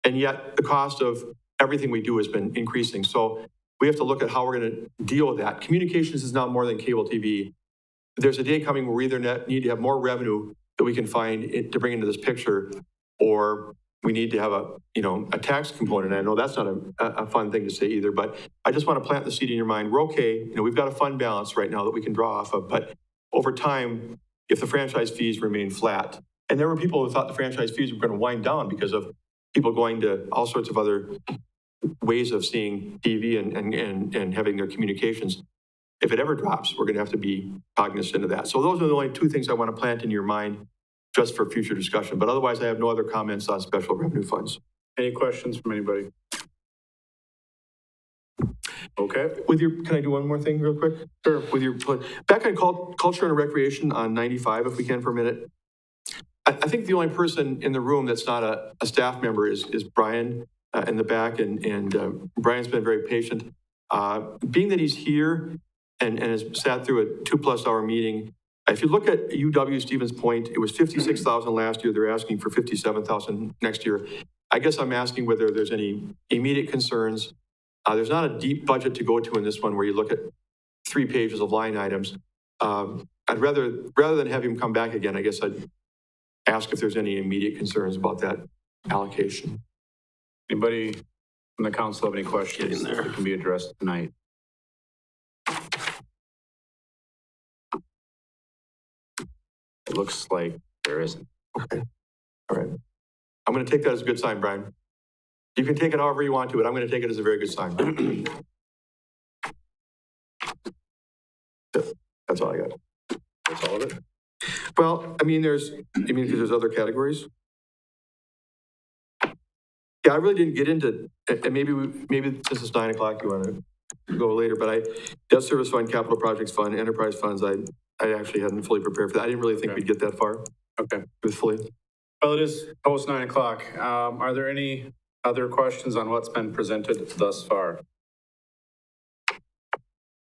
And yet the cost of everything we do has been increasing. So we have to look at how we're going to deal with that. Communications is now more than cable TV. There's a day coming where we either need to have more revenue that we can find to bring into this picture, or we need to have a tax component. And I know that's not a fun thing to say either, but I just want to plant the seed in your mind. We're okay. We've got a fund balance right now that we can draw off of, but over time, if the franchise fees remain flat, and there were people who thought the franchise fees were going to wind down because of people going to all sorts of other ways of seeing TV and having their communications. If it ever drops, we're going to have to be cognizant of that. So those are the only two things I want to plant in your mind just for future discussion. But otherwise, I have no other comments on special revenue funds. Any questions from anybody? Okay. Can I do one more thing real quick? Sure. Back on culture and recreation on 95, if we can for a minute. I think the only person in the room that's not a staff member is Brian in the back, and Brian's been very patient. Being that he's here and has sat through a 2+ hour meeting, if you look at UW Stevens Point, it was $56,000 last year. They're asking for $57,000 next year. I guess I'm asking whether there's any immediate concerns. There's not a deep budget to go to in this one where you look at 3 pages of line items. I'd rather than have him come back again, I guess I'd ask if there's any immediate concerns about that allocation. Anybody from the council have any questions that can be addressed tonight? It looks like there isn't. Okay. All right. I'm going to take that as a good sign, Brian. You can take it however you want to, but I'm going to take it as a very good sign. That's all I got. That's all of it? Well, I mean, because there's other categories. Yeah, I really didn't get into, and maybe since it's 9 o'clock, you want to go later, but debt service fund, capital projects fund, enterprise funds, I actually hadn't fully prepared for that. I didn't really think we'd get that far. Okay. Truthfully. Well, it is post 9 o'clock. Are there any other questions on what's been presented thus far?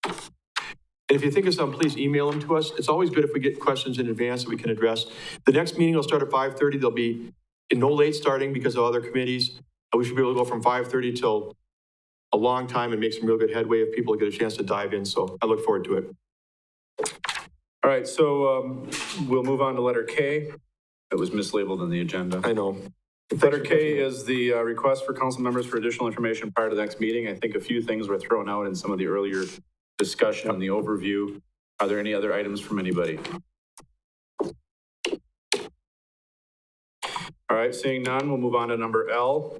And if you think of some, please email them to us. It's always good if we get questions in advance that we can address. The next meeting will start at 5:30. There'll be no late starting because of other committees. We should be able to go from 5:30 till a long time and make some real good headway if people get a chance to dive in. So I look forward to it. All right, so we'll move on to letter K. It was mislabeled in the agenda. I know. Letter K is the request for council members for additional information prior to the next meeting. I think a few things were thrown out in some of the earlier discussion and the overview. Are there any other items from anybody? All right, seeing none, we'll move on to number L.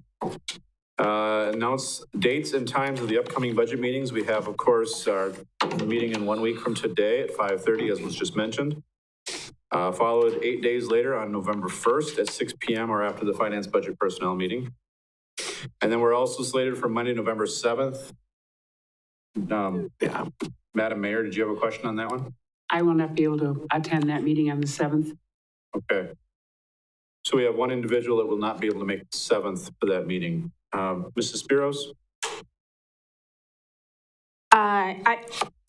Announce dates and times of the upcoming budget meetings. We have, of course, our meeting in 1 week from today at 5:30, as was just mentioned. Followed 8 days later on November 1st at 6 p.m. or after the finance budget personnel meeting. And then we're also slated for Monday, November 7th. Madam Mayor, did you have a question on that one? I will not be able to attend that meeting on the 7th. Okay. So we have one individual that will not be able to make the 7th for that meeting. Mrs. Spiros?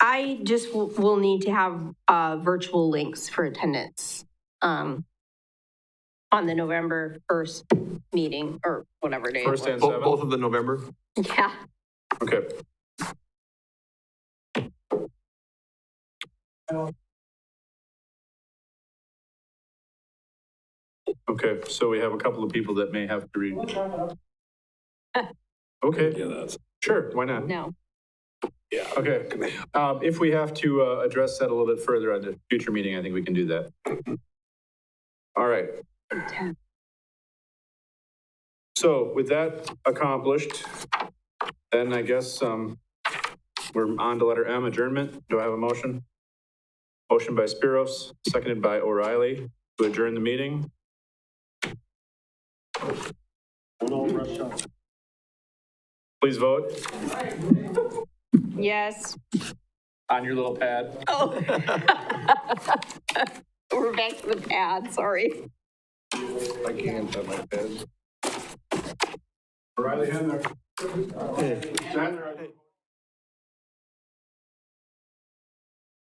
I just will need to have virtual links for attendance on the November 1st meeting or whatever day. First and 7th? Both of the November? Yeah. Okay. Okay, so we have a couple of people that may have to read. Okay, Yeah, that's. sure, why not? No. Yeah. Okay, if we have to address that a little bit further on the future meeting, I think we can do that. All right. So with that accomplished, then I guess we're on to letter M, adjournment. Do I have a motion? Motion by Spiros, seconded by O'Reilly to adjourn the meeting. Please vote Yes. on your little pad. Oh. We're back to the pad, sorry. I can't have my pen. O'Reilly, Henry. Hey.